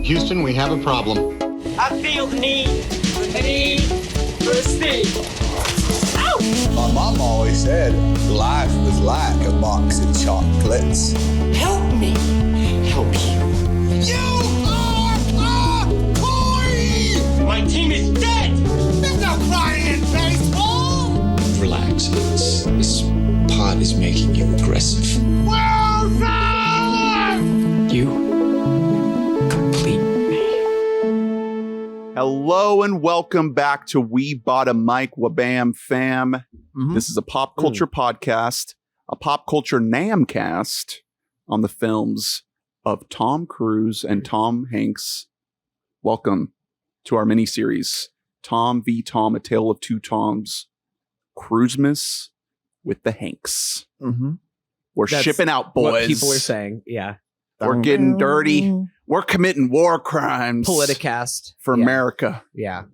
Houston, we have a problem. I feel the need for speed. Ow! My mom always said life was like a box of chocolates. Help me help you. You are a toy! My team is dead! There's no crying in baseball! Relax. This pod is making you aggressive. Wilson! You complete me. Hello and welcome back to We Bought a Mic, WBAM fam. This is a pop culture podcast, a pop culture namcast on the films of Tom Cruise and Tom Hanks. Welcome to our miniseries, Tom v. Tom, A Tale of Two Toms, Cruisemas with the Hanks. We're That's shipping out, boys. What people are saying, yeah. We're getting dirty. We're committing war crimes. Politicast. For Yeah. America. Yeah.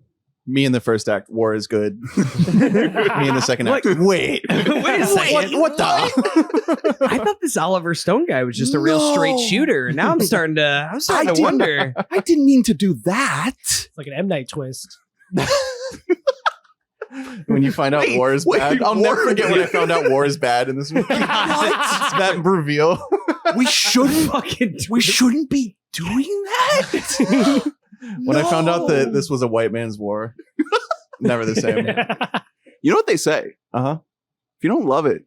Me in the first act, war is good. Me in the second act, wait. Wait a second. What the? I thought this Oliver Stone guy was just a real straight shooter. Now I'm starting to wonder. I didn't mean to do that. It's like an M. Night twist. When you find out war is bad, I'll never forget when I found out war is bad in this movie. It's that reveal. We shouldn't be doing that. When I found out that this was a white man's war, never the same. You know what they say? Uh-huh. If you don't love it,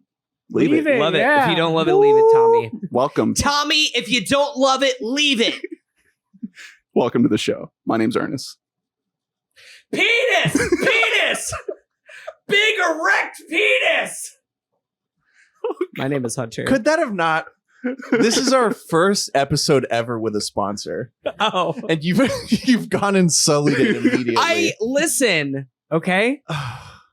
leave it. Love it. Yeah. If you don't love it, leave it, Tommy. Welcome. Tommy, if you don't love it, leave it. Welcome to the show. My name's Ernest. Penis! Penis! Big erect penis! My name is Hunter. Could that have not? This is our first episode ever with a sponsor, Oh. and you've gone and sullied it immediately. Listen, okay?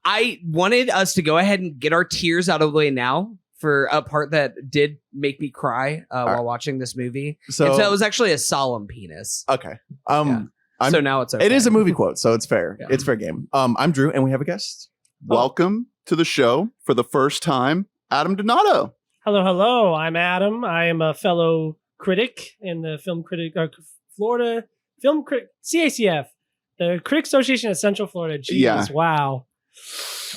I wanted us to go ahead and get our tears out of the way now for a part that did make me cry while watching this movie. So So it was actually a solemn penis. okay. So now it's okay. It is a movie quote, so it's fair. Yeah. It's fair game. I'm Drew, and we have a guest. Welcome to the show for the first time, Adam Donato. Hello, hello. I'm Adam. I am a fellow critic in the Florida Film Critic CACF, the Critic Association of Central Florida. Jeez, Yeah. wow.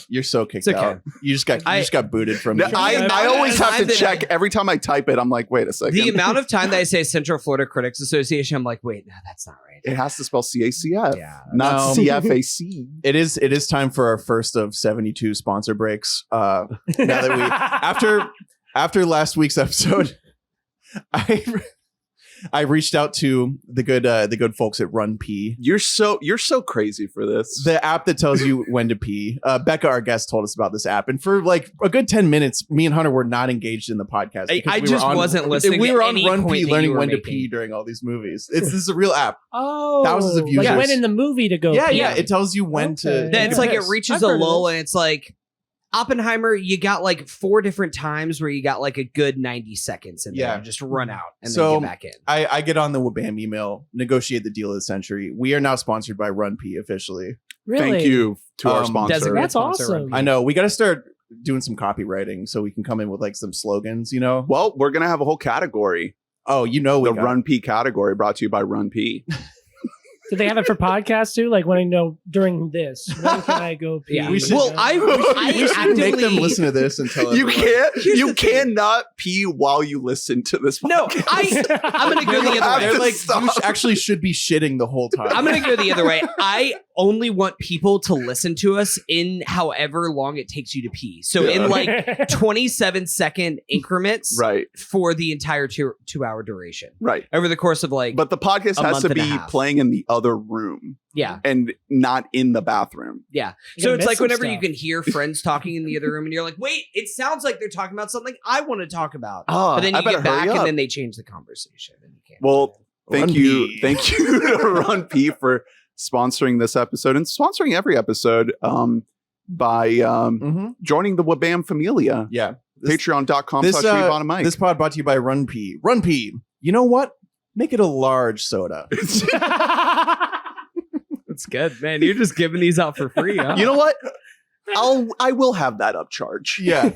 You're so kicked It's okay. out. You just got booted from. Now, the I always have to that- check every time I type it. I'm like, wait a second. The amount of time that I say Central Florida Critics Association, I'm like, wait, no, that's not right. It has to spell CACF, Yeah. not No. CFAC. It is time for our first of 72 sponsor breaks. Now that after last week's episode, I reached out to the good folks at Run Pee, You're so crazy for this. the app that tells you when to pee. Becca, our guest, told us about this app, and for like a good 10 minutes, me and Hunter were not engaged in the podcast. because I we just were on- wasn't listening We at were on any Run point Pee that you learning were when to making. pee during all these movies. This is a real app. Oh, Thousands of Like users. when in the movie to go. Yeah, pee. yeah. It tells you when to. Okay. It's like it piss. reaches I've a heard of lull this. and it's like Oppenheimer, you got like 4 different times where you got like a good 90 seconds and Yeah. then you just run out and So, then get back in. I get on the WBAM email, negotiate the deal of the century. We are now sponsored by Run Pee officially. Really? Thank you to our Um, sponsor. Designated That's sponsor, awesome. Run Pee. I know we got to start doing some copywriting so we can come in with like some slogans, you know? Well, we're gonna have a whole category, Oh, you know, we the got Run P category, brought to you by Run P. Do they have it for podcasts too? Like when I know during this, when can I go pee? Yeah. We should- Well, I we should make them actively- listen to this and tell You everyone. can't. Here's You the thing. cannot pee while you listen to this. No, podcast. I'm gonna go the You other have way. They're to like, stop. you actually should be shitting the whole time. I'm gonna go the other way. I only want people to listen to us in however long it takes you to pee. So Yeah. in like 27-second increments Right, for the entire 2-hour duration. right. Over the course of like But the podcast a has month to and a be half. playing in the other room yeah. and not in the bathroom. Yeah. You're So gonna it's miss like some whenever you stuff. can hear friends talking in the other room and you're like, wait, it sounds like they're talking about something I want to talk about. Oh, But then I you better get back hurry and up. then they change the conversation. And you can't. Well, thank Run you P. to Ron P for sponsoring this episode and sponsoring every episode by Mhm. joining the WBAM Familia. Yeah. This- Patreon.com/WeBoughtAmic. This pod brought to you by Run Pee. Run Pee. You know what? Make it a large soda. That's good, man. You're just giving these out for free. Huh? You know what? I will have that upcharge. Yeah.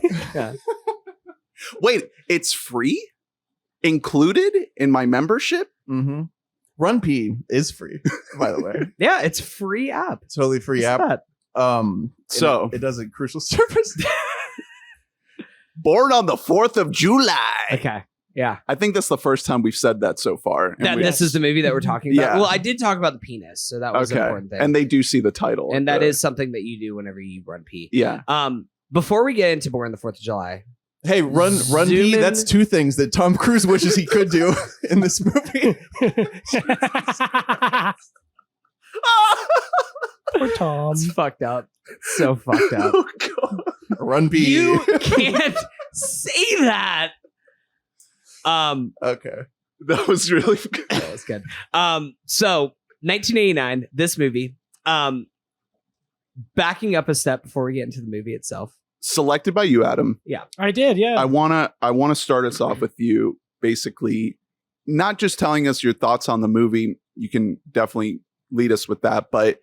Wait, it's free? Included in my membership? Mm-hmm. Run P is free, by the way. Yeah, it's free app. Totally free What's app. that? So- it does a crucial service. Born on the 4th of July. Okay. Yeah. I think that's the first time we've said that so far. And This is the movie that we're talking about. Yeah. Well, I did talk about the penis, so that was an important thing. And they do see the title. And that is something that you do whenever you run P. Yeah. Before we get into Born on the 4th of July. Hey, run Zoom P. in. That's two things that Tom Cruise wishes he could do in this movie. Poor Tom. It's fucked up. So fucked up. Oh, God. Run P. You can't say that. Okay. That was really good. That was good. So 1989, this movie. Backing up a step before we get into the movie itself. Selected by you, Adam. I did, yeah. I wanna start us off with you basically not just telling us your thoughts on the movie. You can definitely lead us with that, but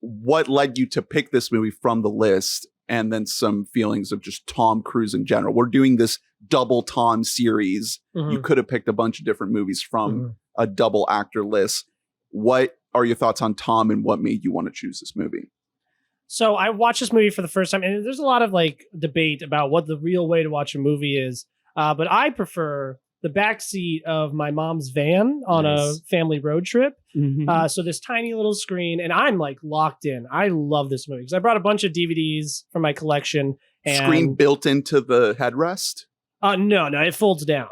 what led you to pick this movie from the list, and then some feelings of just Tom Cruise in general. We're doing this double Tom series. You could have picked a bunch of different movies from a double actor list. What are your thoughts on Tom, and what made you want to choose this movie? So I watched this movie for the first time, and there's a lot of like debate about what the real way to watch a movie is. But I prefer the backseat of my mom's van on a family road trip. So this tiny little screen, and I'm like locked in. I love this movie because I brought a bunch of DVDs from my collection. And, Screen built into the headrest? No, it folds down.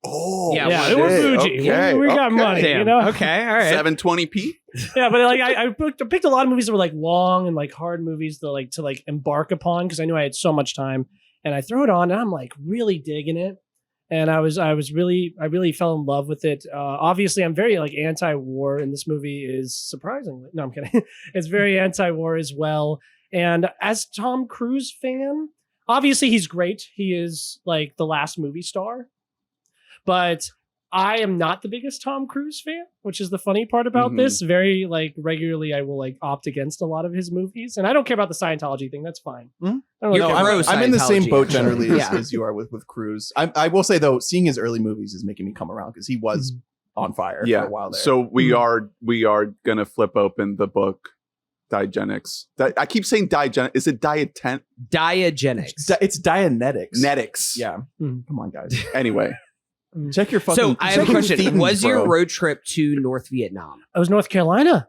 Oh, Yeah, we're bougie. Okay, We got money, Damn. you know? Okay, all right. 720p? Yeah, but like I picked a lot of movies that were like long and like hard movies to embark upon because I knew I had so much time. And I throw it on and I'm like really digging it. And I really fell in love with it. Obviously, I'm very like anti-war, and this movie is surprisingly. No, I'm kidding. It's very anti-war as well. And as Tom Cruise fan, obviously he's great. He is like the last movie star. But I am not the biggest Tom Cruise fan, which is the funny part about this. Very like regularly, I will like opt against a lot of his movies, and I don't care about the Scientology thing. That's fine. I don't really care. I'm in the same Scientology, boat actually. generally Yeah. as you are with Cruise. I will say though, seeing his early movies is making me come around because he was on fire for a while there. So we are gonna flip open the book Diagenics. I keep saying Diagenics. Is it Diagenics? It's Dianetics. Netics. Yeah. Come on, guys. Anyway. Check your fucking. So I have a question. thetans, Was your bro. road trip to North Vietnam? It was North Carolina.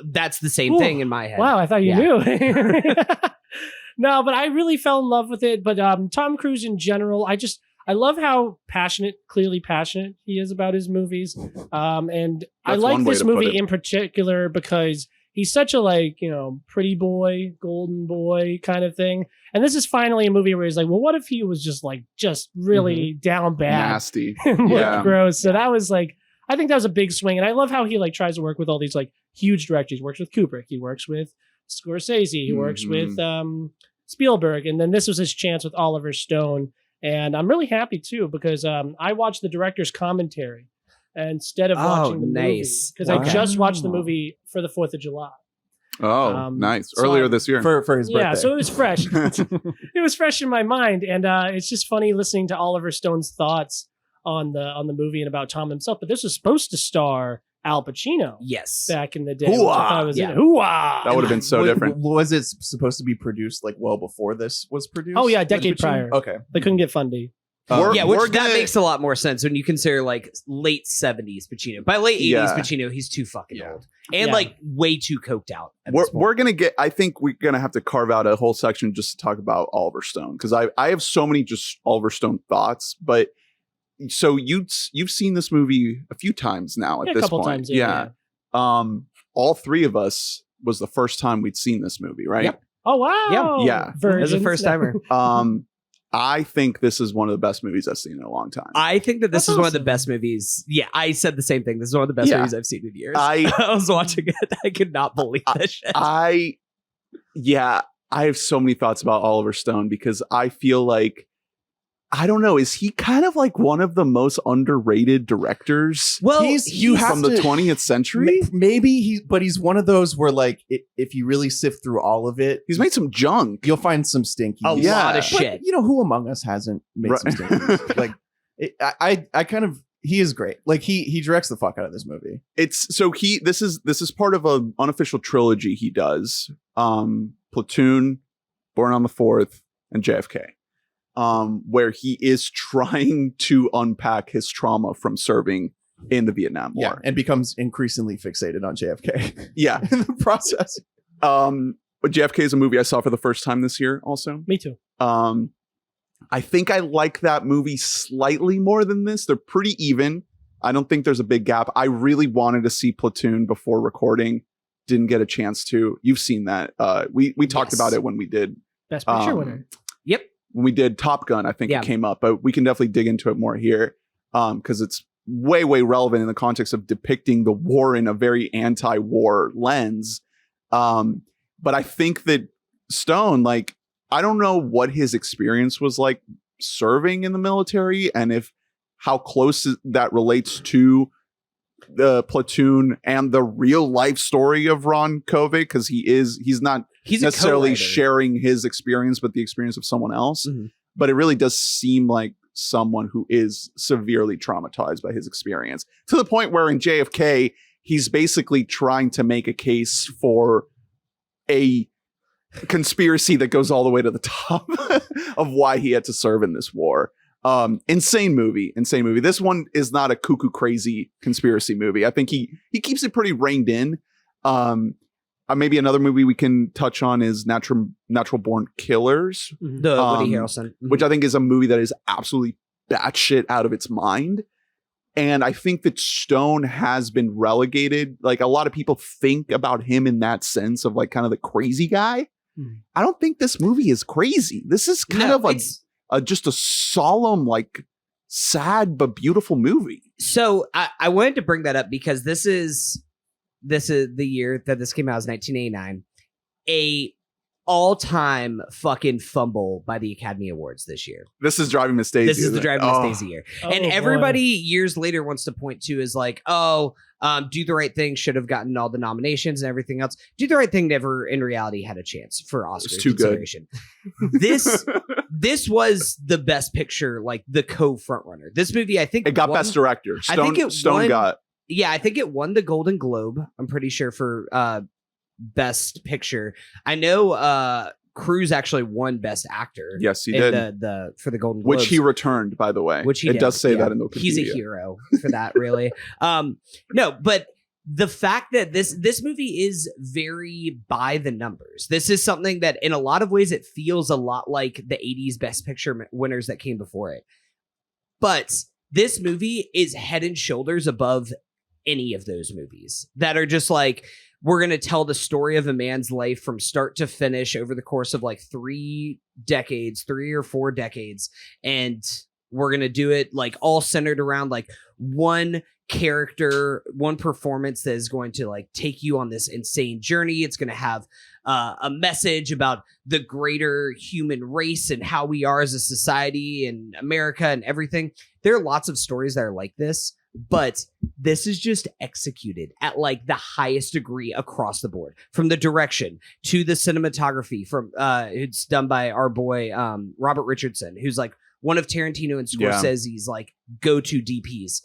That's the same Ooh. thing in my head. Wow, I thought you Yeah. knew. No, but I really fell in love with it. But Tom Cruise in general, I love how clearly passionate he is about his movies. And I That's like one way this to put movie it. in particular because he's such a like, pretty boy, golden boy kind of thing. And this is finally a movie where he's like, well, what if he was just really down bad Nasty. and looked Yeah. gross? So that was like, I think that was a big swing. And I love how he like tries to work with all these like huge directors. He works with Kubrick. He works with Scorsese. He works with Spielberg. And then this was his chance with Oliver Stone. And I'm really happy too, because I watched the director's commentary instead of watching the movie. Because I just watched the movie for the 4th of July. Oh, nice. so Earlier this year. for his birthday? Yeah, so it was fresh. It was fresh in my mind. And it's just funny listening to Oliver Stone's thoughts on the movie and about Tom himself. But this was supposed to star Al Pacino Yes. back in the day. Which I thought was Hoo-ah! That would have been so different. Was it supposed to be produced like well before this was produced? Oh, yeah, a decade prior. Okay. They couldn't get Fundy. Yeah, which we're that gonna- makes a lot more sense when you consider like late 70s Pacino. By late 80s Yeah. Pacino, he's too fucking Yeah. old and Yeah. like way too coked out. At We're, this point. we're gonna get. I think we're gonna have to carve out a whole section just to talk about Oliver Stone, because I have so many just Oliver Stone thoughts. But so you've seen this movie a few times now at Yeah, a this couple point. times, yeah. All three of us was the first time we'd seen this movie, right? Yep. Oh, wow. Yeah. As Virgins. a first timer. I think this is one of the best movies I've seen in a long time. I think that this That's is one of the awesome. best movies. Yeah, I said the same thing. This is one of the best Yeah. movies I've seen in years. I was watching it. I could not believe this shit. I have so many thoughts about Oliver Stone, because I feel like, I don't know, is he kind of like one of the most underrated directors Well, you have from the to- 20th century? Maybe he's one of those where like if you really sift through all of it, He's made some junk. you'll find some stinky. Yeah. lot of But, shit. you know, who among us hasn't made some Right. stinky? Like I kind of he is great. Like he directs the fuck out of this movie. It's so this is part of an unofficial trilogy he does. Platoon, Born on the 4th, and JFK. Where he is trying to unpack his trauma from serving in the Vietnam War. Yeah, and becomes increasingly fixated on JFK. Yeah. In the process. But JFK is a movie I saw for the first time this year also. Me too. I think I like that movie slightly more than this. They're pretty even. I don't think there's a big gap. I really wanted to see Platoon before recording. Didn't get a chance to. You've seen that. We talked about it when we did. Best Picture winner. Yep. When we did Top Gun, I think it came up. But we can definitely dig into it more here because it's way, way relevant in the context of depicting the war in a very anti-war lens. But I think that Stone, like, I don't know what his experience was like serving in the military and if how close that relates to the Platoon and the real life story of Ron Kovic, because he's not necessarily sharing his experience, but the experience of someone else. Mm-hmm. But it really does seem like someone who is severely traumatized by his experience to the point where in JFK, he's basically trying to make a case for a conspiracy that goes all the way to the top of why he had to serve in this war. Insane movie. This one is not a cuckoo crazy conspiracy movie. I think he keeps it pretty reined in. Maybe another movie we can touch on is Natural Born Killers, the Woody Harrelson, which I think is a movie that is absolutely batshit out of its mind. And I think that Stone has been relegated. Like a lot of people think about him in that sense of like kind of the crazy guy. I don't think this movie is crazy. This is kind of just a solemn, like sad but beautiful movie. So I wanted to bring that up because this is the year that this came out, is 1989. A all-time fucking fumble by the Academy Awards this year. This is Driving Miss Daisy. This is the Driving Miss Daisy year. And everybody years later wants to point to is like, Do the Right Thing should have gotten all the nominations and everything else. Do the Right Thing never in reality had a chance for Oscar consideration. This was the best picture, like the co-frontrunner. This movie, I think it got best director. Stone got. Yeah, I think it won the Golden Globe. I'm pretty sure for best picture. I know Cruise actually won best actor. Yes, he did. For the Golden Globes, which he returned, by the way. Which he it did, does say that in the Wikipedia. He's a hero for that, really. No, but the fact that this movie is very by the numbers. This is something that in a lot of ways it feels a lot like the 80s Best Picture winners that came before it. But this movie is head and shoulders above any of those movies that are just like, we're going to tell the story of a man's life from start to finish over the course of like 3 or 4 decades. And we're going to do it like all centered around like one character, one performance that is going to like take you on this insane journey. It's going to have a message about the greater human race and how we are as a society in America and everything. There are lots of stories that are like this, but this is just executed at like the highest degree across the board, from the direction to the cinematography. From it's done by our boy Robert Richardson, who's like one of Tarantino and Scorsese's like go-to DPs.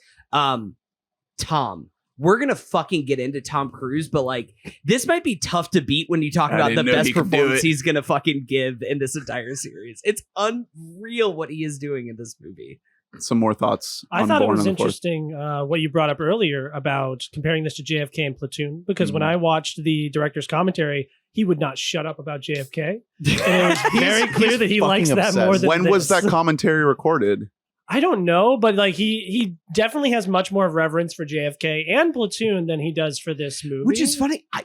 Tom, we're gonna fucking get into Tom Cruise, but like this might be tough to beat when you talk about the best performance he's gonna fucking give in this entire series. It's unreal what he is doing in this movie. Some more thoughts. I thought it was interesting what you brought up earlier about comparing this to JFK and Platoon, because when I watched the director's commentary, he would not shut up about JFK. And it was very clear that he likes that more than When was that commentary recorded? I don't know, but like he definitely has much more reverence for JFK and Platoon than he does for this movie. Which is funny. I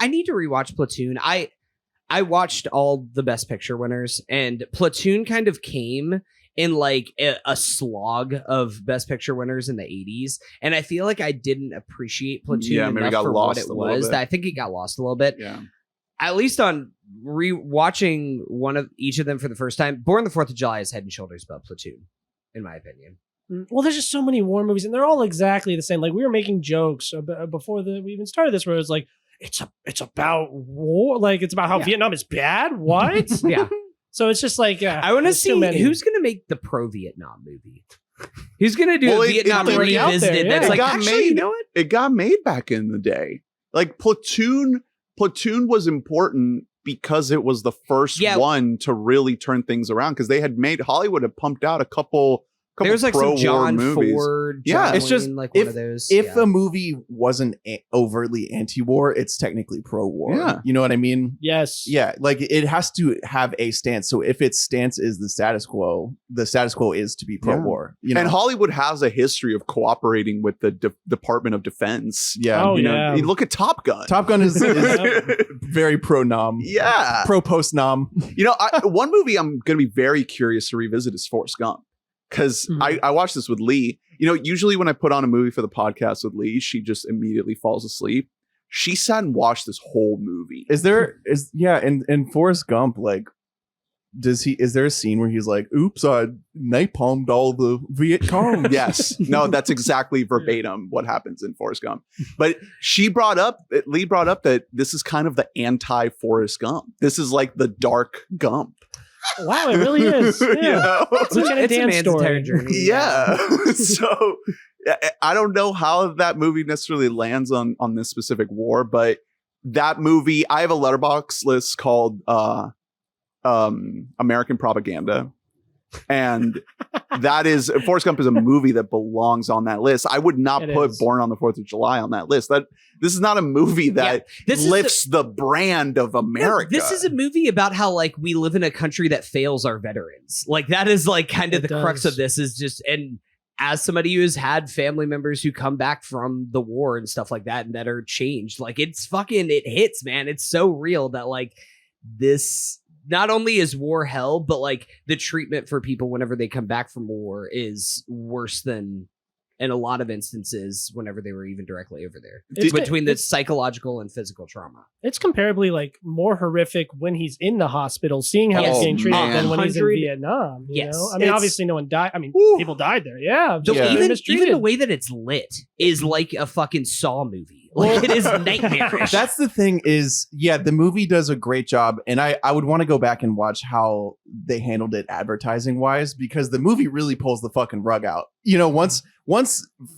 need to rewatch Platoon. I watched all the Best Picture winners, and Platoon kind of came in like a slog of Best Picture winners in the 80s. And I feel like I didn't appreciate Platoon enough for what it was. I think it got lost a little bit. Yeah. At least on rewatching one of each of them for the first time, Born on the 4th of July is head and shoulders above Platoon, in my opinion. Well, there's just so many war movies, and they're all exactly the same. Like we were making jokes before we even started this, where it was like, it's about war. Like it's about how Vietnam is bad. What? Yeah. So it's just like, I want to see who's going to make the pro-Vietnam movie. He's gonna do Well, a it- Vietnam it's already out revisited. there, yeah. That's It like got actually, made. you know what? It got made back in the day. Like Platoon was important because it was the first Yeah. one to really turn things around, because Hollywood had pumped out a couple There's like some pro-war John movies. Ford. Yeah. John It's just Wayne, like one of those. If yeah. a movie wasn't overtly anti-war, it's technically pro-war. Yeah. You know what I mean? Yes. Yeah, like it has to have a stance. So if its stance is the status quo is to be pro-war. You know? And Hollywood has a history of cooperating with the Department of Defense. yeah, Oh, You know, yeah. you look at Top Gun. Top Gun is very pro-nom. Yeah. Pro post-nom. You know, one movie I'm going to be very curious to revisit is Forrest Gump. Because I watched this with Lee. You know, usually when I put on a movie for the podcast with Lee, she just immediately falls asleep. She sat and watched this whole movie. In Forrest Gump, like, is there a scene where he's like, oops, I napalmed all the Viet Cong? Yes. No, that's exactly verbatim what happens in Forrest Gump. But Lee brought up that this is kind of the anti-Forrest Gump. This is like the dark Gump. Wow, it really is. Yeah. You know? Lieutenant it's a Dan man's story. entire journey. Yeah. So I don't know how that movie necessarily lands on this specific war, but that movie, I have a letterbox list called American Propaganda. And that is Forrest Gump is a movie that belongs on that list. I would not It put is. Born on the 4th of July on that list. This is not a movie that This is lifts the brand of America. This is a movie about how like we live in a country that fails our veterans. Like that is like kind of It the crux does. of this is just, and as somebody who has had family members who come back from the war and stuff like that and that are changed, like it hits, man. It's so real that like this not only is war hell, but like the treatment for people whenever they come back from war is worse than in a lot of instances whenever they were even directly over there. It's- Between the it's- psychological and physical trauma. It's comparably like more horrific when he's in the hospital, seeing how Yes. he's getting treated man. than when he's in 100 Vietnam. You Yes. know? I mean, It's- obviously no one died. I mean, people died there. Yeah. So just being even mistreated. the way that it's lit is like a fucking Saw movie. Like it is nightmarish. That's the thing is, yeah, the movie does a great job. And I would want to go back and watch how they handled it advertising wise, because the movie really pulls the fucking rug out. You know, once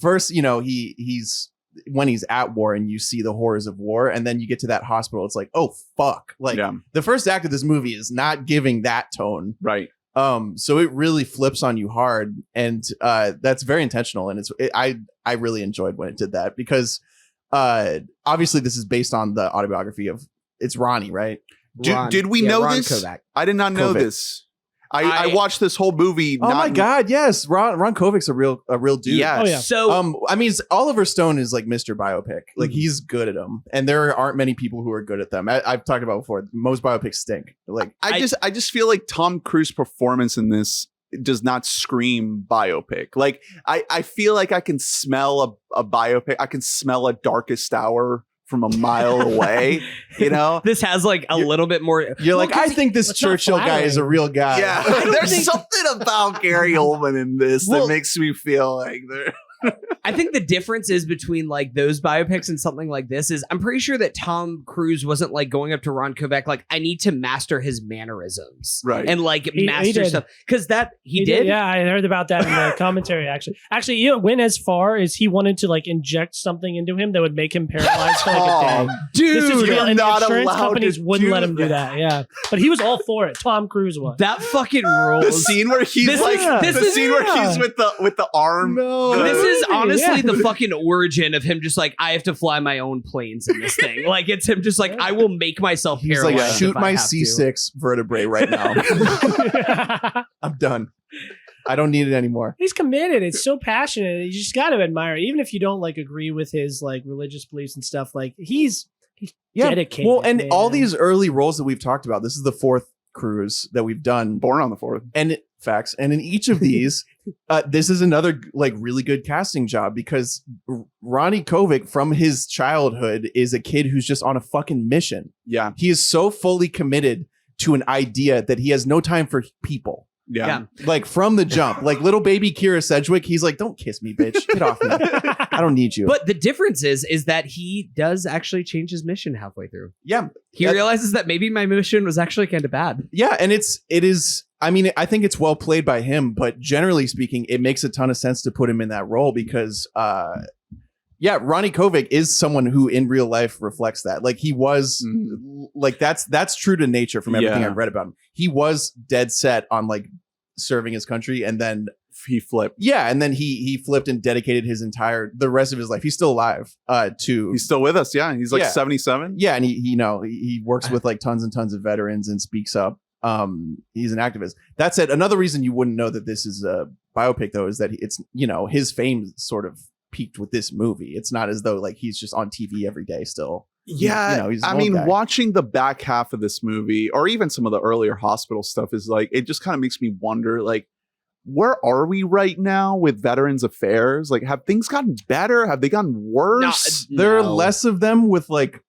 first, you know, he's when he's at war and you see the horrors of war, and then you get to that hospital, it's like, oh fuck. Like Yeah. the first act of this movie is not giving that tone. right. So it really flips on you hard, and that's very intentional. And I really enjoyed when it did that, because obviously this is based on the autobiography of it's Ronnie, right? Did we know Ron this? Kovac. I did not know Kovic. this. I watched this whole movie. Oh my god, yes, Ron Kovic's a real dude. Yes. Oh, yeah. So I mean, Oliver Stone is like Mr. Biopic. Like he's good at them, and there aren't many people who are good at them. I've talked about before. Most biopics stink. Like I just feel like Tom Cruise's performance in this does not scream biopic. Like I feel like I can smell a biopic. I can smell a Darkest Hour from a mile away. You know. this has like a little bit more. you're like, I think this it's not Churchill guy is a real guy. Yeah, there's something about Gary Oldman in this Well- that makes me feel like they're. I think the difference is between like those biopics and something like this is I'm pretty sure that Tom Cruise wasn't like going up to Ron Kovac like I need to master his mannerisms, Right. and like He master did. stuff because that he did. Yeah, I heard about that in the commentary. Actually, you know, went as far as he wanted to like inject something into him that would make him paralyzed for like a day. Dude, This is real, you're and the not insurance allowed companies to wouldn't do let him do that. Yeah, but he was all for it. Tom Cruise was. That fucking The rules. scene where he's This like is- the this scene is- where he's with the arm. No. This is Movie, honestly yeah. the fucking origin of him just like I have to fly my own planes in this thing. Like it's him just like I will make myself He's paralyzed. like, shoot if I my have to." C6 vertebrae right now. I'm done. I don't need it anymore. He's committed. It's so passionate. You just got to admire it. Even if you don't like agree with his like religious beliefs and stuff. Like he's dedicated. Well, and man. all these early roles that we've talked about, this is the fourth cruise that we've done. Born on the 4th. And facts. And in each of these, this is another like really good casting job, because Ronnie Kovic from his childhood is a kid who's just on a fucking mission. Yeah. He is so fully committed to an idea that he has no time for people. Yeah. Like from the jump, like little baby Kira Sedgwick, he's like, "Don't kiss me, bitch. Get off me. I don't need you." But the difference is that he does actually change his mission halfway through. Yeah, He realizes that maybe my mission was actually kind of bad. yeah, and it is. I mean, I think it's well played by him, but generally speaking, it makes a ton of sense to put him in that role because, Ronnie Kovic is someone who in real life reflects that. Like he was, like that's true to nature from everything I've read about him. He was dead set on like serving his country, and then he flipped. Yeah, and then he flipped and dedicated the rest of his life. He's still alive. He's still with us. Yeah, he's like 77. Yeah, and he works with like tons and tons of veterans and speaks up. He's an activist. That said, another reason you wouldn't know that this is a biopic though is that it's his fame sort of peaked with this movie. It's not as though like he's just on TV every day still. Yeah, he's I mean, watching the back half of this movie, or even some of the earlier hospital stuff, is like it just kind of makes me wonder, like, where are we right now with Veterans Affairs? Like, have things gotten better? Have they gotten worse? There are less of them with like,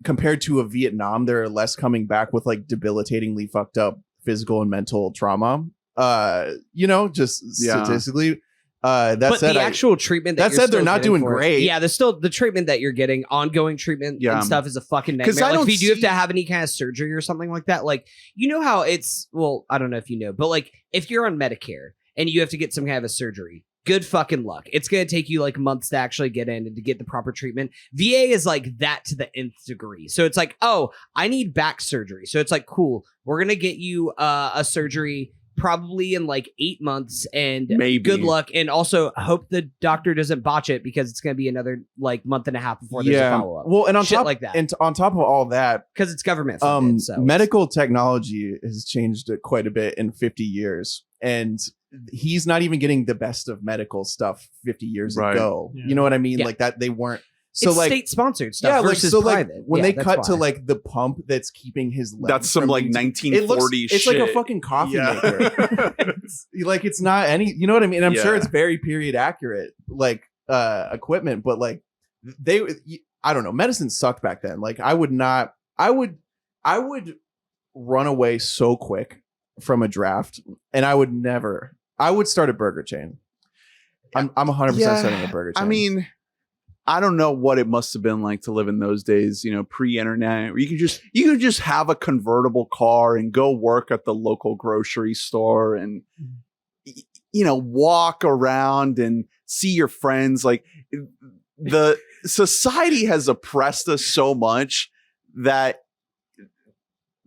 compared to a Vietnam, there are less coming back with like debilitatingly fucked up physical and mental trauma. Statistically. The actual treatment that said, they're not doing great. Yeah, there's still the treatment that you're getting, ongoing treatment and stuff is a fucking nightmare. Like, if you do have to have any kind of surgery or something like that, like, how it's, well, I don't know if you know, but like if you're on Medicare and you have to get some kind of a surgery, good fucking luck. It's going to take you like months to actually get in and to get the proper treatment. VA is like that to the nth degree. So it's like, oh, I need back surgery. So it's like, cool, we're going to get you a surgery probably in like 8 months, and maybe good luck, and also hope the doctor doesn't botch it because it's going to be another like month and a half before there's a follow-up. Well, and on shit top like that, and on top of all that, because it's government funded, so medical technology has changed quite a bit in 50 years, and he's not even getting the best of medical stuff 50 years ago. You know what I mean? Like that they weren't. So it's like state sponsored stuff versus private. Like when they cut to like the pump that's keeping his legs, that's some like 1940s shit. It's like a fucking coffee maker. Like it's not any, you know what I mean? I'm sure it's very period accurate, like equipment, but like I don't know. Medicine sucked back then. Like I would run away so quick from a draft, and I would start a burger chain. I'm 100% starting a burger chain. I mean, I don't know what it must have been like to live in those days, pre-internet, where you could just have a convertible car and go work at the local grocery store and, walk around and see your friends. Like the society has oppressed us so much that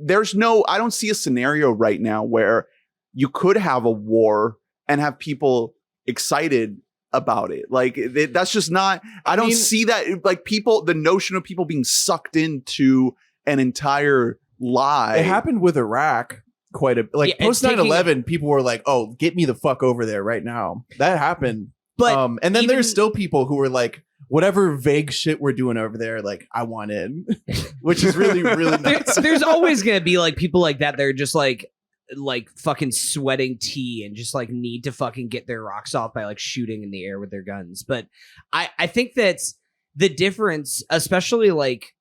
I don't see a scenario right now where you could have a war and have people excited about it. Like that's just not, I don't see that, like the notion of people being sucked into an entire lie. It happened with Iraq quite a, like post 9/11, people were like, oh, get me the fuck over there right now. That happened. But and then there's still people who were like, whatever vague shit we're doing over there, like I want in, which is really, really nice. There's always going to be like people like that. They're just like fucking sweating tea and just like need to fucking get their rocks off by like shooting in the air with their guns. But I think that's the difference, especially like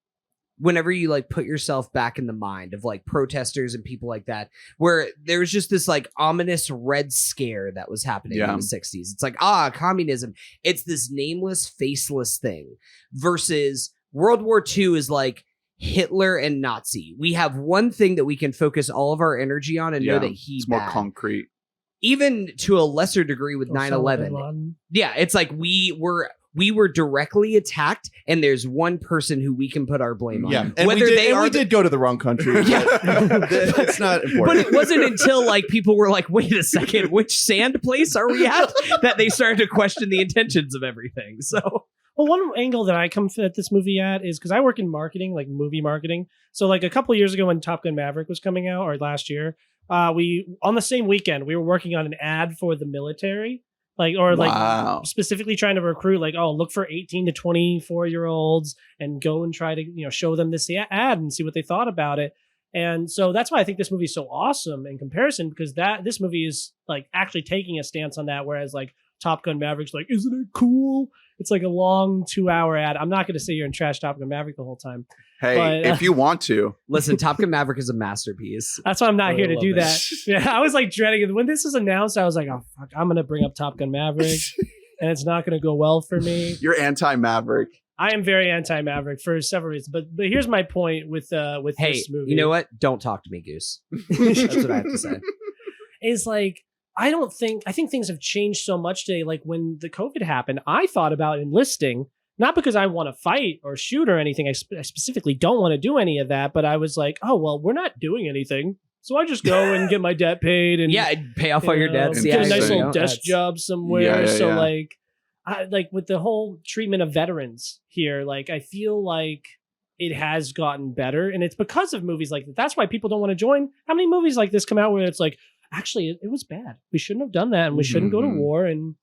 whenever you like put yourself back in the mind of like protesters and people like that, where there was just this like ominous Red Scare that was happening in the 60s. It's like, communism. It's this nameless, faceless thing versus World War II is like Hitler and Nazi. We have one thing that we can focus all of our energy on and know that it's more concrete. Even to a lesser degree with 9/11. Yeah, it's like we were directly attacked, and there's one person who we can put our blame on. Yeah, and we did go to the wrong country. That's not important. But it wasn't until like people were like, "Wait a second, which sand place are we at?" that they started to question the intentions of everything. So. Well, one angle that I come at this movie at is because I work in marketing, like movie marketing. So like a couple of years ago when Top Gun Maverick was coming out, or last year, we on the same weekend, we were working on an ad for the military, like specifically trying to recruit, like, oh, look for 18 to 24-year-olds and go and try to, show them this ad and see what they thought about it. And so that's why I think this movie is so awesome in comparison, because this movie is like actually taking a stance on that. Whereas like Top Gun Maverick's like, isn't it cool? It's like a long 2-hour ad. I'm not going to sit here and trash Top Gun Maverick the whole time. Hey, But, if you want to. Listen, Top Gun Maverick is a masterpiece. That's why I'm not I here to love do it. that. Yeah, I was like dreading it. When this was announced, I was like, oh, fuck, I'm going to bring up Top Gun Maverick, and it's not going to go well for me. You're anti-Maverick. I am very anti-Maverick for several reasons. But here's my point with Hey, this movie. you know what? Don't talk to me, Goose. That's what I have to say. Is like, I think things have changed so much today. Like when the COVID happened, I thought about enlisting, not because I want to fight or shoot or anything. I specifically don't want to do any of that, but I was like, oh, well, we're not doing anything. So I just go and get my debt paid and Yeah, I'd pay off all your debts. get Yeah, a nice you little know, desk that's- job somewhere. Yeah, So yeah. like, like with the whole treatment of veterans here, like I feel like it has gotten better, and it's because of movies like that. That's why people don't want to join. How many movies like this come out where it's like, actually, it was bad. We shouldn't have done that, and we shouldn't go to Mhm. war. And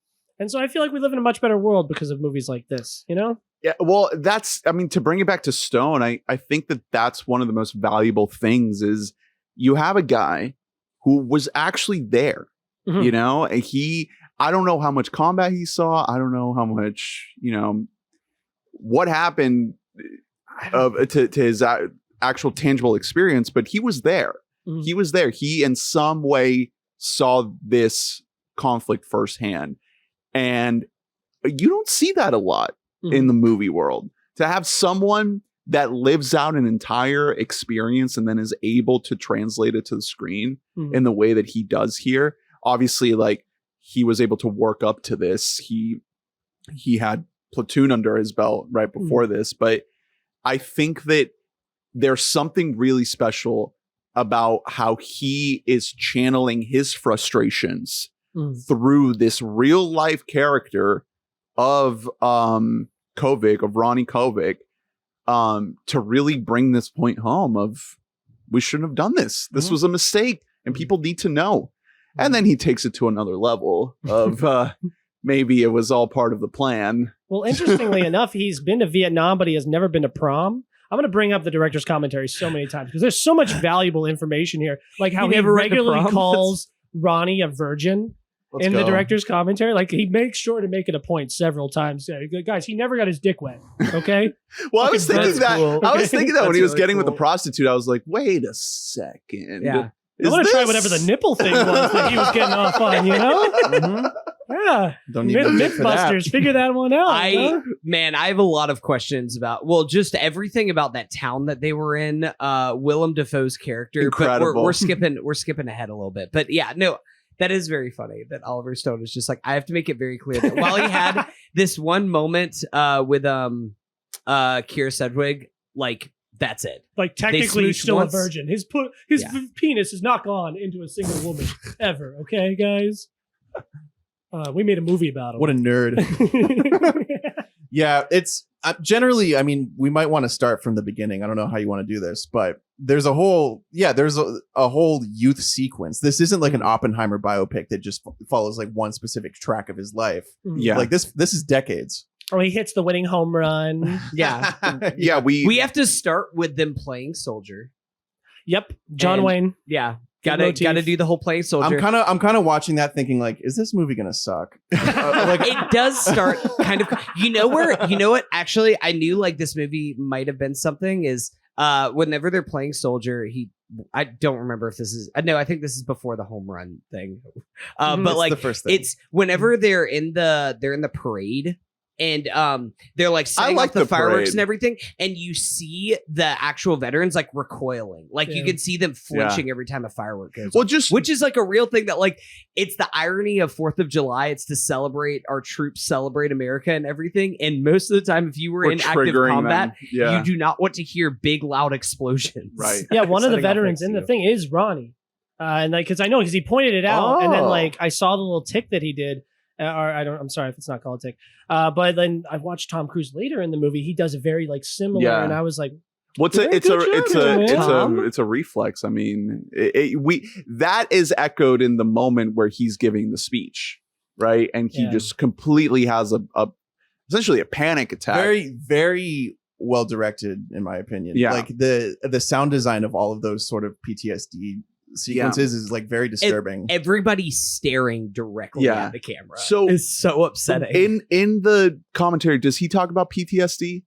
so I feel like we live in a much better world because of movies like this. You know? Yeah, well, to bring it back to Stone, I think that that's one of the most valuable things is you have a guy who was actually there, Mhm. you know, and I don't know how much combat he saw. I don't know how much, what happened to his actual tangible experience, but he was there. Mhm. He was there. He in some way saw this conflict firsthand. And you don't see that a lot in the movie world. To have someone that lives out an entire experience and then is able to translate it to the screen Mhm. in the way that he does here. Obviously, like he was able to work up to this. He had Platoon under his belt right before this, but I think that there's something really special about how he is channeling his frustrations through this real life character of Kovic, of Ronnie Kovic, to really bring this point home of we shouldn't have done this. This was a mistake and people need to know. And then he takes it to another level of maybe it was all part of the plan. Well, interestingly enough, he's been to Vietnam, but he has never been to prom. I'm going to bring up the director's commentary so many times because there's so much valuable information here. Like how You he never went to regularly prom? calls Ronnie a virgin Let's in the go. director's commentary. Like he makes sure to make it a point several times. Yeah, guys, he never got his dick wet. Okay. Well, I was Fucking thinking that's that. cool. I was Okay. thinking that when That's he was really getting with the cool. prostitute, I was like, wait a second. Yeah. I want to try whatever the nipple thing was that he was getting off on, you know? Mhm. Yeah. Don't need no dick for that. Mythbusters, figure that one out. huh? I have a lot of questions about, just everything about that town that they were in. Willem Dafoe's character, Incredible. but we're skipping ahead a little bit. But yeah, no, that is very funny that Oliver Stone is just like, I have to make it very clear that while he had this one moment with Keira Sedgwick, like that's it. Like technically he's smooched still once. a virgin. His penis has not gone into a single woman ever. Okay, guys. We made a movie about him. What a nerd. Yeah, it's generally, I mean, we might want to start from the beginning. I don't know how you want to do this, but there's a whole youth sequence. This isn't like an Oppenheimer biopic that just follows like one specific track of his life. Yeah. Like this is decades. Or he hits the winning home run. Yeah, Yeah, we have to start with them playing soldier. Yep. John And- Wayne. Yeah, Good motif. gotta do the whole playing soldier. I'm kind of watching that thinking like, is this movie gonna suck? Like It does start kind of, you know what, actually I knew like this movie might have been something is whenever they're playing soldier, I don't remember if this is, no, I think this is before the home run thing. But it's like the first thing. it's whenever they're in the parade and they're like setting like off the the fireworks parade. and everything, and you see the actual veterans like recoiling, like you Yeah. can see them flinching every time a firework goes well, off. just Which is like a real thing that like it's the irony of 4th of July. It's to celebrate our troops, celebrate America and everything. And most of the time, if you were we're in active triggering combat, them. Yeah. you do not want to hear big loud explosions. Right. Yeah, one of the Setting off veterans next in to the you. thing is Ronnie. And like, because I know, because he pointed it out, and then Oh. like I saw the little tick that he did, I'm sorry if it's not called a tick, but then I watched Tom Cruise later in the movie. He does a very like similar, Yeah. and I was like, What's Very it's a good it's job, a man. it's Tom. a it's a reflex. I mean, that is echoed in the moment where he's giving the speech, right? And he Yeah. just completely has a essentially a panic attack. very, very well directed, in my opinion. Yeah. Like the sound design of all of those sort of PTSD sequences is like very disturbing. Everybody staring directly Yeah. at the camera. So It's so upsetting. in the commentary, does he talk about PTSD?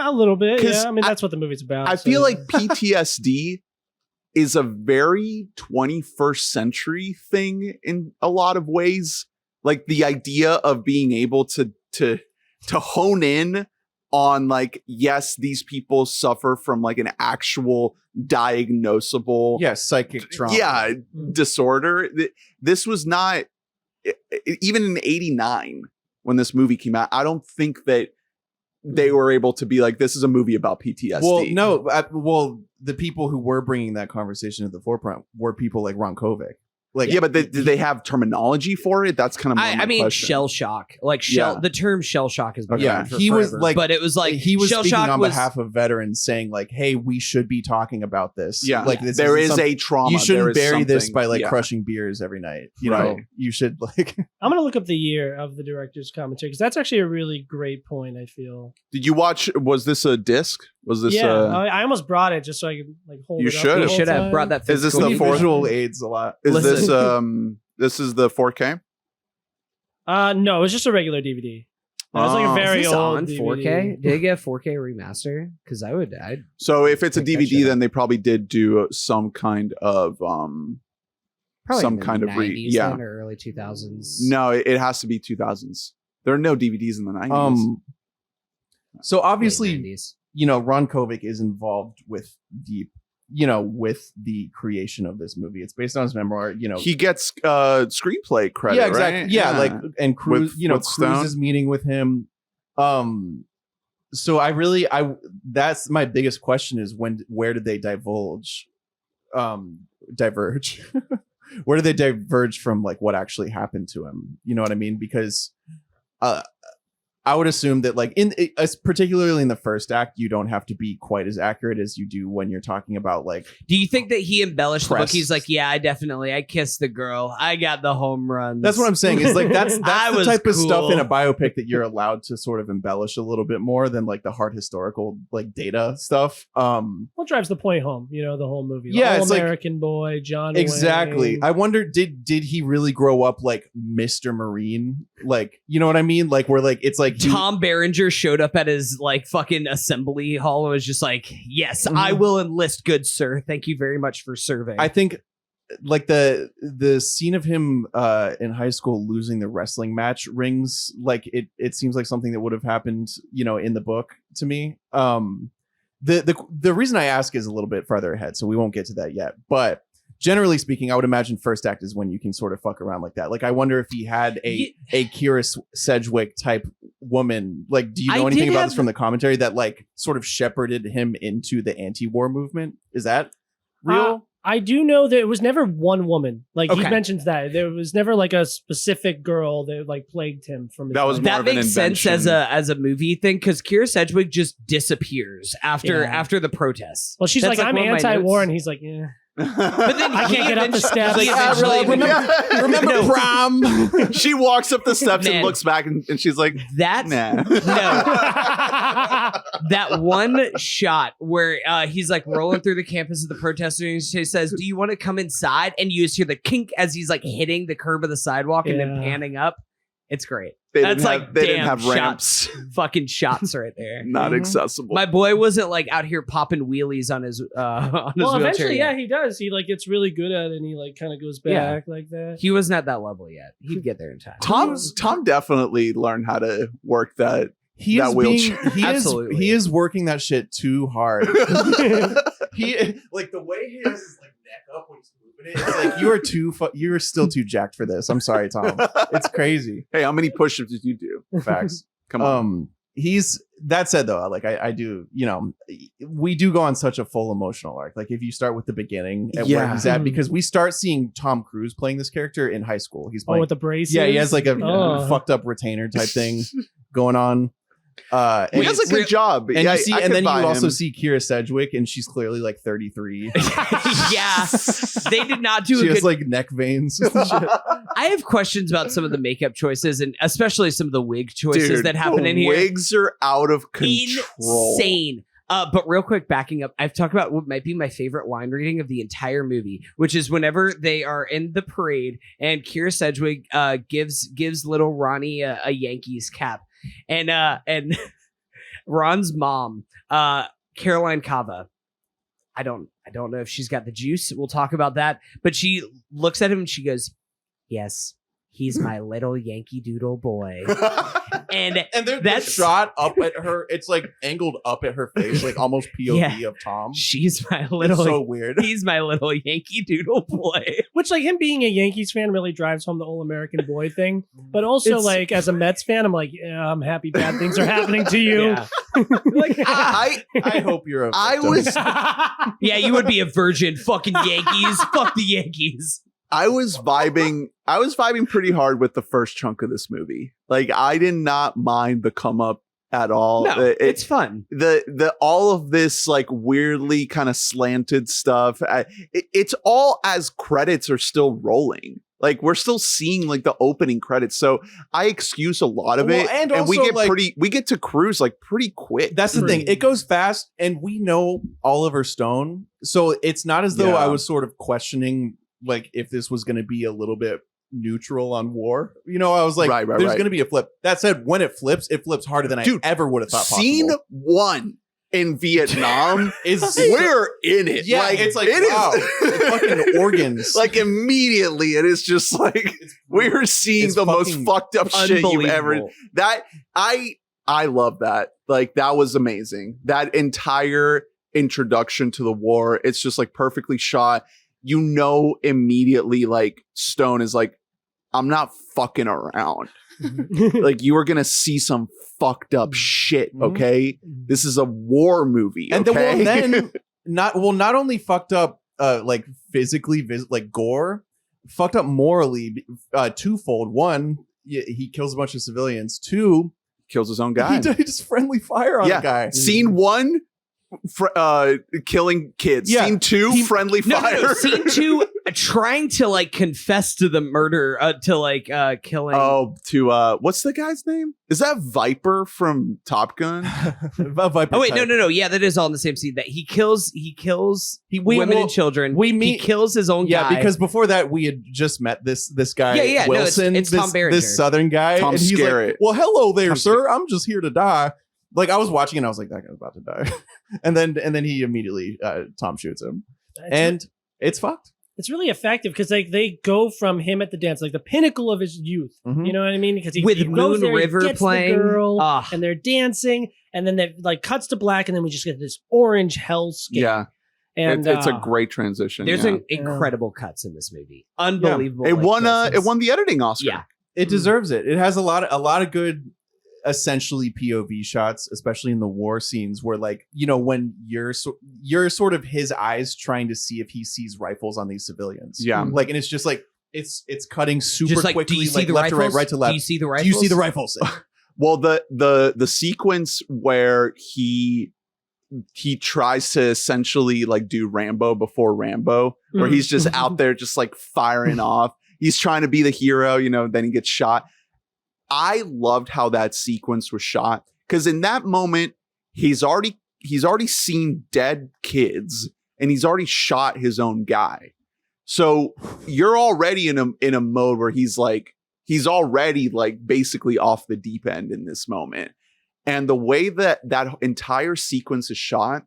A little bit. 'Cause Yeah. I mean, that's what the movie's about. I so, feel yeah. like PTSD is a very 21st century thing in a lot of ways. Like the idea of being able to hone in on like, yes, these people suffer from like an actual diagnosable Psychic trauma. disorder. This was not even in 89 when this movie came out. I don't think that they were able to be like, this is a movie about PTSD. Well, no. The people who were bringing that conversation to the forefront were people like Ron Kovic. Like, yeah, but did they have terminology for it? That's kind of I mean, question. shell shock. Like the term shell shock has been Okay. around for he was forever. like, but it was like he was shell speaking shock on was, behalf of veterans, saying like, "Hey, we should be talking about this. Yeah, like this there isn't is a trauma. You There shouldn't is bury this something- by like yeah. crushing beers every night. You Right. know, you should like." I'm gonna look up the year of the director's commentary because that's actually a really great point. I feel. Did you watch? Was this a disc? Was this? Yeah, I almost brought it just so I could like hold You it up. should. the you whole should have time. brought that. Is this physical the He fourth- visual aids a lot. Is Listen. this this is the 4K? No, it was just a regular DVD. It was like a Oh. very Is this old on DVD. 4K? Did it get a 4K remaster? Because I'd So if it's a Check that DVD, shit out. then they probably did do some kind of probably some in the kind of 90s yeah. then, or early 2000s. No, it has to be 2000s. There are no DVDs in the 90s. So Late obviously, 90s. you know, Ron Kovic is involved with the creation of this movie. It's based on his memoir. You know, He gets screenplay credit. yeah, exactly. Right? Yeah, like and Cruz, With- you know, with Stone? Cruz is meeting with him. So that's my biggest question is where did they diverge? Where did they diverge from like what actually happened to him? You know what I mean? Because I would assume that like particularly in the first act, you don't have to be quite as accurate as you do when you're talking about like. Do you think that he embellished the book? Press. He's like, yeah, I kissed the girl. I got the home runs. That's what I'm saying. Is like that's I the was type of stuff cool. in a biopic that you're allowed to sort of embellish a little bit more than like the hard historical like data stuff. What drives the point home? You know, the whole movie. The Yeah, All it's like- American Boy, John. Exactly. Wayne. I wonder did he really grow up like Mr. Marine? Like, you know what I mean? Like where like it's like Tom Berenger showed up at his like fucking assembly hall and was just like, yes, I will enlist, good sir. Thank you very much for serving. I think like the scene of him in high school losing the wrestling match rings like it seems like something that would have happened, you know, in the book to me. The reason I ask is a little bit farther ahead, so we won't get to that yet. But generally speaking, I would imagine first act is when you can sort of fuck around like that. Like I wonder if he had a Kira Sedgwick type woman. Like, do you know I anything did about have- this from the commentary that like sort of shepherded him into the anti-war movement? Is that real? I do know that it was never one woman. Like he Okay. mentions that there was never like a specific girl that like plagued him from. His That was life. more that of an makes sense as invention. a movie thing because Kira Sedgwick just disappears after Yeah. the protests. Well, she's That's like, I'm one of my anti-war, notes. and he's like, yeah. But then I can't get up the steps. Like, Yeah, eventually- Remember prom? She walks up the steps Man. and looks back and she's like, That's nah. that one shot where he's like rolling through the campus of the protesters. He says, "Do you want to come inside?" And you just hear the kink as he's like hitting the curb of the sidewalk and then Yeah. panning up. It's great. They That's didn't have, like they didn't damn have shots. ramps. Fucking shots right there. Not accessible. My boy wasn't like out here popping wheelies on his Well, wheelchair eventually, yet. yeah, he does. He like gets really good at it, and he like kind of goes Yeah. back like that. He wasn't at that level yet. He'd get there in time. Tom definitely learned how to work that. He That is wheelchair. Absolutely. he is working that shit too hard. He like the way he has his like neck up when he's moving it. It's like you are still too jacked for this. I'm sorry, Tom. It's crazy. Hey, how many push-ups did you do? Facts. Come on. He's that said though, like I do, you know, we do go on such a full emotional arc. Like if you start with the beginning at where Yeah. he's at, because we start seeing Tom Cruise playing this character in high school. He's Oh, playing with the braces. yeah, he has like a Oh. fucked up retainer type thing going on. And he does a good job. And Yeah, you see, I and could then you buy also him. see Kira Sedgwick, and she's clearly like 33. Yeah, they did not do She a has good. like neck veins. and shit. I have questions about some of the makeup choices and especially some of the wig choices Dude, that happen the in here. wigs are out of control. Insane. But real quick, backing up, I've talked about what might be my favorite line reading of the entire movie, which is whenever they are in the parade and Keira Sedgwick gives little Ronnie a Yankees cap, and Ron's mom, Caroline Cava. I don't know if she's got the juice. We'll talk about that. But she looks at him and she goes, "Yes, he's my little Yankee Doodle boy." And there's that's the shot up at her. It's like angled up at her face, like almost POV of Tom. She's my little. It's so weird. He's my little Yankee Doodle boy. Which, like, him being a Yankees fan really drives home the All American Boy thing. But also, like, as a Mets fan, I'm like, yeah, I'm happy bad things are happening to you. Yeah. Like I hope you're a victim. I was Yeah, you would be a virgin. Fucking Yankees. Fuck the Yankees. I was vibing pretty hard with the first chunk of this movie. Like, I did not mind the come up at all. No, it's fun. The all of this like weirdly kind of slanted stuff. It's all as credits are still rolling. Like, we're still seeing like the opening credits. So I excuse a lot of it. And we also, get like, we get to cruise like pretty quick. That's the thing. It goes fast, and we know Oliver Stone. So it's not as though I was sort of questioning like if this was going to be a little bit neutral on war. You know, I was like, there's going to be a flip. That said, when it flips harder than I ever would have thought possible. Scene 1 in Vietnam is we're in it. Yeah, like, it's like, it wow, is fucking organs. Like, immediately it is just like we're seeing the most fucked up shit you've ever. That I love that. Like, that was amazing. That entire introduction to the war, it's just like perfectly shot. You know, immediately, like, Stone is like, I'm not fucking around. Like, you are gonna see some fucked up shit. Okay, this is a war movie. And okay? then not only fucked up, like physically, like gore, fucked up morally, twofold. One, he kills a bunch of civilians. Two, kills his own guy. He just friendly fire on a guy. Scene 1. Killing kids. Yeah. Scene 2, friendly fire. No. Scene 2, trying to like confess to the murder, to like killing. Oh, to what's the guy's name? Is that Viper from Top Gun? Viper oh wait, type. no. Yeah, that is all in the same scene. That he kills women and children. He kills his own guy. Yeah, because before that we had just met this guy. Yeah. Wilson. No, it's Tom Berenger. This Southern guy. Tom and he's Skerritt. like, well, hello there, sir. I'm just here to die. Like, I was watching and I was like, that guy's about to die. and then he immediately Tom shoots him. It's fucked. It's really effective because like they go from him at the dance, like the pinnacle of his youth. You know what I mean? Because with he Moon goes there, River he gets playing, the girl, and they're dancing, and then they like cuts to black, and then we just get this orange hellscape. Yeah, and it's a great transition. There's incredible cuts in this movie. Unbelievable. Yeah. It won the editing Oscar. Yeah, it deserves it. It has a lot of good, essentially POV shots, especially in the war scenes where, like, you know, when you're sort of his eyes trying to see if he sees rifles on these civilians. Yeah. Like, and it's just like it's cutting super just like, quickly, do you see like the left rifles? to right to left. Do you see the rifles? Do you see the rifles? Well, the sequence where he tries to essentially like do Rambo before Rambo, where he's just out there just like firing off. He's trying to be the hero, you know, then he gets shot. I loved how that sequence was shot because in that moment he's already seen dead kids and he's already shot his own guy. So you're already in a mode where he's already like basically off the deep end in this moment. And the way that entire sequence is shot,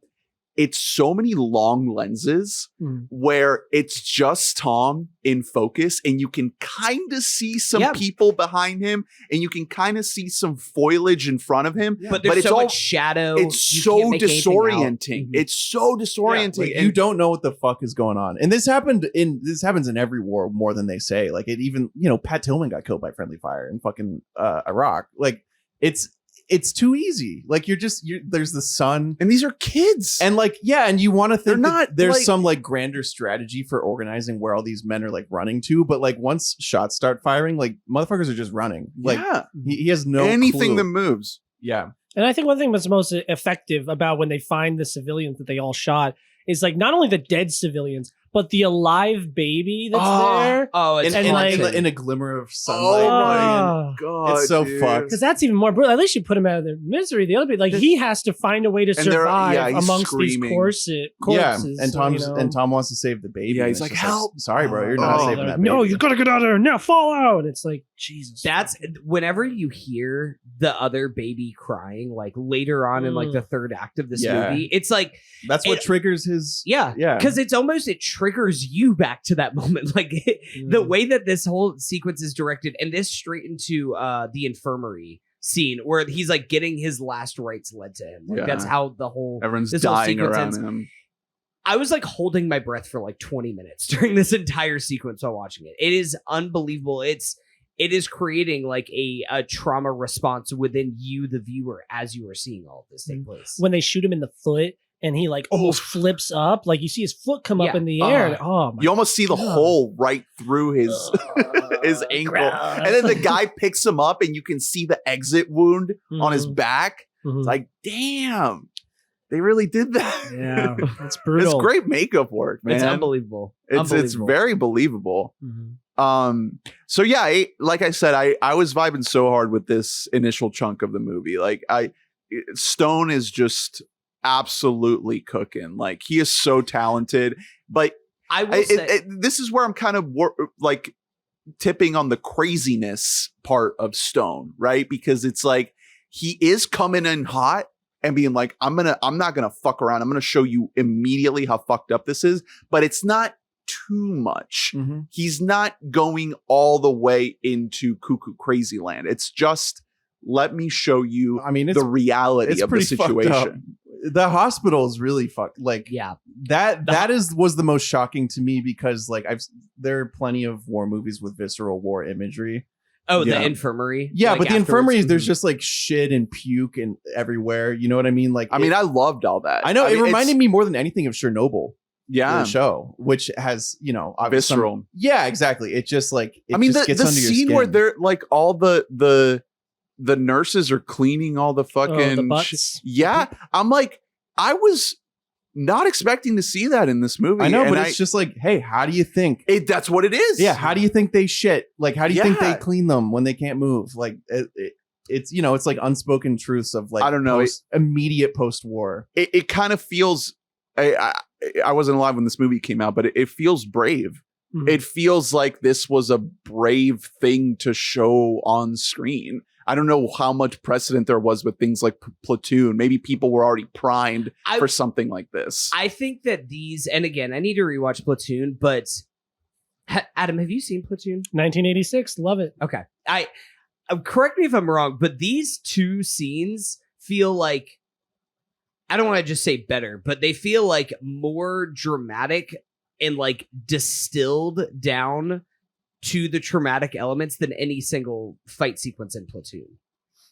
it's so many long lenses where it's just Tom in focus and you can kind of see some people behind him and you can kind of see some foliage in front of him. But there's it's so all, much shadow. It's so disorienting. It's so disorienting. Like, you don't know what the fuck is going on. And this happens in every war more than they say. Like, it even, you know, Pat Tillman got killed by friendly fire in fucking Iraq. Like, it's too easy. Like, there's the sun and these are kids and like, yeah. And you want to think there's like, some like grander strategy for organizing where all these men are like running to. But like once shots start firing, like motherfuckers are just running. Like he has no anything clue. that moves. Yeah. And I think one thing that's most effective about when they find the civilians that they all shot is like not only the dead civilians, but the alive baby that's there. Oh, it's And like haunting. in a glimmer of sunlight. Oh my Oh. god, It's so dude. fucked. Because that's even more brutal. At least you put him out of their misery. The other bit, like he has to find a way to And they're- survive yeah, he's amongst screaming. these corpses. Yeah, and Tom wants to save the baby. Yeah, and he's it's like, just "Help." Sorry, bro, you're not Oh. saving that baby. No, you gotta get out of there now. Fall out. It's like Jesus. That's whenever you hear the other baby crying, like later on in like the third act of this Yeah. movie, it's like That's what it- triggers his. yeah, Yeah. because it triggers you back to that moment. Like the way that this whole sequence is directed, and this straight into the infirmary scene where he's like getting his last rites led to him. Like Yeah. that's how the whole Everyone's this whole dying sequence around ends. him. I was like holding my breath for like 20 minutes during this entire sequence while watching it. It is unbelievable. It is creating like a trauma response within you, the viewer, as you are seeing all of this take place. when they shoot him in the foot and he like almost flips up, like you see his foot come up Yeah. in the air. And, oh my You almost see the God. hole right through his his ankle, gross. and then the guy picks him up, and you can see the exit wound on his Mhm. back. Mhm. It's like, damn, they really did that. Yeah, it's brutal. It's great makeup work, man. It's unbelievable. It's very believable. Mhm. So yeah, like I said, I was vibing so hard with this initial chunk of the movie. Like Stone is just absolutely cooking. Like he is so talented, but I will say, this is where I'm kind of like tipping on the craziness part of Stone, right? Because it's like he is coming in hot and being like, I'm not gonna fuck around. I'm gonna show you immediately how fucked up this is, but it's not too much. Mm-hmm. He's not going all the way into cuckoo crazy land. It's just, let me show you I mean, it's the reality it's of the pretty fucked up. situation. The hospital is really fucked. Like, yeah, was the most shocking to me because like there are plenty of war movies with visceral war imagery. oh, Yeah. the infirmary. Yeah, like but the afterwards. infirmary, there's Mhm. just like shit and puke and everywhere. You know what I mean? Like, I mean, I loved all that. I know I it mean, reminded it's- me more than anything of Chernobyl, Yeah, the show, which has obviously visceral. yeah, exactly. It just like I mean, just the gets under your scene skin. where they're like all the nurses are cleaning all the fucking the butts. yeah, I'm like, I was not expecting to see that in this movie. I know, and but it's just like, hey, how do you think? that's what it is. Yeah, how do you think they shit? Like, how do you think they Yeah. clean them when they can't move? Like, it's it's like unspoken truths of like I don't know, immediate post war. It kind of feels. I wasn't alive when this movie came out, but it feels brave. Mhm. It feels like this was a brave thing to show on screen. I don't know how much precedent there was with things like Platoon. Maybe people were already primed for something like this. I think that these, and again, I need to rewatch Platoon, but Adam, have you seen Platoon? 1986, love it. Okay. Correct me if I'm wrong, but these two scenes feel like, I don't want to just say better, but they feel like more dramatic and like distilled down to the traumatic elements than any single fight sequence in Platoon.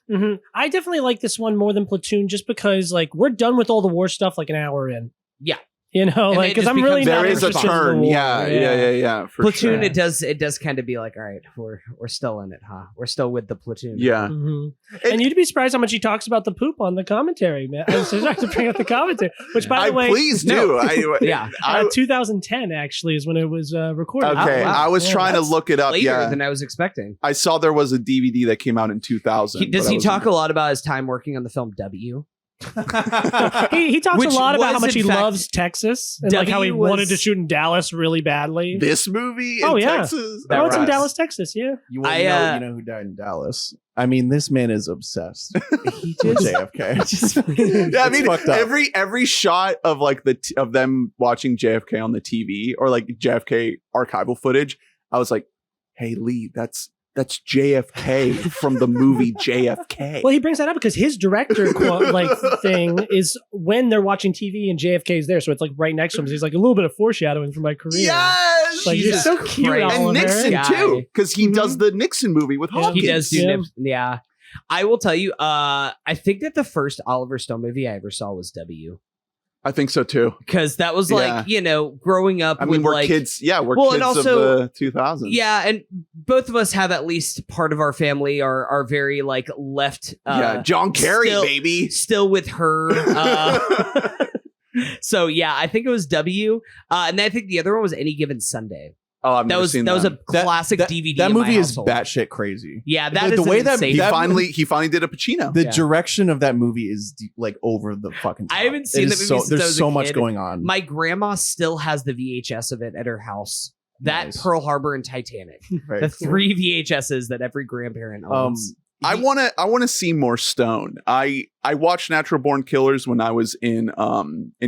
Mhm. I definitely like this one more than Platoon, just because like we're done with all the war stuff like an hour in. Yeah. You know, And like it because just I'm really becomes- not There is a interested in the turn. war. Yeah. For Platoon, sure. it does kind of be like, all right, we're still in it, huh? We're still with the Platoon. Yeah. Mhm. And you'd be surprised how much he talks about the poop on the commentary, man. I was just to bring up the commentary, which by the way, please do. Yeah. 2010 actually is when it was recorded. Okay, Oh, wow. I was Yeah, trying to that's look it up. Later Yeah, than I was expecting. I saw there was a DVD that came out in 2000. Does but I he was- talk a lot about his time working on the film W? He talks Which a lot about how was, much in he fact, loves Texas and like how he W was- wanted to shoot in Dallas really badly. This movie in Oh, yeah. Texas? That Oh, it's in rocks. Dallas, Texas. Yeah. You I, know who died in Dallas. I mean, this man is obsessed He with just, JFK. Yeah, I It's mean, fucked up. every shot of like of them watching JFK on the TV or like JFK archival footage, I was like, "Hey Lee, that's JFK from the movie JFK." Well, he brings that up because his director quote like thing is when they're watching TV and JFK is there, so it's like right next to him. So he's like a little bit of foreshadowing for my career. Yes, Like, you're Jesus so cute, Christ. and Oliver. Nixon Guy. too, because he Mhm. does the Nixon movie with Yeah. Hawkins. he does do Yeah. nips. Yeah. I will tell you, I think that the first Oliver Stone movie I ever saw was W. I think so too. Because that was like, growing up I with mean, we're like, kids. Yeah, we're Well, kids and also- of the 2000s. yeah, and both of us have at least part of our family are very like left. Yeah, John Kerry, still- baby. Still with her. So yeah, I think it was W. And then I think the other one was Any Given Sunday. Oh, I've never seen that. That was a classic DVD. That in my movie is household. batshit crazy. Yeah, that The is way an that- insane. He finally did a Pacino. The Yeah. direction of that movie is like over the fucking top. I haven't seen It the is movie since I there's was a so much kid. going on. My grandma still has the VHS of it at her house. That, Nice. Pearl Harbor, and Titanic. Very The cool. 3 VHSs that every grandparent owns. I wanna see more Stone. I watched Natural Born Killers when I was in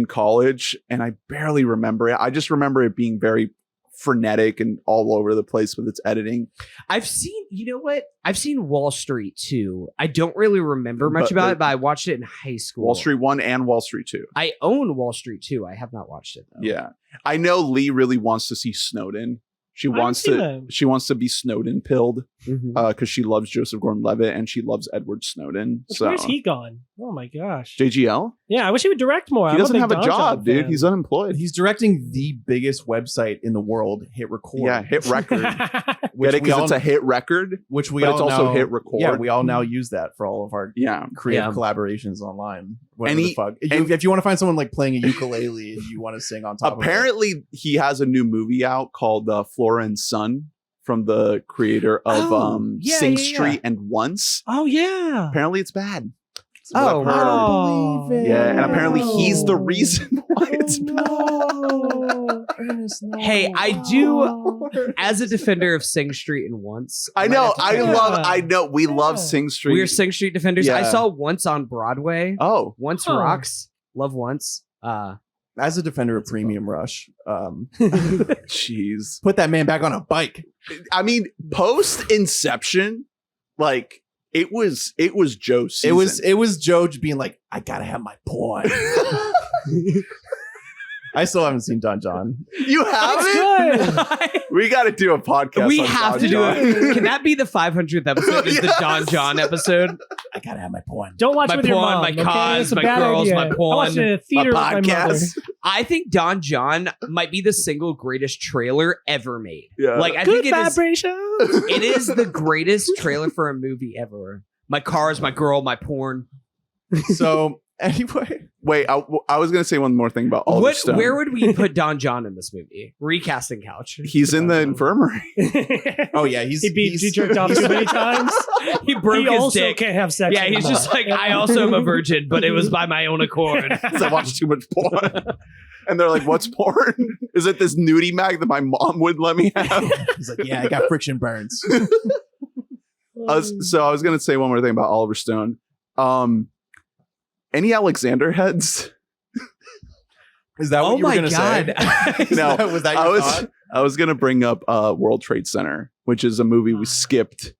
college, and I barely remember it. I just remember it being very frenetic and all over the place with its editing. I've seen, you know what? I've seen Wall Street 2. I don't really remember much But about the- it, but I watched it in high school. Wall Street 1 and Wall Street 2. I own Wall Street 2. I have not watched it though. Yeah. I know Lee really wants to see Snowden. She haven't wants seen to that. she wants to be Snowden pilled Mhm. because she loves Joseph Gordon-Levitt and she loves Edward Snowden. So Where's he gone? Oh my gosh. JGL? Yeah, I wish he would direct more. He I'm doesn't big have a Don job, dude. fan. He's unemployed. He's directing the biggest website in the world, Hit Record. Yeah, hit record. which Get it we because all- it's a hit record, which we but all it's also now- hit record. Yeah, we all now use that for all of our Yeah. creative Yeah. collaborations online. Whatever And the fuck. and- If you want to find someone like playing a ukulele and you want to sing on top Apparently, he has a new movie out called Flora and Son from the creator of Sing Street and Once. Oh yeah. Apparently, it's bad. That's what Oh, I've heard. Oh. Yeah, and apparently he's the reason why it's bad. Hey, I do, as a defender of Sing Street and Once. I know. We Yeah. love Sing Street. We're Sing Street defenders. I Yeah. saw Once on Broadway. Oh, Once Huh. rocks. Love Once. As a defender of Premium Rush, jeez. put that man back on a bike. I mean, post Inception, like it was Joe's season. It was Joe being like, I gotta have my porn. I still haven't seen Don John. You haven't? We got to do a podcast. We on have Don to do John. it. Can that be the 500th episode? Is the Don Yes. John episode? I gotta have my porn. Don't watch My it with your porn, mom. my okay? cons, It's a my bad girls, idea. my I watched it in a A theater with my mother. podcast. I think Don John might be the single greatest trailer ever made. Yeah. Like I Good think it is. vibrations. It is the greatest trailer for a movie ever. My cars, my girl, my porn. So anyway, Wait, I was going to say one more thing about Oliver Stone. Where would we put Don John in this movie? Recasting couch. He's in the infirmary. oh yeah, he jerked off too many times. He broke He his also dick. can't have sex. Yeah, he's anymore. just like, I also am a virgin, but it was by my own accord. Because I watched too much porn. And they're like, what's porn? Is it this nudie mag that my mom would let me have? He's like, yeah, I got friction burns. I was going to say one more thing about Oliver Stone. Any Alexander heads? Is that what Oh you were my gonna God. say? No, was that your thought? I was going to bring up World Trade Center, which is a movie we skipped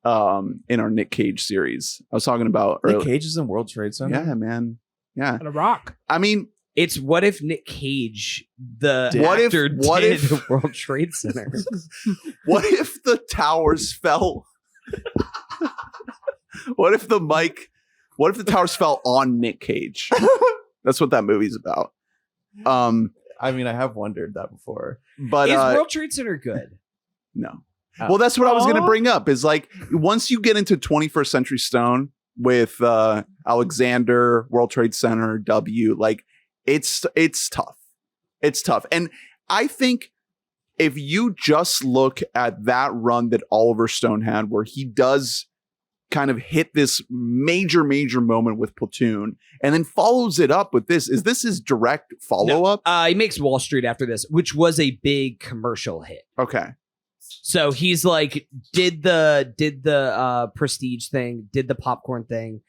in our Nick Cage series. I was talking about Nick earlier. Cage is in World Trade Center. Yeah, man. Yeah. on a rock. I mean, It's what if Nick Cage, the What if- actor, what did if- World Trade Center? what if the towers fell? What if the towers fell on Nick Cage? That's what that movie's about. I mean, I have wondered that before. But Is World Trade Center good? no. Oh. Well, that's what I was going to Aw. bring up is like once you get into 21st Century Stone with Alexander, World Trade Center, W, like it's tough. It's tough. And I think if you just look at that run that Oliver Stone had where he does kind of hit this major moment with Platoon and then follows it up with this his direct follow-up? He makes Wall Street after this, which was a big commercial hit. Okay. So he's like, did the Prestige thing, did the popcorn thing.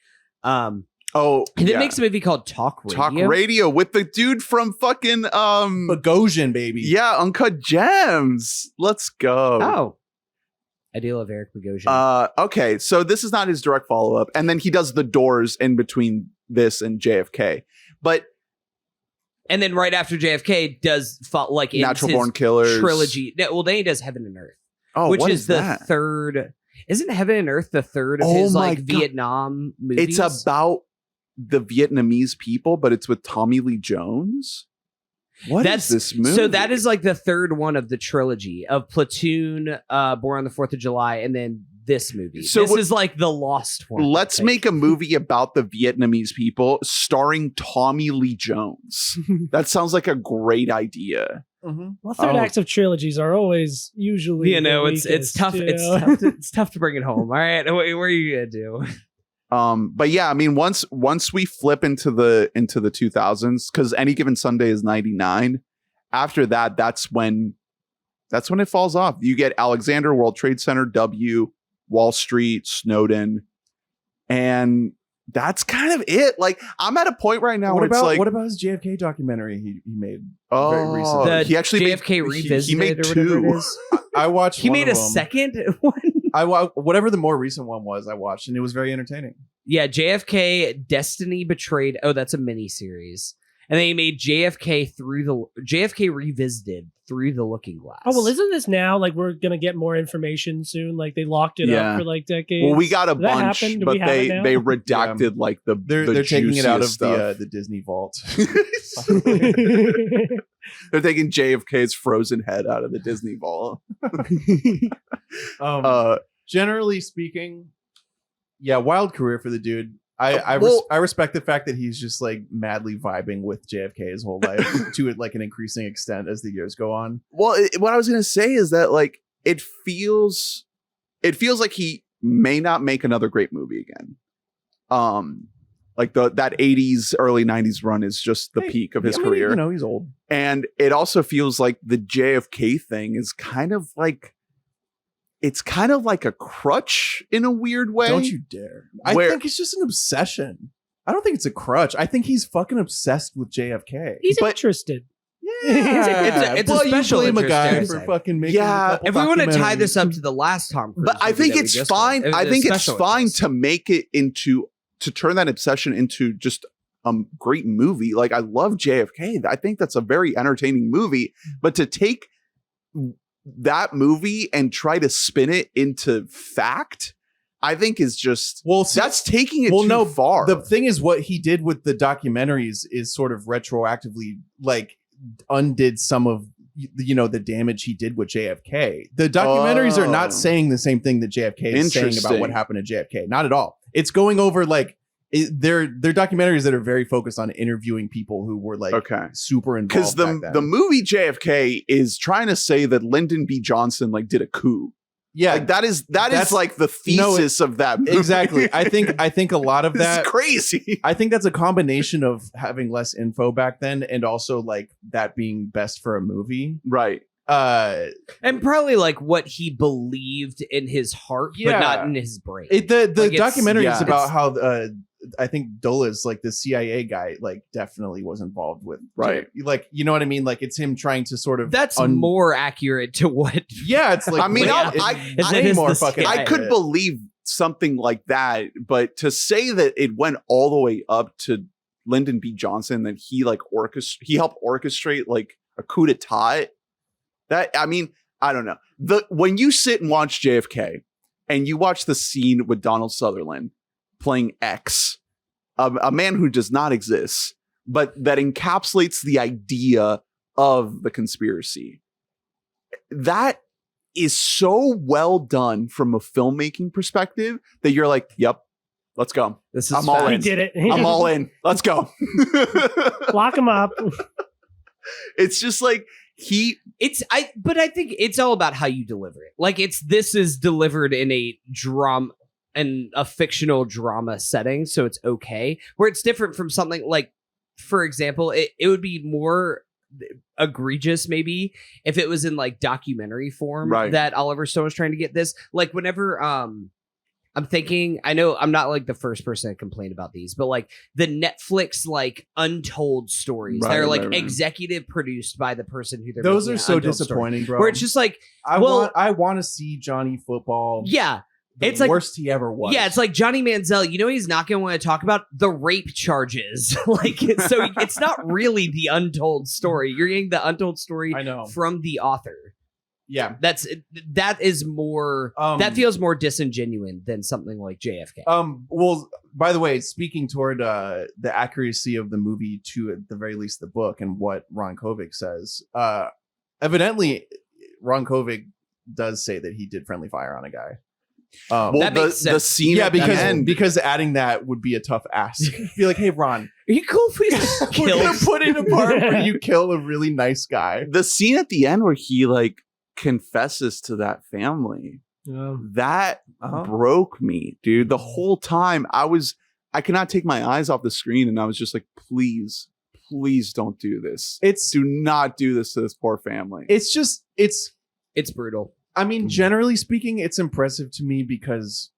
Oh, And then yeah. makes a movie called Talk Radio. Talk Radio with the dude from fucking Bogosian, baby. yeah, Uncut Gems. Let's go. Oh. I do love Eric Bogosian. Okay, so this is not his direct follow-up. And then he does The Doors in between this and JFK. But And then right after JFK does like in Natural his Born Killers trilogy. No, well, then he does Heaven and Earth, Oh, which what is the that? third. Isn't Heaven and Earth the third of Oh his my like God. Vietnam movies? It's about the Vietnamese people, but it's with Tommy Lee Jones. What is this movie? So that is like the third one of the trilogy of Platoon, Born on the 4th of July, and then this movie. So This is like the lost one. Let's make a movie about the Vietnamese people starring Tommy Lee Jones. That sounds like a great idea. Well, third acts of trilogies are always usually it's tough. It's tough to bring it home. All right, what are you gonna do? But yeah, I mean, once we flip into the 2000s, because Any Given Sunday is 99. After that, that's when it falls off. You get Alexander, World Trade Center, W, Wall Street, Snowden, and that's kind of it. Like, I'm at a point right now What where about it's like, what about his JFK documentary he made oh, very recently? The he actually JFK made, Revisited he made or whatever two. it is. I watched. He one made of a them. second one. Whatever the more recent one was, I watched, and it was very entertaining. Yeah, JFK Destiny Betrayed. Oh, that's a mini series. And then he made JFK Revisited Through the Looking Glass. Oh, well, isn't this now like we're gonna get more information soon? Like they locked it Yeah. up for like decades. Well, we got a Did that bunch, happen? Do but we have it now? they redacted like the They're taking it out of stuff. the Disney vault. They're taking JFK's frozen head out of the Disney vault. Generally speaking, yeah, wild career for the dude. I respect the fact that he's just like madly vibing with JFK his whole life to like an increasing extent as the years go on. Well, what I was gonna say is that like it feels like he may not make another great movie again. Like that 80s, early 90s run is just the peak of his career. You know, he's old. And it also feels like the JFK thing is kind of like a crutch in a weird way. Don't you dare. I think it's just an obsession. I don't think it's a crutch. I think he's fucking obsessed with JFK. He's interested. Yeah. It's a special you blame a guy interest, for I fucking making If we want to tie this up to the last Tom Cruise, but I think it's fine. I think it's fine to make it to turn that obsession into just a great movie. Like, I love JFK. I think that's a very entertaining movie, but to take that movie and try to spin it into fact, I think is just, that's taking it too far. The thing is, what he did with the documentaries is sort of retroactively like undid some of the damage he did with JFK. The documentaries are not saying the same thing that JFK is saying about what happened to JFK. Not at all. It's going over like they're documentaries that are very focused on interviewing people who were like super involved. Because the movie JFK is trying to say that Lyndon B. Johnson like did a coup. Yeah, like that is like the thesis of that movie. Exactly. I think a lot of that is crazy. I think that's a combination of having less info back then and also like that being best for a movie. Right. And probably like what he believed in his heart, but not in his brain. The documentary is about how I think Dulles, like the CIA guy, like definitely was involved with, right? Like, you know what I mean? Like, it's him trying to sort of that's more accurate to what. Yeah, it's like I mean, I could believe something like that, but to say that it went all the way up to Lyndon B. Johnson, that he helped orchestrate like a coup d'etat. That, I mean, I don't know. When you sit and watch JFK and you watch the scene with Donald Sutherland playing X, a man who does not exist, but that encapsulates the idea of the conspiracy, that is so well done from a filmmaking perspective that you're like, yep, let's go. I'm all in. He did it. I'm all in. Let's go. Lock him up. It's just like, but I think it's all about how you deliver it. Like this is delivered in a drama and a fictional drama setting, so it's okay. Where it's different from something like, for example, it would be more egregious maybe if it was in like documentary form, right, that Oliver Stone was trying to get this. Like whenever I'm thinking, I know I'm not like the first person to complain about these, but like the Netflix like untold stories that are like executive produced by the person who they're those are so disappointing, bro. Where it's just like, I want to see Johnny Football. Yeah. It's like worst he ever was. Yeah, it's like Johnny Manziel. You know, he's not going to want to talk about the rape charges. Like, so it's not really the untold story. You're getting the untold story from the author. Yeah, that is more that feels more disingenuous than something like JFK. Well, by the way, speaking toward the accuracy of the movie to at the very least the book and what Ron Kovic says, evidently Ron Kovic does say that he did friendly fire on a guy. Well, That makes the sense. scene Yeah, at the because end, adding that would be a tough ask. Be like, hey, Ron, Are you cool if we just we're kill? gonna put in a part where you kill a really nice guy. the scene at the end where he like confesses to that family, that broke me, dude. The whole time I could not take my eyes off the screen, and I was just like, please don't do this. Do not do this to this poor family. It's brutal. I mean, generally speaking, it's impressive to me because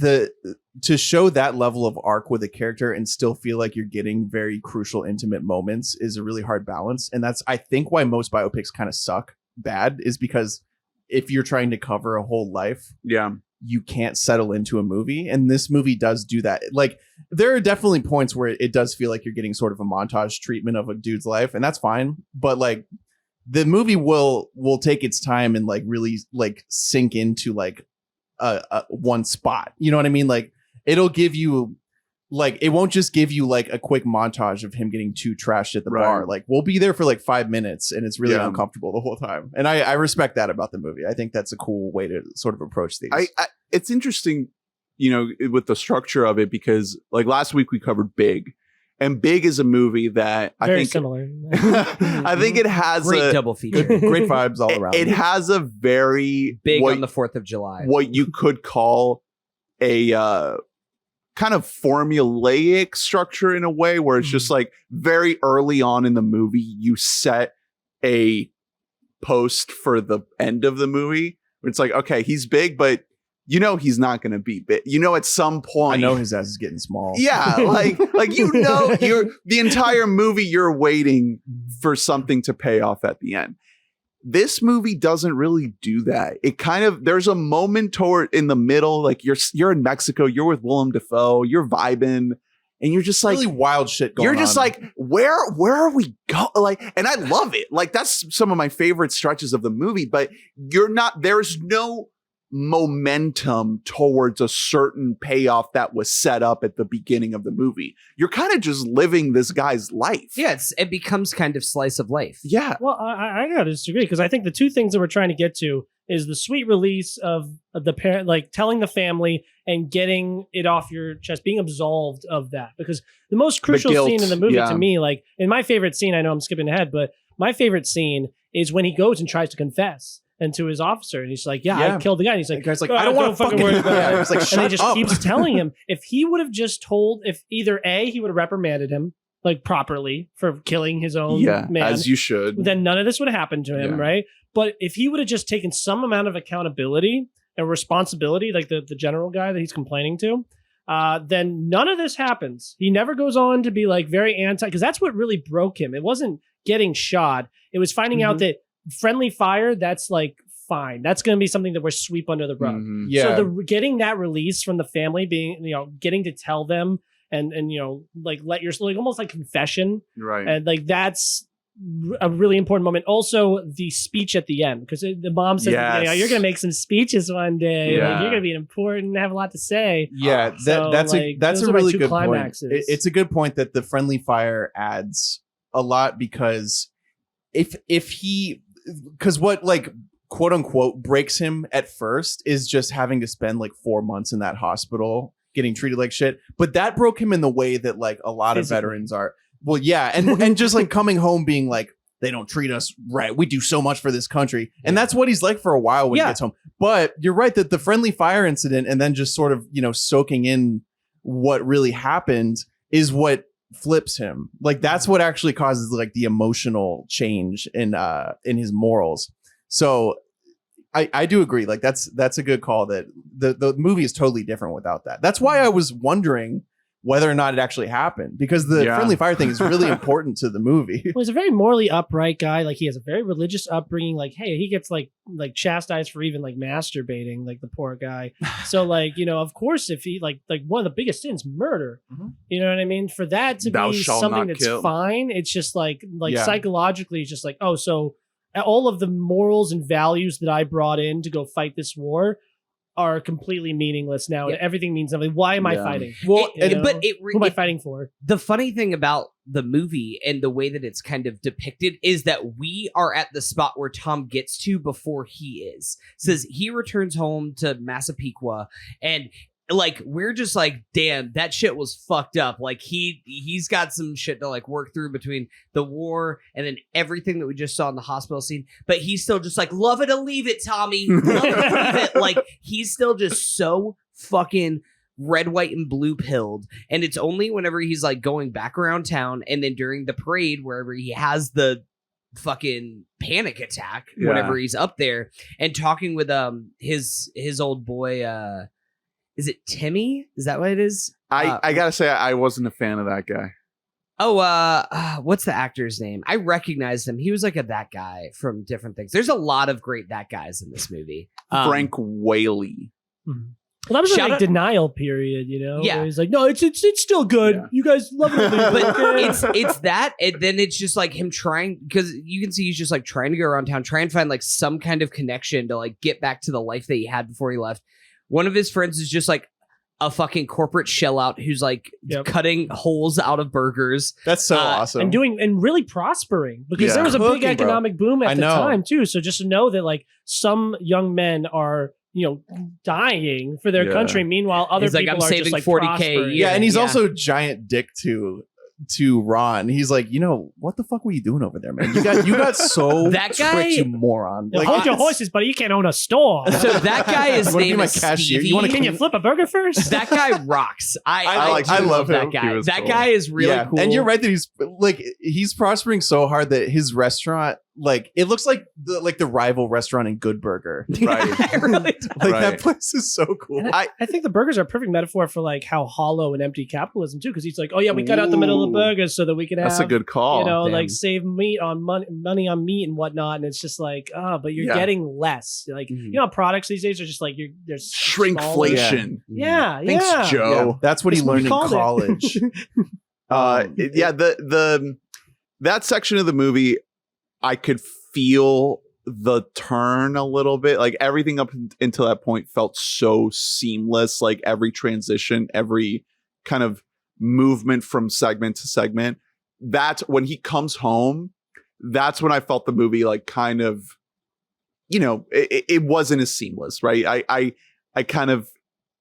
to show that level of arc with a character and still feel like you're getting very crucial, intimate moments is a really hard balance. And that's, I think, why most biopics kind of suck bad, is because if you're trying to cover a whole life, you can't settle into a movie. And this movie does do that. Like, there are definitely points where it does feel like you're getting sort of a montage treatment of a dude's life, and that's fine. But like, the movie will take its time and like really like sink into like one spot. You know what I mean? Like, it'll give you like, it won't just give you like a quick montage of him getting too trashed at the bar. Like, we'll be there for like 5 minutes and it's really uncomfortable the whole time. And I respect that about the movie. I think that's a cool way to sort of approach these. It's interesting, you know, with the structure of it, because like last week we covered Big. And Big is a movie that I think similar. I think it has Great double feature. Great vibes all around. It has a very Big on the 4th of July. What you could call a kind of formulaic structure in a way, where it's just like very early on in the movie, you set a post for the end of the movie. It's like, okay, he's big, but you know he's not going to be big. You know, at some point, I know his ass is getting small. Yeah, like you know, the entire movie you're waiting for something to pay off at the end. This movie doesn't really do that. It kind of, there's a moment in the middle, like you're in Mexico, you're with Willem Dafoe, you're vibing, and you're just like really wild shit going on. You're just like, where are we going? Like, and I love it. Like, that's some of my favorite stretches of the movie. But there's no momentum towards a certain payoff that was set up at the beginning of the movie. You're kind of just living this guy's life. Yeah, it becomes kind of slice of life. Yeah. Well, I gotta disagree, because I think the two things that we're trying to get to is the sweet release of the parent, like telling the family and getting it off your chest, being absolved of that. Because the most crucial scene in the movie to me, like in my favorite scene, I know I'm skipping ahead, but my favorite scene is when he goes and tries to confess. And to his officer, and he's like, I killed the guy. And he's like, the guy's like, I don't want to fucking worry about it. It's like, and shut he just up. keeps telling him, if he would have just told, if either A, he would have reprimanded him like properly for killing his own man, as you should, then none of this would have happened to him, right? But if he would have just taken some amount of accountability and responsibility, like the general guy that he's complaining to, then none of this happens. He never goes on to be like very anti, because that's what really broke him. It wasn't getting shot. It was finding out that friendly fire, that's like, fine. That's going to be something that we're sweep under the rug. Yeah. So getting that release from the family, being, you know, getting to tell them and you know, like let your, like almost like confession. Right. And like, that's a really important moment. Also the speech at the end, because the mom says, you know, you're going to make some speeches one day. Like, you're going to be important, have a lot to say. Yeah. That's those a are my really two good climaxes. point. It's a good point that the friendly fire adds a lot, because because what like, quote unquote breaks him at first is just having to spend like 4 months in that hospital getting treated like shit. But that broke him in the way that like a lot of veterans are. Well, yeah. And just like coming home being like, they don't treat us right. We do so much for this country. And that's what he's like for a while when he gets home. But you're right that the friendly fire incident and then just sort of, you know, soaking in what really happened is what flips him. Like, that's what actually causes like the emotional change in his morals. So I do agree. Like, that's a good call, that the movie is totally different without that. That's why I was wondering whether or not it actually happened, because the friendly fire thing is really important to the movie. Well, he's a very morally upright guy. Like, he has a very religious upbringing. Like, hey, he gets like chastised for even like masturbating, like the poor guy. So like, you know, of course, if he like one of the biggest sins, murder, you know what I mean? For that to Thou be shalt something not that's kill. fine, it's just like psychologically, it's just like, oh, so all of the morals and values that I brought in to go fight this war are completely meaningless now, and Yeah. everything means something. Why am I Yeah. fighting? Well, You know? But Who am I fighting for? the funny thing about the movie and the way that it's kind of depicted is that we are at the spot where Tom gets to before he is. Says he returns home to Massapequa, and like we're just like, damn, that shit was fucked up. Like he's got some shit to like work through between the war and then everything that we just saw in the hospital scene. But he's still just like, love it or leave it, Tommy. Love it or leave it. Like he's still just so fucking red, white, and blue pilled. And it's only whenever he's like going back around town and then during the parade, wherever he has the fucking panic attack, Yeah. whenever he's up there and talking with his old boy, is it Timmy? Is that what it is? I gotta say, I wasn't a fan of that guy. What's the actor's name? I recognized him. He was like that guy from different things. There's a lot of great that guys in this movie. Frank Whaley. Well, that was Shout like out- denial period, you know? Yeah. Where he's like, no, it's still good. Yeah. You guys love it. But it's that, and then it's just like him trying, because you can see he's just like trying to go around town, try and find like some kind of connection to like get back to the life that he had before he left. One of his friends is just like a fucking corporate shell out who's like Yep. cutting holes out of burgers. That's so awesome. and really prospering because Yeah. there was a Cooking, big bro. economic boom I at the know. time too. So just to know that like some young men are, you know, dying for their Yeah. country. Meanwhile, other He's like, people I'm are saving just like 40K a prospering. year. yeah, and he's Yeah. also giant dick to Ron. He's like, you know, what the fuck were you doing over there, man? You got so That guy- tricked, you moron. Yeah, hold your it's- horses, buddy. You can't own a store. So that guy is You wanna be name my is cashier? Stevie. You wanna Can you flip a burger first? That guy rocks. I I love that him. guy. He was That cool. guy is really cool. And you're right that he's prospering so hard that his restaurant, like, it looks like the rival restaurant in Good Burger. Right. It really does. Like Right. that place is so cool. I think the burgers are a perfect metaphor for like how hollow and empty capitalism too. Because he's like, oh yeah, we cut out the middle of the Ooh. burgers so that we can have, That's a good call. you know, damn. like save money on meat and whatnot. And it's just like, but you're Yeah. getting less. Like Mhm. you know, products these days are just like there's Shrinkflation. Yeah, Thanks, yeah. Joe. Yeah, that's what he That's what we learned in called it. college. Yeah, the that section of the movie, I could feel the turn a little bit. Like everything up until that point felt so seamless. Like every transition, every kind of movement from segment to segment. That's when he comes home. That's when I felt the movie like kind of, you know, it wasn't as seamless, right? I kind of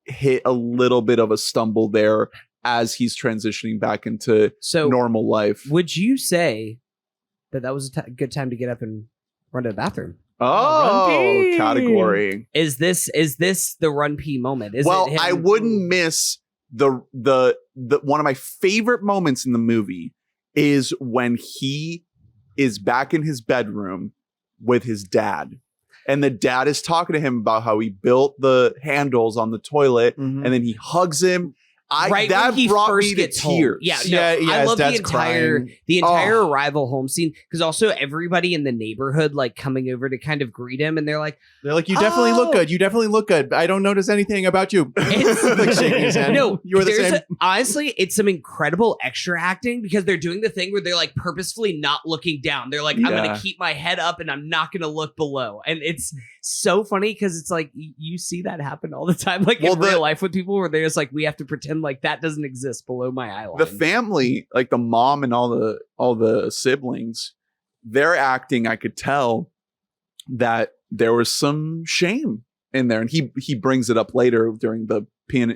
hit a little bit of a stumble there as he's transitioning back into So normal life. would you say that was a good time to get up and run to the bathroom? Oh, Run P. category. Is this the Run P moment? Is Well, it him- I wouldn't miss the one of my favorite moments in the movie is when he is back in his bedroom with his dad. And the dad is talking to him about how he built the handles on the toilet Mhm. and then he hugs him. right that when he brought first me to gets home. tears. Yeah, Yeah, no, I his love the dad's entire crying. arrival home scene because also everybody in the neighborhood like coming over to kind of greet him and they're like, They're like, you definitely look Oh. good. You definitely look good. I don't notice anything about you. It's- like shaking his hand. no, you were the there's same. honestly, it's some incredible extra acting because they're doing the thing where they're like purposefully not looking down. They're like, I'm Yeah. going to keep my head up and I'm not going to look below. And it's so funny because it's like you see that happen all the time, like Well, in the- real life with people where they're just like, we have to pretend like that doesn't exist below my eye line. The family, like the mom and all the siblings, their acting, I could tell that there was some shame in there, and he brings it up later during the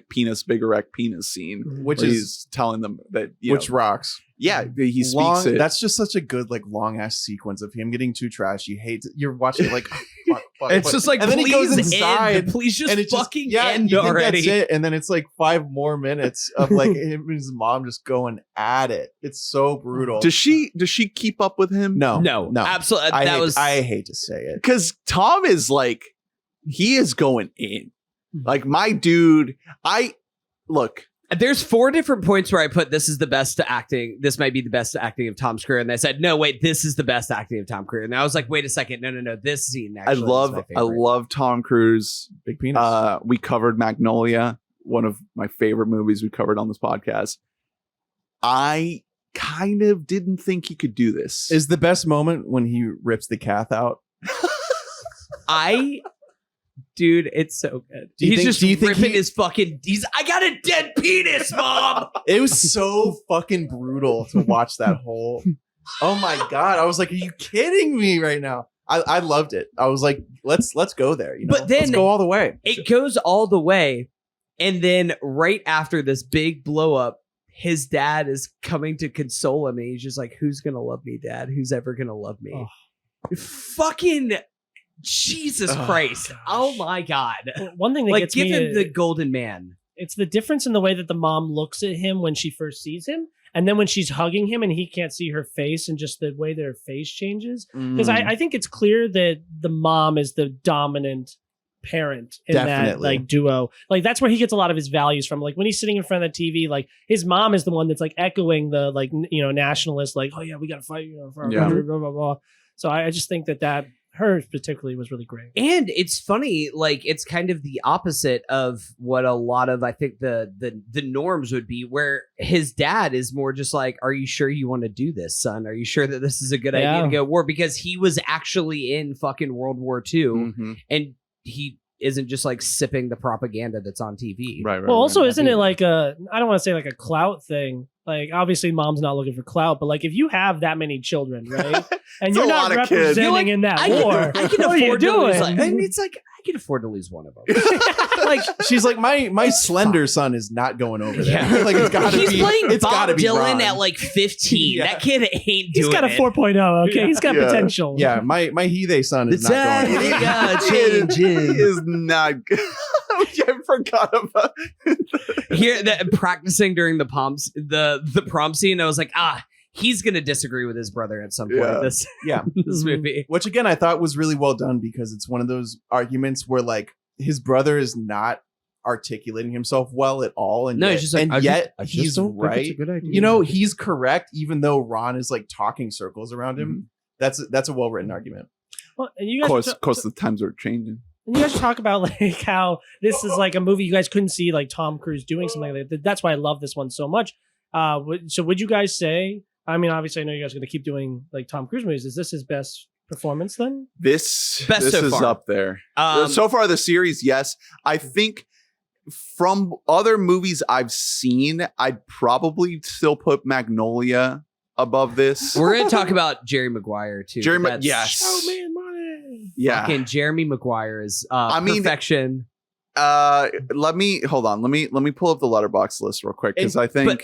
penis big erect penis scene, Which where is he's telling them that which rocks. yeah, he speaks Long, it. That's just such a good like long ass sequence of him getting too trash. You hate you're watching it like fuck, it's just like, and then he please goes inside end. Please just and it's fucking just, end you think already. that's it, and then it's like 5 more minutes of like him and his mom just going at it. It's so brutal. Does she keep up with him? no, No, no. absolutely. I hate to say it. Because Tom is like, he is going in. Like my dude, look. There's 4 different points where I put this is the best acting. This might be the best acting of Tom's career, and I said, no, wait, this is the best acting of Tom's career. And I was like, wait a second, no, this scene. I Actually is my love favorite. Tom Cruise. Big penis. We covered Magnolia, one of my favorite movies we covered on this podcast. I kind of didn't think he could do this. Is the best moment when he rips the cath out. I Dude, it's so good. Do you He's think- just ripping his fucking. I got a dead penis, mom. It was so fucking brutal to watch that whole. Oh my god! I was like, "Are you kidding me right now?" I loved it. I was like, "Let's go there." You know? But then- let's go all the way. It goes all the way, and then right after this big blow up, his dad is coming to console him, and he's just like, "Who's gonna love me, Dad? Who's ever gonna love me?" Fucking Jesus Christ! gosh. Oh my God! One thing that Like, gets give me him is- the golden man. it's the difference in the way that the mom looks at him when she first sees him, and then when she's hugging him and he can't see her face, and just the way their face changes. Because I think it's clear that the mom is the dominant parent in that Definitely. like duo. Like that's where he gets a lot of his values from. Like when he's sitting in front of the TV, like his mom is the one that's like echoing the like nationalist, like, oh yeah, we got to fight, for our Yeah. country, blah blah blah. So I just think that hers particularly was really great. And it's funny, like it's kind of the opposite of what a lot of I think the norms would be, where his dad is more just like, "Are you sure you want to do this, son? Are you sure that this is a good idea to go to war?" Because he was actually in fucking World War II, Mhm. and he isn't just like sipping the propaganda that's on TV. Right, right. Well, also, right. isn't it like I don't want to say like a clout thing. Like, obviously, mom's not looking for clout, but like, if you have that many children, right, and It's you're a not lot of kids. representing You're like, in that I war, can, I can what are you afford to lose. doing? Like, and it's like I can afford to lose one of them. Like she's like, my slender son is not going over there. Yeah. Like it's gotta He's be. playing It's Bob gotta be Dylan Ron. at like 15. Yeah. That kid ain't He's doing got a it. 4.0. Okay, he's got Yeah. potential. Yeah, my Hide son is The not going. time got He changing. is not good. I forgot about Here, practicing during the prom scene, I was like, he's gonna disagree with his brother at some point. Yeah. This Yeah. this movie. Which again, I thought was really well done because it's one of those arguments where like his brother is not articulating himself well at all, and No, yet, he's just like, and I yet just he's don't think right. it's a good idea. You know, he's correct, even though Ron is like talking circles around him. Mm-hmm. That's a well written argument. Well, and you Of guys, course, the times are changing. and you guys talk about like how this is like a movie you guys couldn't see like Tom Cruise doing something like that. That's why I love this one so much. So would you guys say? I mean, obviously, I know you guys are going to keep doing like Tom Cruise movies. Is this his best performance then? This Best so is far. up there. Um, So far, the series, yes. I think from other movies I've seen, I'd probably still put Magnolia above this. we're gonna talk about Jerry Maguire too. Jerry, That's- yes, Money. yeah. Fucking Jeremy Maguire is I mean, perfection. Let me hold on. Let me pull up the letterbox list real quick because I think But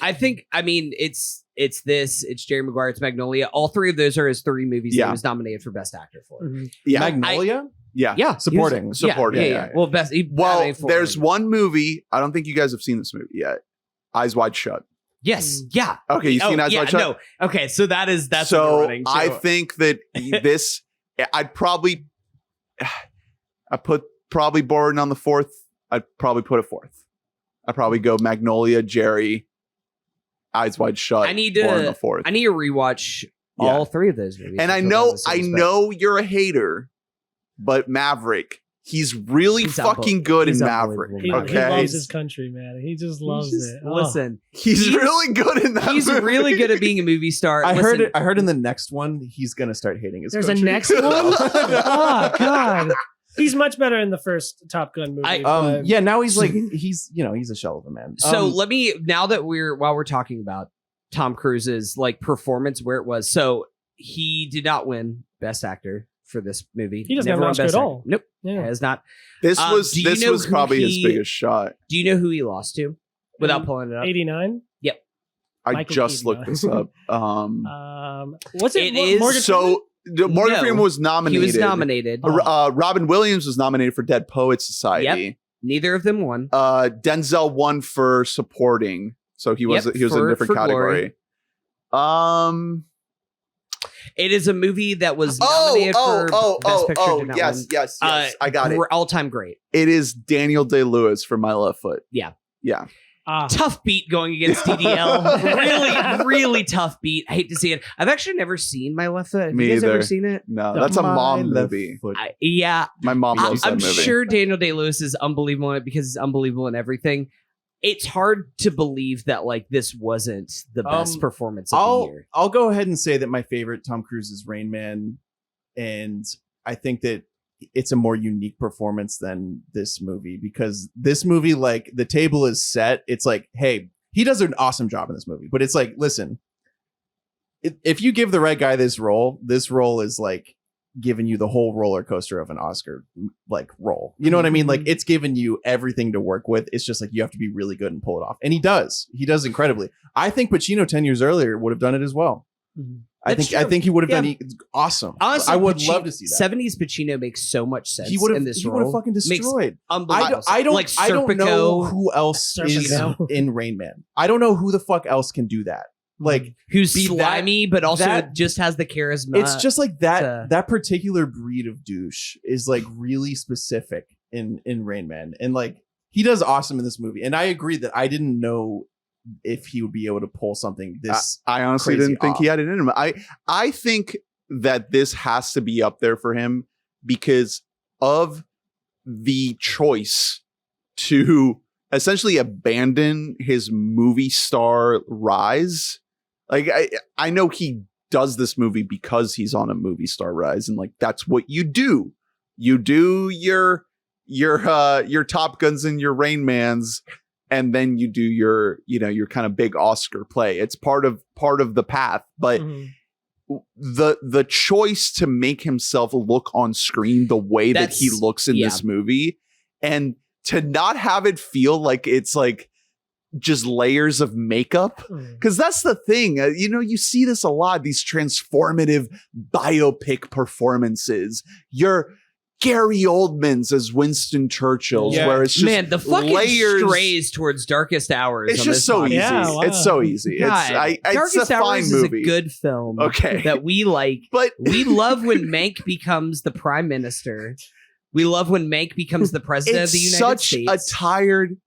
I mean, it's Jerry Maguire, it's Magnolia. All three of those are his three movies that Yeah. he was nominated for Best Actor for. Mhm. yeah, Magnolia, yeah. Yeah, supporting. he was- Supporting, Yeah. yeah. Well, best. He Well, nominated for there's it. one movie. I don't think you guys have seen this movie yet. Eyes Wide Shut. Yes. Yeah. Okay, you've seen Eyes Wide Shut. No. Okay, so that's what you're So running to. I think that this, I'd probably, I put probably Borden on the fourth. I'd probably put a fourth. I'd probably go Magnolia, Jerry, Eyes Wide Shut. I need Borden to. the fourth. I need to rewatch Yeah. all three of those movies. And I to feel know, about the I same know you're a hater, but Maverick, he's really He's fucking good in he's Maverick. unbelievable. He Okay, loves his country, man. He just loves He's just- it. Oh. Listen, he's he's- really good in that. he's movie. really good at being a movie star. I Listen, heard in the next one he's gonna start hating his. There's country. a next one. Oh God, he's much better in the first Top Gun movie. but- Yeah, now he's like he's a shell of a man. So let me now that while we're talking about Tom Cruise's like performance where it was. So he did not win Best Actor for this movie. He doesn't Never have an won Oscar Best at Actor. all. Nope, Yeah. has not. This do you this know was who probably his he- biggest shot. Do you know who he lost to? Without pulling it up. 89. I Michael just Keaton, looked this up. Was it, It Mo- is- Morgan Freeman? So Morgan No, Freeman was He nominated. was nominated. Robin Williams was nominated for Dead Poets Society. Neither of them won. Denzel won for supporting, so he was Yep, in a for different Glory. category. It is a movie that was nominated for Best Picture. did not yes, win. yes, I got it. All time great. It is Daniel Day-Lewis for My Left Foot. Yeah. Yeah. Tough beat going against DDL. really, really tough beat. I hate to see it. I've actually never seen My Left Foot. Have Me you guys either. ever seen it? No, that's a My mom left movie. foot. Yeah. My mom loves I'm that movie. sure Daniel Day-Lewis is unbelievable in it because he's unbelievable in everything. It's hard to believe that like this wasn't the best performance of the year. I'll go ahead and say that my favorite Tom Cruise is Rain Man, and I think that it's a more unique performance than this movie, because this movie, like, the table is set. It's like, hey, he does an awesome job in this movie, but it's like, listen, if you give the right guy this role is like giving you the whole roller coaster of an Oscar like role. You know what I mean? Like, it's giving you everything to work with. It's just like you have to be really good and pull it off. And he does incredibly. I think Pacino 10 years earlier would have done it as well. I think he would have done awesome. Honestly, I would love to see that. 70s Pacino makes so much sense. He would in this have role. fucking destroyed. Unbelievable. I don't know Serpico, who else is Serpico. in Rain Man. I don't know who the fuck else can do that. Like, who's be slimy, but also that- just has the charisma. it's just like to- that particular breed of douche is like really specific in Rain Man, and like he does awesome in this movie. And I agree that I didn't know if he would be able to pull something this. I honestly crazy didn't think he off. had it in him. I think that this has to be up there for him because of the choice to essentially abandon his movie star rise. Like, I know he does this movie because he's on a movie star rise, and like that's what you do. You do your Top Guns and your Rain Mans, and then you do your kind of big Oscar play. It's part of the path, but the choice to make himself look on screen the way that he looks in this movie, and to not have it feel like it's like just layers of makeup, because that's the thing. You see this a lot, these transformative biopic performances. Your Gary Oldman's as Winston Churchill's, where it's just the fucking layers. strays towards Darkest Hours. It's on just this so podcast. easy. Yeah, wow. It's so easy. God, It's Darkest a fine Hours movie. is a good film. Okay. That we like. But We love when Mank becomes the prime minister. We love when Mank becomes the president of the it's United such States. a tired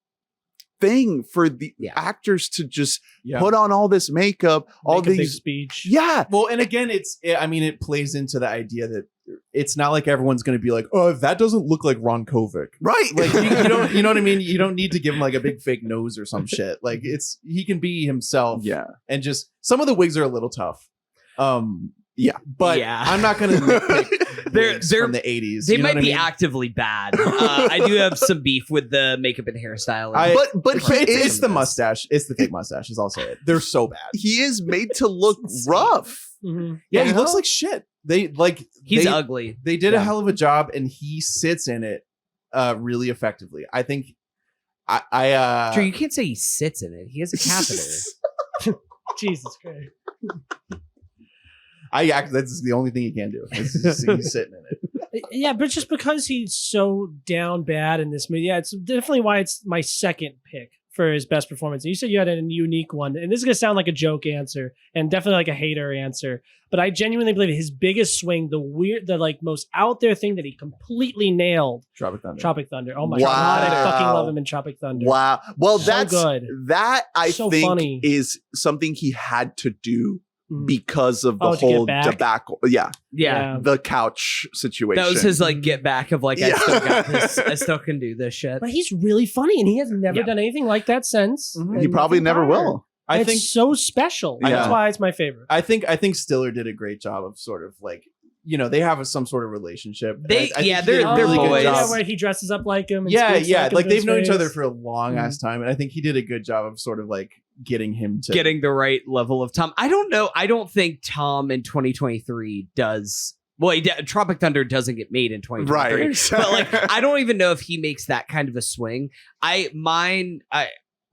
thing for the actors to just put on all this makeup, all Make a big these speech. Yeah. Well, and again, it plays into the idea that it's not like everyone's going to be like, oh, that doesn't look like Ron Kovic. Right. Like, you don't, you know what I mean? You don't need to give him like a big fake nose or some shit. Like, he can be himself. Yeah. And just, some of the wigs are a little tough. But Yeah. I'm not going to nitpick wigs they're- from the 80s. They you know might what I be mean? actively bad. I do have some beef with the makeup and hairstyling. But he it's is the mustache. It's the fake mustaches. I'll say it. They're so bad. he is made to look rough. Yeah, he looks like shit. He's ugly. They did a hell of a job, and he sits in it really effectively. I think. Drew, you can't say he sits in it. He has a catheter. Jesus Christ. That's the only thing he can do. He's sitting in it. Yeah, but just because he's so down bad in this movie, yeah, it's definitely why it's my second pick for his best performance. You said you had a unique one, and this is gonna sound like a joke answer, and definitely like a hater answer. But I genuinely believe his biggest swing, the like most out there thing that he completely nailed, Tropic Thunder. Tropic Thunder. Oh my Wow. god, I fucking love him in Tropic Thunder. Wow. Well, So that's good. that I So think funny. is something he had to do Mhm. because of the Oh, to get whole back? debacle. Yeah. Yeah. The couch situation. That was his like get back of like, I Yeah. still got this. I still can do this shit. But he's really funny, and he has never done anything like that since. Mhm. and He probably nothing never prior. will. I It's think so special. Yeah. That's why it's my favorite. I think Stiller did a great job of sort of like, they have some sort of relationship. And They- I think yeah, he did a they're really good boys. job. where he dresses up like him. And Yeah, speaks yeah. him Like to they've his known each face. other for a long ass time, and I think he did a good job of sort of like getting him to Getting the right level of Tom. I don't know. I don't think Tom in 2023 does. Well, Tropic Thunder doesn't get made in 2023. Right. But like, I don't even know if he makes that kind of a swing.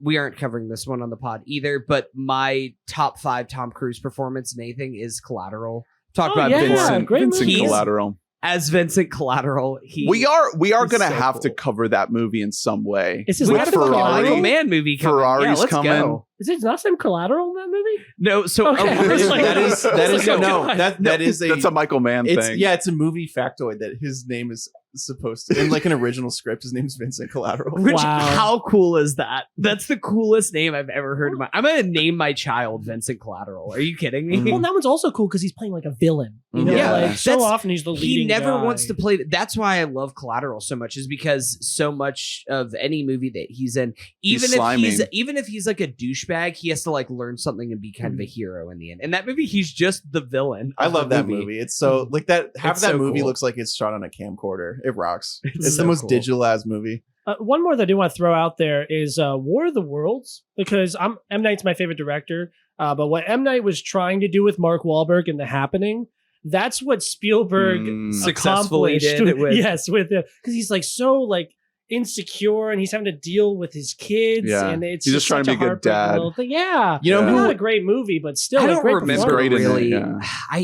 We aren't covering this one on the pod either, but my top 5 Tom Cruise performance in anything is Collateral. Talked Oh, about yeah. it before. Vincent, great Vincent movie. Collateral. As Vincent Collateral. We are he's gonna so have to cool. cover that movie in some way. Is his We With last got a fucking Ferrari. Michael Mann movie coming. Ferrari's let's coming. Go. Is his last name Collateral in that movie? No, so Okay. that is Oh, no God. that is That's a Michael Mann it's thing. yeah, it's a movie factoid that his name is supposed to, in like an original script, his name's Vincent Collateral. Which, Wow. how cool is that? That's the coolest name I've ever heard. I'm gonna name my child Vincent Collateral. Are you kidding me? Well, that one's also cool because he's playing like a villain. You know, Yeah. like so That's- often he's the leading. He never guy. wants to play. That's why I love Collateral so much, is because so much of any movie that he's in, He's sliming. even if he's like a douchebag, he has to like learn something and be kind of a hero in the end. In that movie, he's just the villain. I of love the that movie. It's so like that. Half It's of that so movie cool. looks like it's shot on a camcorder. It rocks. It's so the most cool. digital ass movie. One more that I do want to throw out there is War of the Worlds, because M. Night's my favorite director. But what M. Night was trying to do with Mark Wahlberg in The Happening, that's what Spielberg Successfully accomplished did it with. yes, with because he's like so like insecure and he's having to deal with his kids, Yeah. and it's He's just trying to such be a good heartbreaking dad. little thing. Yeah, You know Yeah. who? not a great movie, but still I a don't great remember performance. great in it, really. yeah.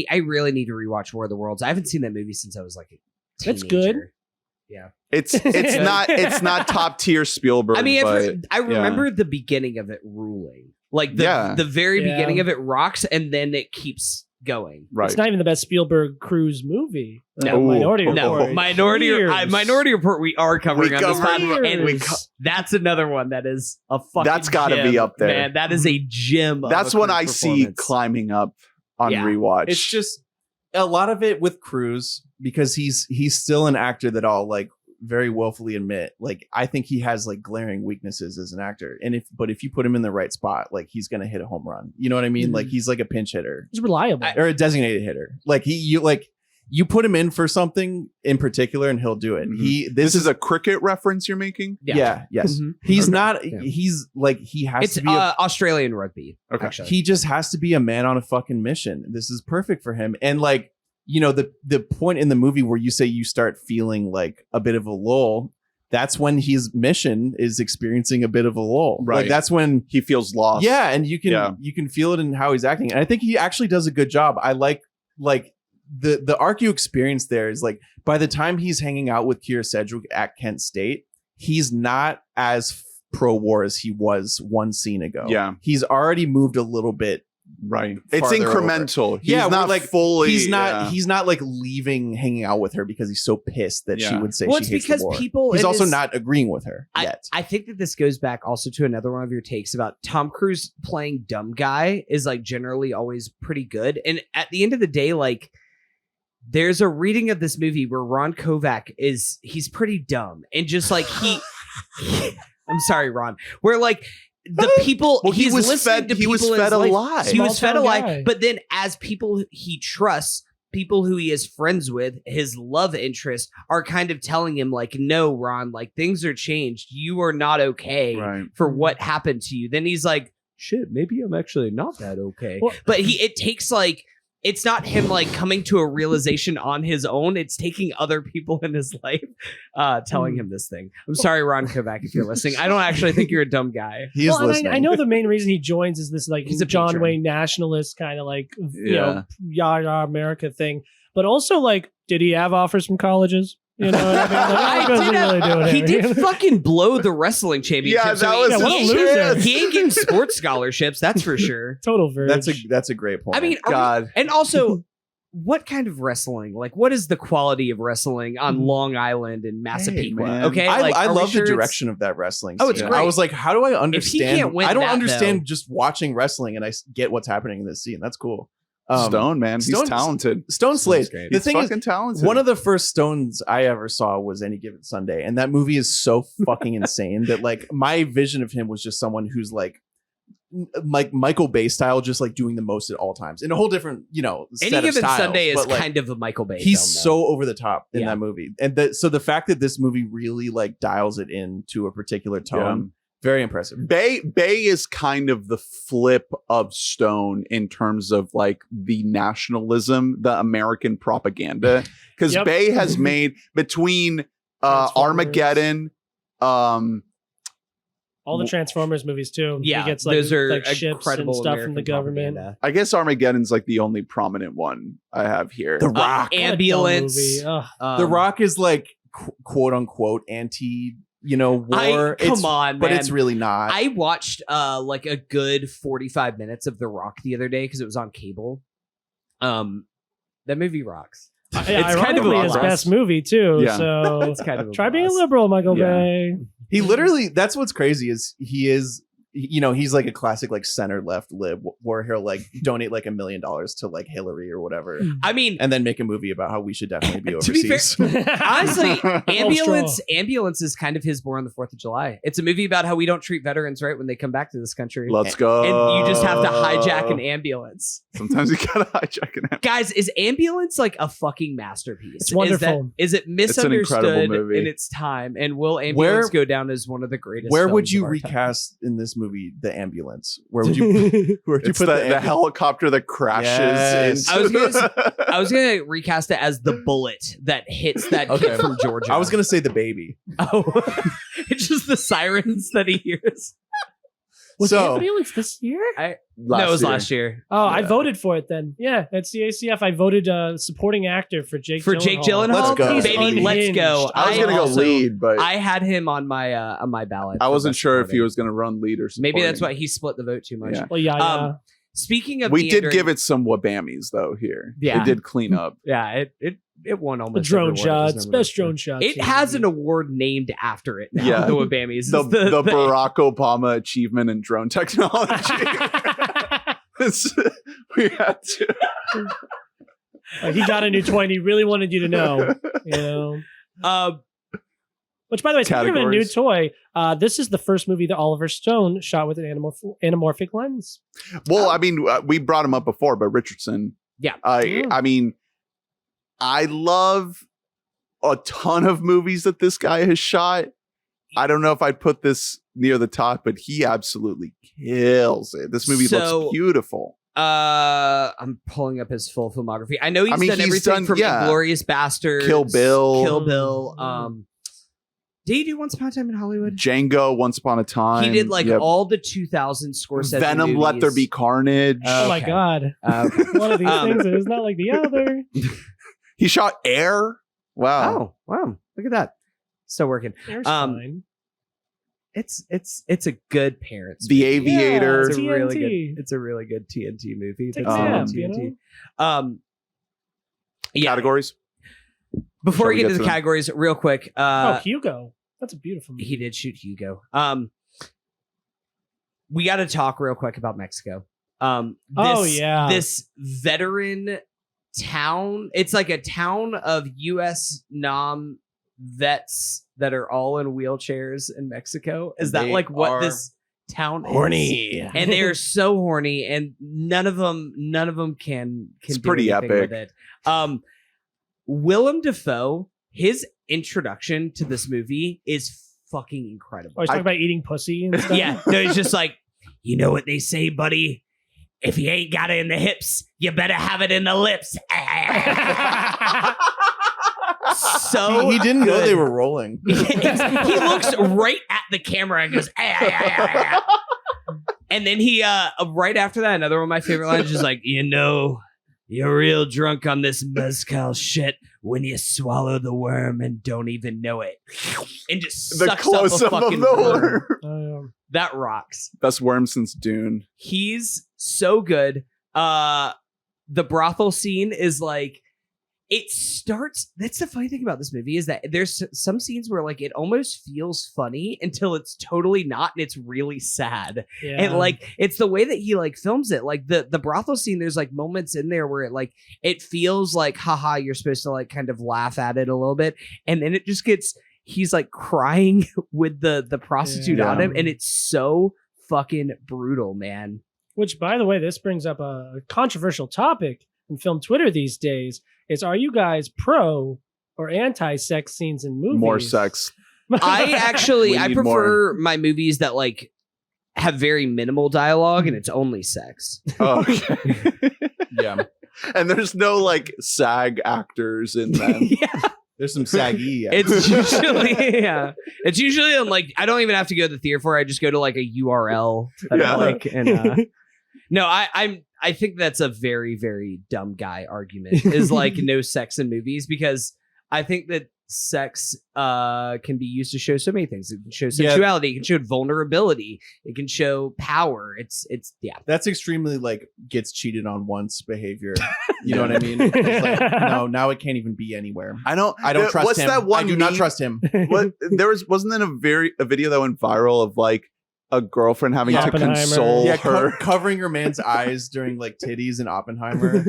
I really need to rewatch War of the Worlds. I haven't seen that movie since I was like a That's teenager. good. It's not top tier Spielberg. I mean, but, I remember the beginning of it ruling. Like the very Yeah. beginning of it rocks, and then it keeps going. right. It's not even the best Spielberg cruise movie. No. Minority Ooh. Report. No, Minority Report. We are covering on this covered- podcast, and Years. that's another one that is a fucking. That's gotta gem, be up there. man. That is a gem. of That's a when cruise I see performance. climbing up on Yeah. rewatch. It's just a lot of it with Cruise because he's still an actor that I'll like very willfully admit. Like I think he has like glaring weaknesses as an actor, and if you put him in the right spot, like he's gonna hit a home run. You know what I mean? Mhm. Like he's like a pinch hitter It's reliable. or a designated hitter. Like you put him in for something in particular, and he'll do it. Mhm. This is a cricket reference you're making. yes. Mhm. He's not. Yeah. He's like he has It's to be. Australian rugby. Okay. Actually. He just has to be a man on a fucking mission. This is perfect for him. And like, you know, the point in the movie where you say you start feeling like a bit of a lull, that's when his mission is experiencing a bit of a lull. Right. Like that's when He feels lost. yeah, and you Yeah. can feel it in how he's acting. And I think he actually does a good job. I like the arc you experience there is like by the time he's hanging out with Keira Sedgwick at Kent State, he's not as pro-war as he was one scene ago. Yeah. He's already moved a little bit. Right. It's Farther incremental. He's Yeah, not we're like fully. He's not. yeah. He's not like leaving, hanging out with her because he's so pissed that she Yeah. would say Well, she it's hates because the war. people. He's it also is- not agreeing with her yet. I think that this goes back also to another one of your takes about Tom Cruise playing dumb guy is like generally always pretty good. And at the end of the day, like there's a reading of this movie where Ron Kovac he's pretty dumb and just like I'm sorry, Ron, where like the people Well, he he's was listening fed- to he was people in fed his a life. lie. He was fed a Small-town lie, guy. but then as people he trusts, people who he is friends with, his love interests are kind of telling him like, no, Ron, like things are changed. You are not okay Right. for what happened to you. Then he's like, shit, maybe I'm actually not that okay. Well- But it takes like, it's not him like coming to a realization on his own. It's taking other people in his life telling him this thing. I'm sorry, Ron Kovac, if you're listening. I don't actually think you're a dumb guy. He is Well, and listening. I know the main reason he joins is this like He's a John patron. Wayne nationalist kind of like you Yeah. know yah America thing, but also like, did he have offers from colleges? You know what I mean? Like, what was he really doing He here? did fucking blow the wrestling championship. Yeah, so that he- was Yeah, what a he, loser. he ain't getting sports scholarships, that's for sure. Total verge. That's a great point. I mean, are we- God. and also, what kind of wrestling? Like, what is the quality of wrestling on Long Island and Massapequa? man. Okay, I, like, I are we love sure the it's- direction of that wrestling. Oh, it's scene. great. I was like, how do I can't understand? win I don't that, understand though. just watching wrestling, and I get what's happening in this scene. That's cool. Stone, man. He's Stone's- talented. Stone slays. great. The He's thing is, fucking talented. one of the first Stones I ever saw was Any Given Sunday, and that movie is so fucking insane that like my vision of him was just someone who's like Michael Bay style, just like doing the most at all times in a whole different, you know, Any set of Given styles, Sunday is but, like, kind of a Michael Bay he's film, though. so over the top in Yeah. that movie, and so the fact that this movie really like dials it into a particular tone, very impressive. Bay is kind of the flip of Stone in terms of like the nationalism, the American propaganda. Because Yep. Bay has made between Transformers. Armageddon, all the Transformers movies too. Yeah, he gets like, those are like ships incredible and stuff American from the government. propaganda. I guess Armageddon's like the only prominent one I have here. The Rock. What a dumb Ambulance. movie. Ugh. The Rock is like quote unquote anti, you know, war. Come on, but man. it's really not. I watched like a good 45 minutes of The Rock the other day because it was on cable. That movie rocks. It's kind of ironically a his loss. best movie too. Yeah. So It's kind of a try being a loss. liberal, Michael Yeah. Bay. He literally, that's what's crazy is he is, you know, he's like a classic like center left lib where he'll like donate like $1 million to like Hillary or whatever, I mean, and then make a movie about how we should definitely be To be fair- overseas. honestly, Ambulance. Ambulance is kind of his Born on the 4th of July. It's a movie about how we don't treat veterans right when they come back to this country. Let's go. And you just have to hijack an ambulance. Sometimes you gotta hijack an ambulance. Guys, is Ambulance like a fucking masterpiece? It's wonderful. Is it an misunderstood incredible movie. in its time? And will Ambulance go down as one of the greatest? Where would films you of our time? recast in this movie the ambulance? Where would you? Where would you It's put the, the, the ambulance? helicopter that crashes Yes. into I was gonna recast it as the bullet that hits that Okay. kid from Georgia. I was gonna say the baby. Oh, it's just the sirens that he hears. Was So- Ambulance this year? No, it was last year. Oh, I Yeah. voted for it then. Yeah, at CACF, I voted supporting actor for Jake Jake Gyllenhaal. Let's go. He's Baby, let's unhinged. go. I was gonna go also- lead, but I had him on my ballot. I for wasn't best sure if he supporting. was gonna run lead or Maybe that's why supporting. he split the vote too much. Yeah. Well, yeah. Speaking of We did meandering- give it some wabammies though here. Yeah. It did clean up. Yeah, it won The almost drone every award it was shots, nominated best for. drone shots. It has an award named after it now. Yeah. The Wabammies. The, It's the Barack Obama achievement in drone technology. We had to. Like, he got a new toy and he really wanted you to know. You know. Which, by the way, speaking of a new Categories. toy, this is the first movie that Oliver Stone shot with an anamorphic lens. Well, I mean, we brought him up before, but Richardson. Yeah. I mean, I love a ton of movies that this guy has shot. I don't know if I'd put this near the top, but he absolutely kills it. This movie So- looks beautiful. I'm pulling up his full filmography. I know he's done he's everything done- from yeah. Inglourious Bastards, Kill Bill. Did he do Once Upon a Time in Hollywood? Django, Once Upon a Time. He did like Yep. all the 2000 Scorsese Venom, movies. Let There Be Carnage. Oh my Okay. God. Okay. One of these Um, things is not like the other. He shot Air. Wow. Oh wow! Look at that. Still working. There's Um, fine. It's a good parents. The movie. Aviator. It's a really TNT. good. It's a really good TNT movie. Take That's a on nap, TNT. you Yeah. Categories. Before Shall we we get get to to the them? categories, real quick. Oh, Hugo. That's a beautiful movie. He did shoot Hugo. We got to talk real quick about Mexico. This veteran town. It's like a town of U.S. vets that are all in wheelchairs in Mexico. Is that They like what are this town is? horny. And they are so horny, and none of them can It's do pretty anything epic. with it. Willem Dafoe, his introduction to this movie is fucking incredible. Oh, he's talking about eating pussy and stuff. Yeah, no, he's just like, you know what they say, buddy? If you ain't got it in the hips, you better have it in the lips. So He didn't know good. they were rolling. he looks right at the camera and goes, and then he right after that, another one of my favorite lines is like, you know, you're real drunk on this mezcal shit when you swallow the worm and don't even know it, and just The sucks close up up a of fucking the worm. worm. That rocks. Best worm since Dune. He's so good. The brothel scene is like, it starts. That's the funny thing about this movie is that there's some scenes where like it almost feels funny until it's totally not, and it's really sad. Yeah. And like it's the way that he like films it. Like the brothel scene, there's like moments in there where it feels like, haha, you're supposed to like kind of laugh at it a little bit, and then it just gets. He's like crying with the prostitute Yeah. on him, and it's so fucking brutal, man. Which, by the way, this brings up a controversial topic in film Twitter these days. Is are you guys pro or anti-sex scenes in movies? More sex. I actually We I need prefer my movies that like have very minimal dialogue and it's only sex. Oh, okay. Yeah. And there's no like SAG actors in them. Yeah. There's some saggy. It's usually It's usually on like I don't even have to go to the theater for it. I just go to like a URL that Yeah. I like and no, I think that's a very, very dumb guy argument is like no sex in movies because I think that sex can be used to show so many things. It can show sexuality, it can show vulnerability, it can show power. It's That's extremely like gets cheated on once behavior. You know what I mean? It's like, no, now it can't even be anywhere. I don't trust what's him. That one I do not meme? trust him. What wasn't there a video that went viral of like a girlfriend having to Oppenheimer. console her Covering your man's eyes during like titties in Oppenheimer.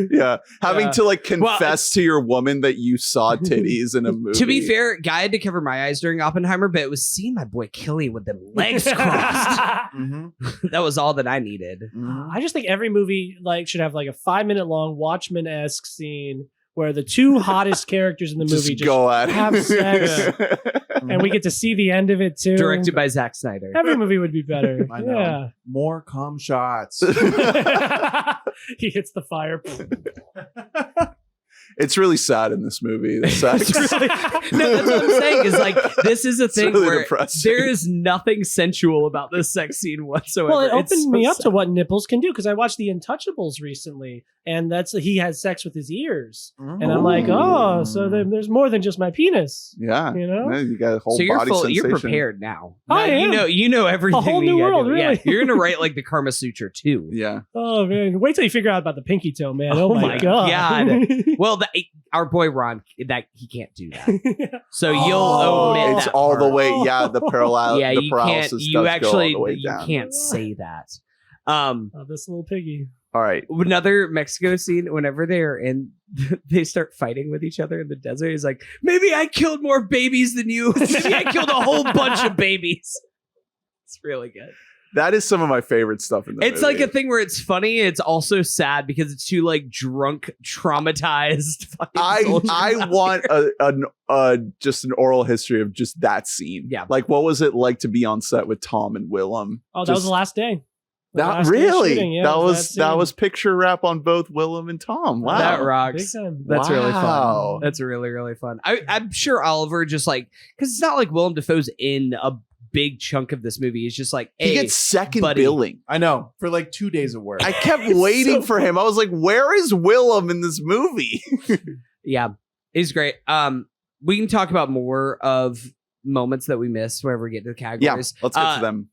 having to like confess to your woman that you saw titties in a movie. To be fair, Guy had to cover my eyes during Oppenheimer, but it was seeing my boy Killian with them legs crossed. That was all that I needed. I just think every movie like should have like a 5-minute long Watchmen-esque scene where the two hottest characters in the movie just go at have it. sex, and we get to see the end of it too. Directed by Zack Snyder. Every movie would be better. I know. Yeah. More cum shots. He hits the fire. It's really sad in this movie. The sex. No, that's what I'm saying. Is like this is a thing really where depressing. there is nothing sensual about this sex scene whatsoever. Well, it It's opened so me up sad. to what nipples can do because I watched The Untouchables recently, and he has sex with his ears, and I'm like, oh, so there's more than just my penis. Yeah, You know? Yeah, you got a whole So you're body full. sensation. You're prepared now. I Now am. you know everything. A whole you new gotta world, do. really. Yeah, you're gonna write like the Karma Sutra too. Yeah. Oh man, wait till you figure out about the pinky toe, man. Oh Oh, my my god. God. Well, our boy Ron, that he can't do that. So you'll own it. It's that all the part. way. Yeah, the Yeah, the you paralysis can't. You does actually go all the way you down. can't say that. Oh, this little piggy. All right. Another Mexico scene. Whenever they're in, they start fighting with each other in the desert. He's like, maybe I killed more babies than you. Maybe I killed a whole bunch of babies. It's really good. That is some of my favorite stuff in the It's movie. like a thing where it's funny. It's also sad because it's two like drunk, traumatized. fucking soldiers I out want here. just an oral history of just that scene. Yeah. Like what was it like to be on set with Tom and Willem? Oh, that was the last day. The That last day of really shooting, yeah, that it was that scene. was picture wrap on both Willem and Tom. Wow. That Big rocks. time. That's really Wow. fun. That's really, really fun. I'm sure Oliver just like, because it's not like Willem Dafoe's in a big chunk of this movie. He's just like, hey, He gets second buddy. billing. I know. For like 2 days of work. I kept waiting for him. I was like, where is Willem in this movie? Yeah, he's great. We can talk about more of moments that we missed whenever we get to the Yeah, categories. let's get to them.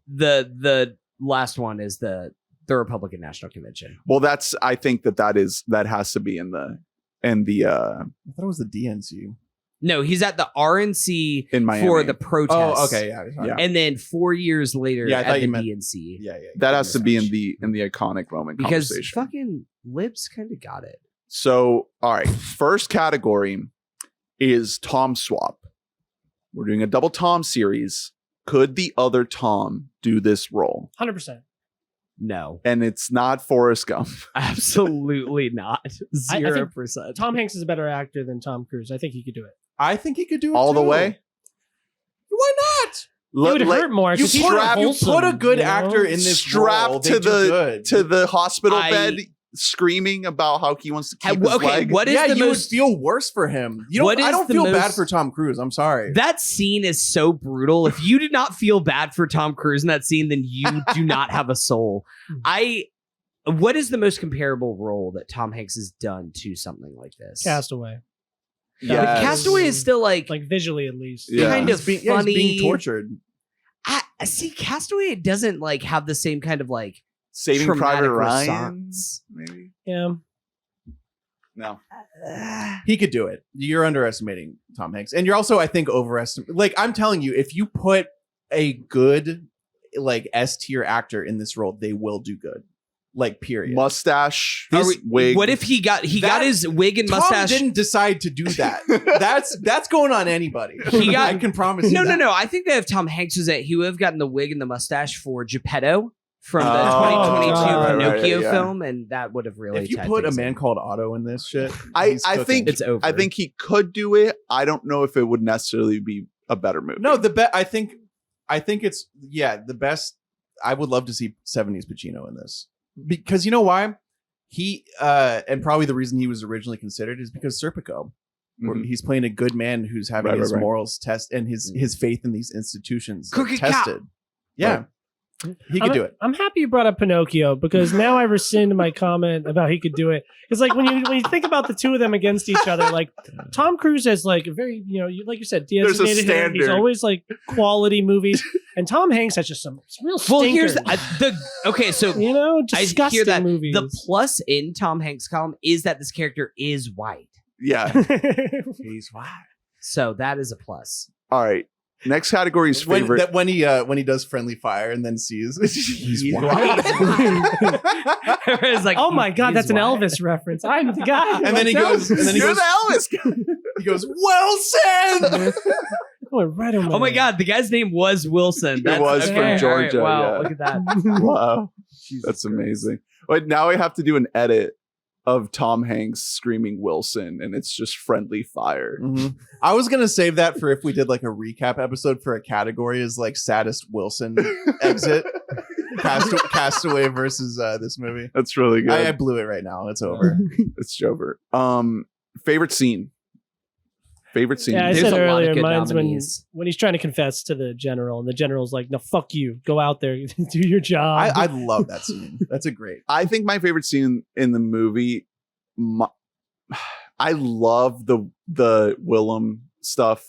The last one is the Republican National Convention. Well, I think that has to be in the I thought it was the DNC. No, he's at the RNC in Miami. for the protests. Oh, okay. Yeah. Yeah. And then 4 years later Yeah, I at thought the you meant- DNC. Yeah. That has to be in the iconic moment Because conversation. fucking libs kind of got it. So, all right. First category is Tom swap. We're doing a double Tom series. Could the other Tom do this role? 100%. No, And it's not Forrest Gump. absolutely not. I think 0%. Tom Hanks is a better actor than Tom Cruise. I think he could do it. I think he could do it All the too. way? Why not? It would hurt more. You 'cause he's more strap- you wholesome, put a good you know? actor in this Strap role, to they do good. the hospital I- bed, screaming about how he wants to keep his Okay, leg. what is yeah, the you most? would feel worse for him. You What don't. I is don't the feel bad most- for Tom Cruise. I'm sorry. That scene is so brutal. If you did not feel bad for Tom Cruise in that scene, then you do not have a soul. What is the most comparable role that Tom Hanks has done to something like this? Castaway. Yes. But Castaway is still like Visually at least. Yeah. kind of He's being, funny. he's being tortured. I see. Castaway it doesn't like have the same kind of like Saving traumatic Private Ryan, response. maybe? Yeah. No. He could do it. You're underestimating Tom Hanks, and you're also, I think, overestimating. Like I'm telling you, if you put a good like S tier actor in this role, they will do good. Like period. Mustache, Are we- wig. What if he got his wig and Tom mustache? didn't decide to do that. that's going on anybody. He got- I can promise you. No. I think that if Tom Hanks was at, he would have gotten the wig and the mustache for Geppetto from the Oh, 2022 right, Pinocchio yeah. film, and that would have really. If you tied put a things man in. called Otto in this shit, I he's cooking. think it's over. I think he could do it. I don't know if it would necessarily be a better movie. No, I think it's the best. I would love to see 70s Pacino in this because you know why? He and probably the reason he was originally considered is because Serpico, where Mhm. he's playing a good man who's having Right, his right. morals test and his faith in these institutions Cookie cop. tested. Yeah. Right. He could do it. I'm happy you brought up Pinocchio because now I rescind my comment about he could do it. Because like when you think about the two of them against each other, like Tom Cruise has like a very like you said, There's a designated him. He's standard. always like quality movies, and Tom Hanks has just some real stinkers. Well, here's so disgusting I hear that movies. the plus in Tom Hanks' column is that this character is white, Yeah. He's white. so that is a plus. All right. Next category is favorite. When he does friendly fire and then sees he's white. It's like, oh my god, he's that's an white. Elvis reference. I'm the guy. And then he goes, You're the Elvis guy. he goes, Wilson. Going right on Oh my god, the guy's name was Wilson. It was from all right, Georgia, wow, yeah. look at that. Wow. That's amazing. But now we have to do an edit of Tom Hanks screaming Wilson, and it's just friendly fire. Mhm. I was gonna save that for if we did like a recap episode for a category is like saddest Wilson exit. Castaway versus this movie. That's really good. I blew it right now. It's over. It's over. Favorite scene. Favorite scene. Yeah, I There's said a lot of earlier, good mine's nominees. when he's trying to confess to the general, and the general's like, "No, fuck you. Go out there, do your job." I love that scene. That's a great. I think my favorite scene in the movie. I love the Willem stuff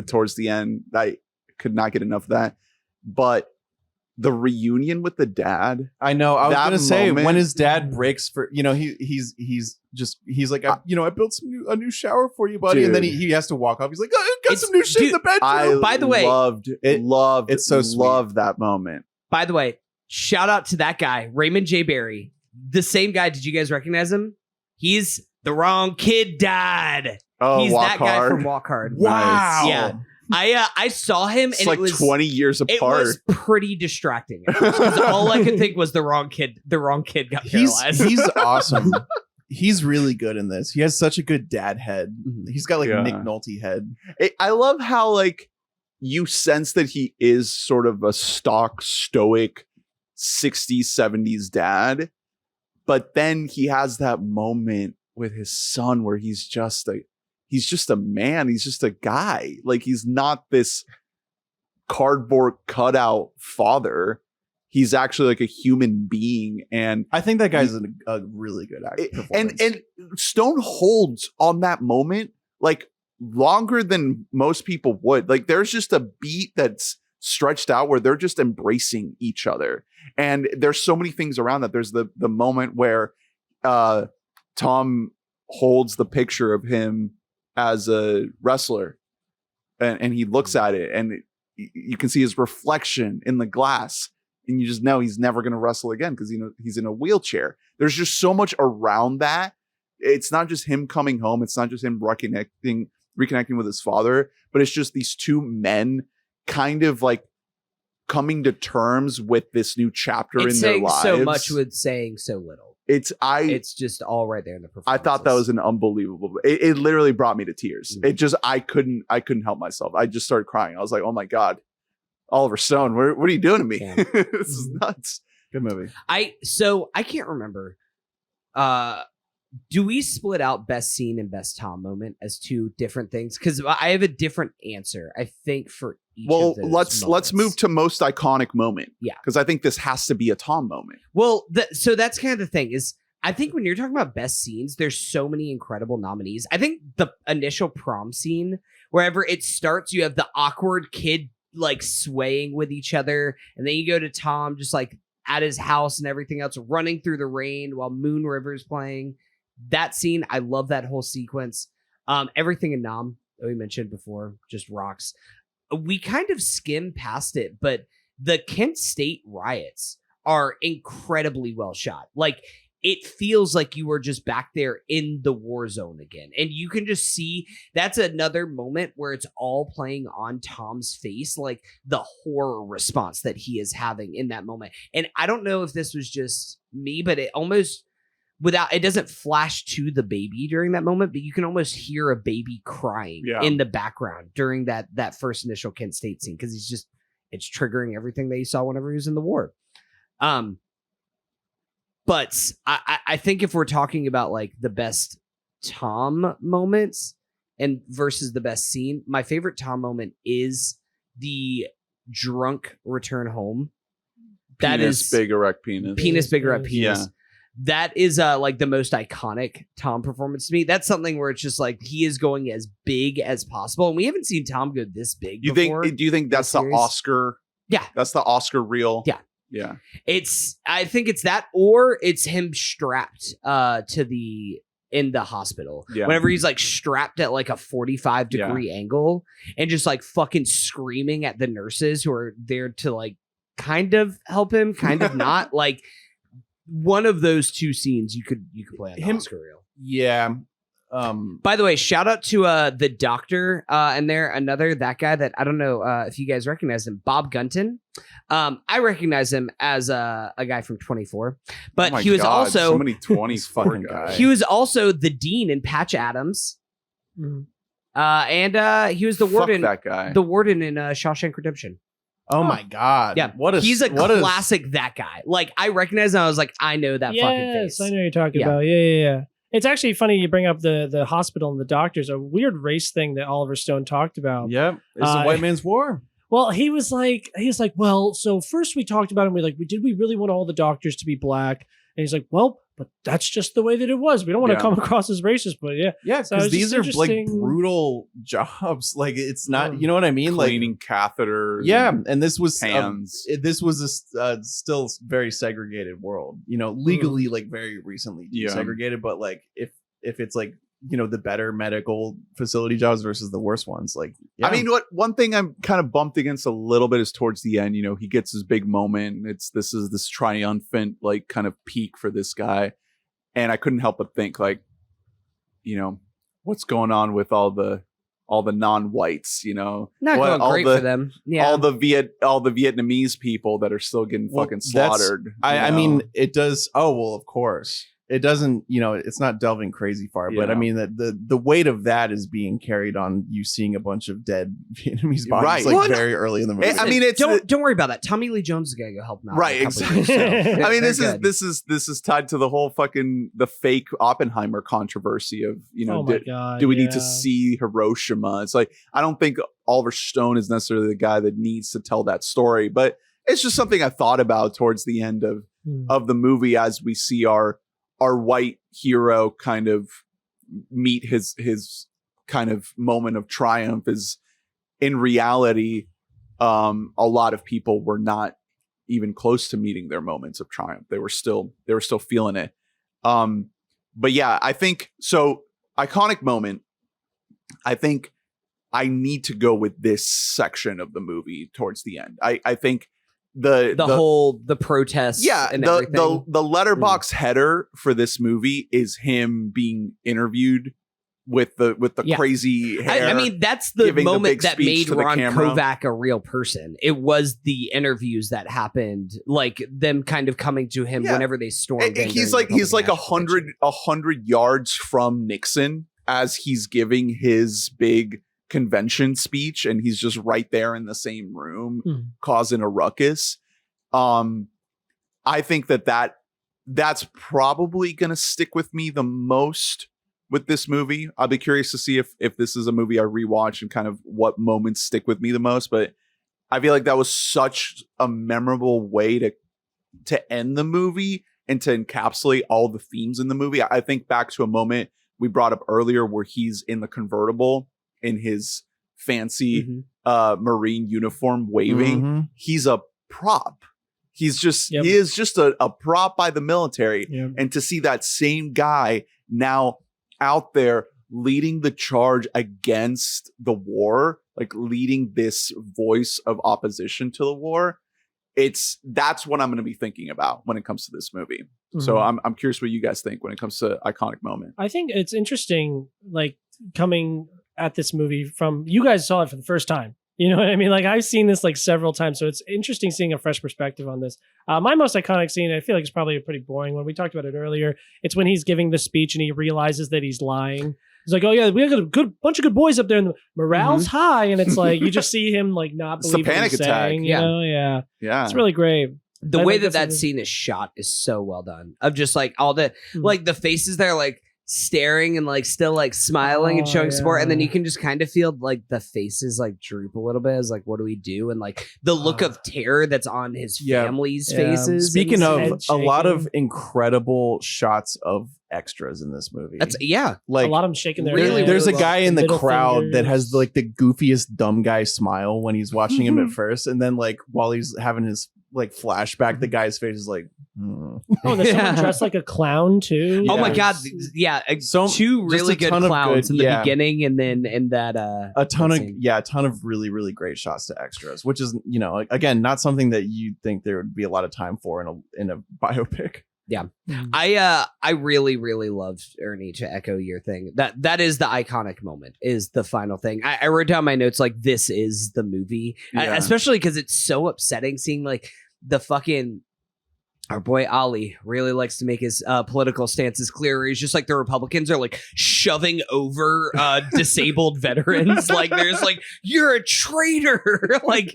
towards the end. I could not get enough of that. But the reunion with the dad. I know. I was That gonna say moment- when his dad breaks for he's like I built a new shower for you, buddy, and then Dude. he has to walk off. He's like, I got It's- some new shit in the bedroom. I By the way, loved it's so sweet. loved that moment. By the way, shout out to that guy, Raymond J. Barry. The same guy. Did you guys recognize him? He's the wrong kid died. Oh, He's Walk that guy Hard. from Walk Hard. Wow. Yeah. I saw him It's and like it was 20 years it apart. was pretty distracting because all I could think was the wrong kid got paralyzed. He's awesome. He's really good in this. He has such a good dad head. He's got like Yeah. Nick Nolte head. I love how like you sense that he is sort of a stock stoic 60s 70s dad, but then he has that moment with his son where he's just a man, he's just a guy. Like he's not this cardboard cutout father. He's actually like a human being, and I think that guy's a really good actor. and Stone holds on that moment like longer than most people would. Like there's just a beat that's stretched out where they're just embracing each other, and there's so many things around that. There's the moment where Tom holds the picture of him as a wrestler, and he looks at it, and you can see his reflection in the glass. And you just know he's never going to wrestle again because he's in a wheelchair. There's just so much around that. It's not just him coming home. It's not just him reconnecting with his father, but it's just these two men kind of like coming to terms with this new chapter It's in their saying lives. so much with saying so little. It's just all right there in the performance. I thought that was an unbelievable. It literally brought me to tears. It just I couldn't help myself. I just started crying. I was like, oh my God. Oliver Stone, what are you doing to me? Yeah. This is nuts. good movie. I can't remember. Do we split out best scene and best Tom moment as two different things? Because I have a different answer, I think, for each Well, of those let's moments. move to most iconic moment. Yeah. Because I think this has to be a Tom moment. Well, so that's kind of the thing is I think when you're talking about best scenes, there's so many incredible nominees. I think the initial prom scene, wherever it starts, you have the awkward kid like swaying with each other, and then you go to Tom just like at his house and everything else, running through the rain while Moon River's playing. That scene, I love that whole sequence. Everything in Nam that we mentioned before just rocks. We kind of skim past it, but the Kent State riots are incredibly well shot. Like it feels like you were just back there in the war zone again. And you can just see that's another moment where it's all playing on Tom's face, like the horror response that he is having in that moment. And I don't know if this was just me, but it almost it doesn't flash to the baby during that moment, but you can almost hear a baby crying in the background during that first initial Kent State scene. Cause it's triggering everything that he saw whenever he was in the war. But I think if we're talking about like the best Tom moments and versus the best scene, my favorite Tom moment is the drunk return home That Penis, is big erect penis. penis, big erect penis. Yeah. That is like the most iconic Tom performance to me. That's something where it's just like he is going as big as possible, and we haven't seen Tom go this big before. Do you think that's the series. Oscar? Yeah. That's the Oscar reel. Yeah. Yeah. I think it's that, or it's him strapped in the hospital. Yeah. Whenever he's like strapped at like a 45-degree angle and just like fucking screaming at the nurses who are there to like kind of help him, kind of not. Like one of those two scenes you could play on the Oscar reel. Yeah. By the way, shout out to the doctor and that guy that I don't know if you guys recognize him, Bob Gunton. I recognize him as a guy from 24, but he was also so many 20s fucking guys. he was also the dean in Patch Adams, and he was the warden. Fuck that guy. The warden in Shawshank Redemption. Oh my god! Yeah, he's a classic. That guy, like I recognize him. I was like, I know that fucking face. Yes, I know what you're talking about. Yeah. It's actually funny you bring up the hospital and the doctors. A weird race thing that Oliver Stone talked about. Yep, it's a white man's war. Well, he was like, well, so first we talked about it. And did we really want all the doctors to be black? And he's like, well, but that's just the way that it was. We don't want to come across as racist, but yeah. Yeah, So because it's these just are like interesting. brutal jobs. Like it's not, you know what I mean? Cleaning catheters. Yeah, and this was hands. This was a still very segregated world. You know, legally like very recently desegregated, but like if it's like, you know, the better medical facility jobs versus the worst ones. Like, I mean, one thing I'm kind of bumped against a little bit is towards the end, you know, he gets his big moment. This is this triumphant, like kind of peak for this guy. And I couldn't help but think like, you know, what's going on with all the non-whites, you know, Not going great for them. Yeah. all the Vietnamese people that are still getting fucking slaughtered. I mean, it does. Oh, well, of course. It doesn't, you know, it's not delving crazy far, but I mean that the weight of that is being carried on you seeing a bunch of dead Vietnamese bodies very early in the movie. I mean, don't worry about that. Tommy Lee Jones is gonna go help him out. Right, exactly. I mean, this is tied to the whole fucking the fake Oppenheimer controversy of, you know, do we need to see Hiroshima? It's like I don't think Oliver Stone is necessarily the guy that needs to tell that story, but it's just something I thought about towards the end of the movie as we see our white hero kind of meet his kind of moment of triumph. Is in reality, a lot of people were not even close to meeting their moments of triumph. They were still feeling it. But yeah, I think so. Iconic moment. I think I need to go with this section of the movie towards the end. I think the protests, and everything. The letterbox header for this movie is him being interviewed with the crazy hair. I mean, that's the moment that made Ron Kovic a real person. It was the interviews that happened, like them kind of coming to him whenever they stormed. And he's like 100 yards from Nixon as he's giving his big convention speech, and he's just right there in the same room causing a ruckus. I think that's probably gonna stick with me the most with this movie. I'll be curious to see if this is a movie I rewatch and kind of what moments stick with me the most, but I feel like that was such a memorable way to end the movie and to encapsulate all the themes in the movie. I think back to a moment we brought up earlier where he's in the convertible in his fancy Marine uniform waving. He's a prop. He's just he is just a prop by the military. And to see that same guy now out there leading the charge against the war, like leading this voice of opposition to the war, that's what I'm going to be thinking about when it comes to this movie. So I'm curious what you guys think when it comes to iconic moment. I think it's interesting, like coming at this movie from, you guys saw it for the first time. You know what I mean? Like I've seen this like several times. So it's interesting seeing a fresh perspective on this. My most iconic scene, I feel like it's probably a pretty boring one. We talked about it earlier. It's when he's giving the speech and he realizes that he's lying. He's like, oh yeah, we got a bunch of good boys up there and the morale's high. And it's like, you just see him like not believe what he's saying. You know? Yeah. It's really great. The way that scene is shot is so well done. Of just like all the like the faces there, like staring and like still like smiling and Oh, showing support, and then yeah. you can just kind of feel like the faces like droop a little bit as like, what do we do? And like the look of terror that's on his Yeah. family's Yeah. faces. Speaking of head a lot of shaking. incredible shots of extras in this movie. That's a like lot of them shaking their really, head. there's a really guy in the middle crowd that has fingers. like the goofiest dumb guy smile when he's watching him at first, and then like while he's having his like flashback, the guy's face is like, Oh, there's someone dressed like a clown too. Oh my Yeah. god, yeah, So- two just really a good ton of clowns good- in the yeah. beginning, and then in that a ton of scene. a ton of really really great shots to extras, which is like, again, not something that you'd think there would be a lot of time for in a biopic. I really loved Ernie, to echo your thing. That is the iconic moment, is the final thing. I wrote down my notes like, this is the movie, Yeah. especially because it's so upsetting seeing like the fucking. Our boy Ali really likes to make his political stances clear. He's just like, the Republicans are like shoving over disabled veterans. Like there's like, you're a traitor. Like,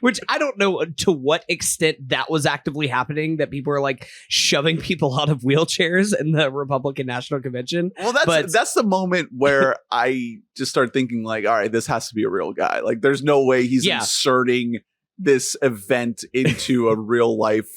which I don't know to what extent that was actively happening, that people are like shoving people out of wheelchairs in the Republican National Convention. Well, But- that's the moment where I just start thinking like, all right, this has to be a real guy. Like, there's no way he's Yeah. inserting this event into a real life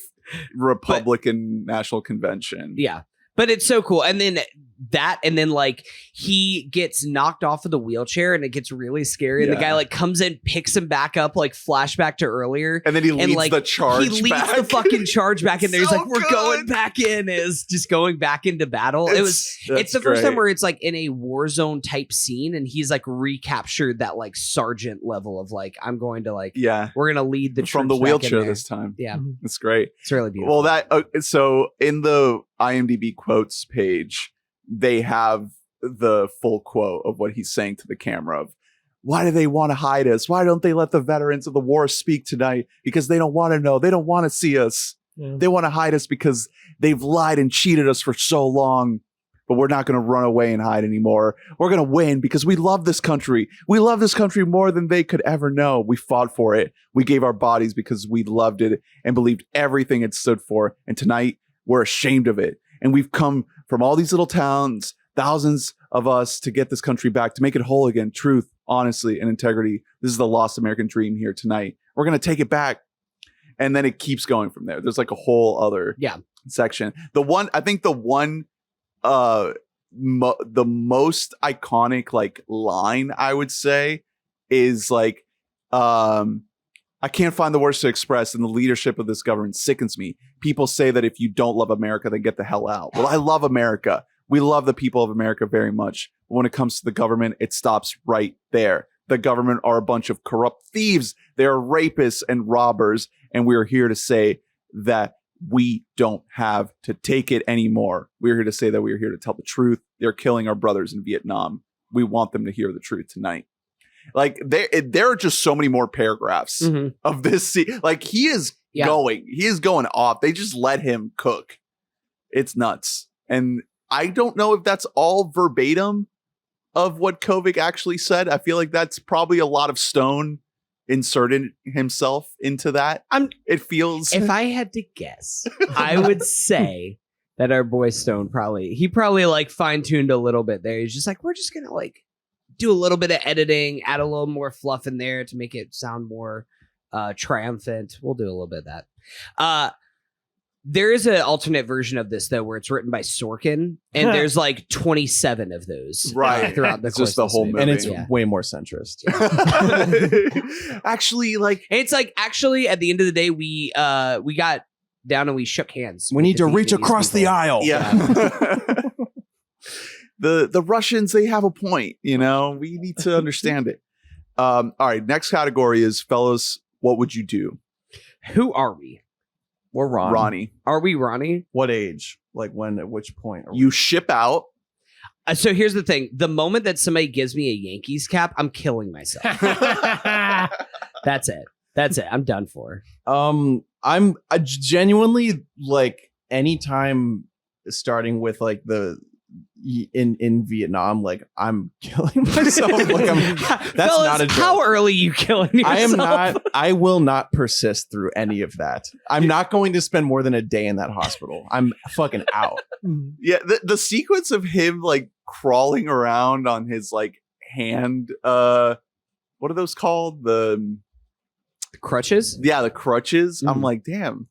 Republican National Convention. Yeah. But it's so cool. And then like he gets knocked off of the wheelchair and it gets really scary. And the Yeah. guy like comes in, picks him back up, like flashback to earlier. And then he leads like, the charge he leads back. the fucking charge back in there. He's So like, we're good. going back in, is just going back into battle. It's the first time where it's like in a war zone type scene, and he's like recaptured that like sergeant level of like, I'm going to like, yeah, we're gonna lead the from the troops back in wheelchair there. this time. Yeah, It's great. it's really beautiful. Well, so in the IMDb quotes page, they have the full quote of what he's saying to the camera of, why do they want to hide us? Why don't they let the veterans of the war speak tonight? Because they don't want to know. They don't want to see us. Yeah. They want to hide us because they've lied and cheated us for so long. But we're not going to run away and hide anymore. We're going to win because we love this country. We love this country more than they could ever know. We fought for it. We gave our bodies because we loved it and believed everything it stood for. And tonight, we're ashamed of it. And we've come from all these little towns, thousands of us, to get this country back, to make it whole again. Truth, honesty, and integrity. This is the lost American dream here tonight. We're going to take it back. And then it keeps going from there. There's like a whole other section. The most iconic like line, I would say, is like, I can't find the words to express, and the leadership of this government sickens me. People say that if you don't love America, then get the hell out. Well, I love America. We love the people of America very much. But when it comes to the government, it stops right there. The government are a bunch of corrupt thieves. They are rapists and robbers. And we're here to say that we don't have to take it anymore. We're here to say that we're here to tell the truth. They're killing our brothers in Vietnam. We want them to hear the truth tonight. Like there are just so many more paragraphs of this scene. Like he is going off. They just let him cook. It's nuts. And I don't know if that's all verbatim of what Kovic actually said. I feel like that's probably a lot of Stone inserted himself into that. It feels. If I had to guess, I would say that our boy Stone probably like fine-tuned a little bit there. He's just like, we're just gonna like do a little bit of editing, add a little more fluff in there to make it sound more triumphant. We'll do a little bit of that. There is an alternate version of this though, where it's written by Sorkin, and there's like 27 of those Right. throughout the It's course just the of this whole movie. And it's Yeah. way more centrist. Actually, like And it's like, actually, at the end of the day, we got down and we shook hands. We with need the to reach Vietnamese across the people. aisle. yeah. The Russians, they have a point, you know. We need to understand it. All right, next category is, fellas, what would you do? Who are we? We're Ronnie. Are we Ronnie? What age? Like when? At which point? Are we? You ship out. So here's the thing. The moment that somebody gives me a Yankees cap, I'm killing myself. That's it. I'm done for. I'm genuinely like, anytime starting with like the in Vietnam, like I'm killing myself. Like that's Fellas, not a joke. how early you killing yourself? I am not. I will not persist through any of that. I'm not going to spend more than a day in that hospital. I'm fucking out. Yeah, the sequence of him like crawling around on his like hand, what are those called? The crutches. Yeah, the crutches. I'm like, damn,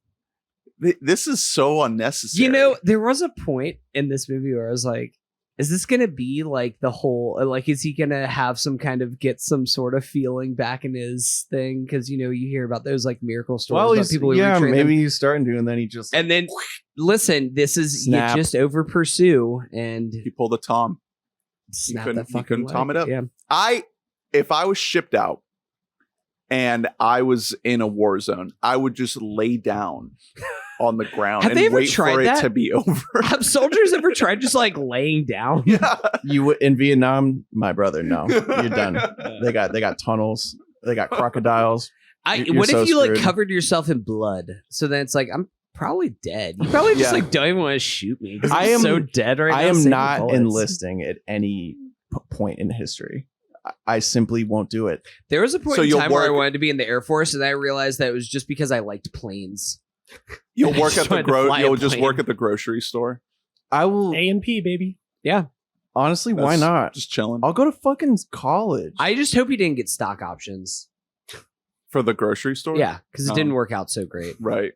this is so unnecessary. You know, there was a point in this movie where I was like, is this gonna be like the whole, like, is he gonna have some kind of get some sort of feeling back in his thing? Because you know, you hear about those like miracle stories about people who retrain maybe them. he's starting to, and then he just And then listen, this is Snap. you just over pursue and he pulled a Tom. snap couldn't- that he fucking couldn't Tom leg. it up. Yeah. If I was shipped out and I was in a war zone, I would just lay down on the ground Have and they ever wait tried for it that? to be over. Have soldiers ever tried just like laying down? Yeah. you in Vietnam, my brother. No, you're done. They got tunnels. They got crocodiles. You're What so if you like screwed. covered yourself in blood? So then it's like I'm probably dead. You probably just Yeah. like don't even want to shoot me. 'Cause I I'm am so dead right now. I am saving not bullets. enlisting at any point in history. I simply won't do it. There was a point So in you'll time where I work- wanted to be in the Air Force, and I realized that it was just because I liked planes. You'll I work just at the wanted to fly a you'll just plane. work at the grocery store. I will A&P, baby. honestly. Why That's not? Just chilling I'll go to fucking college. I just hope he didn't get stock options. for the grocery store. Yeah, because it Oh. didn't work out so great. Right.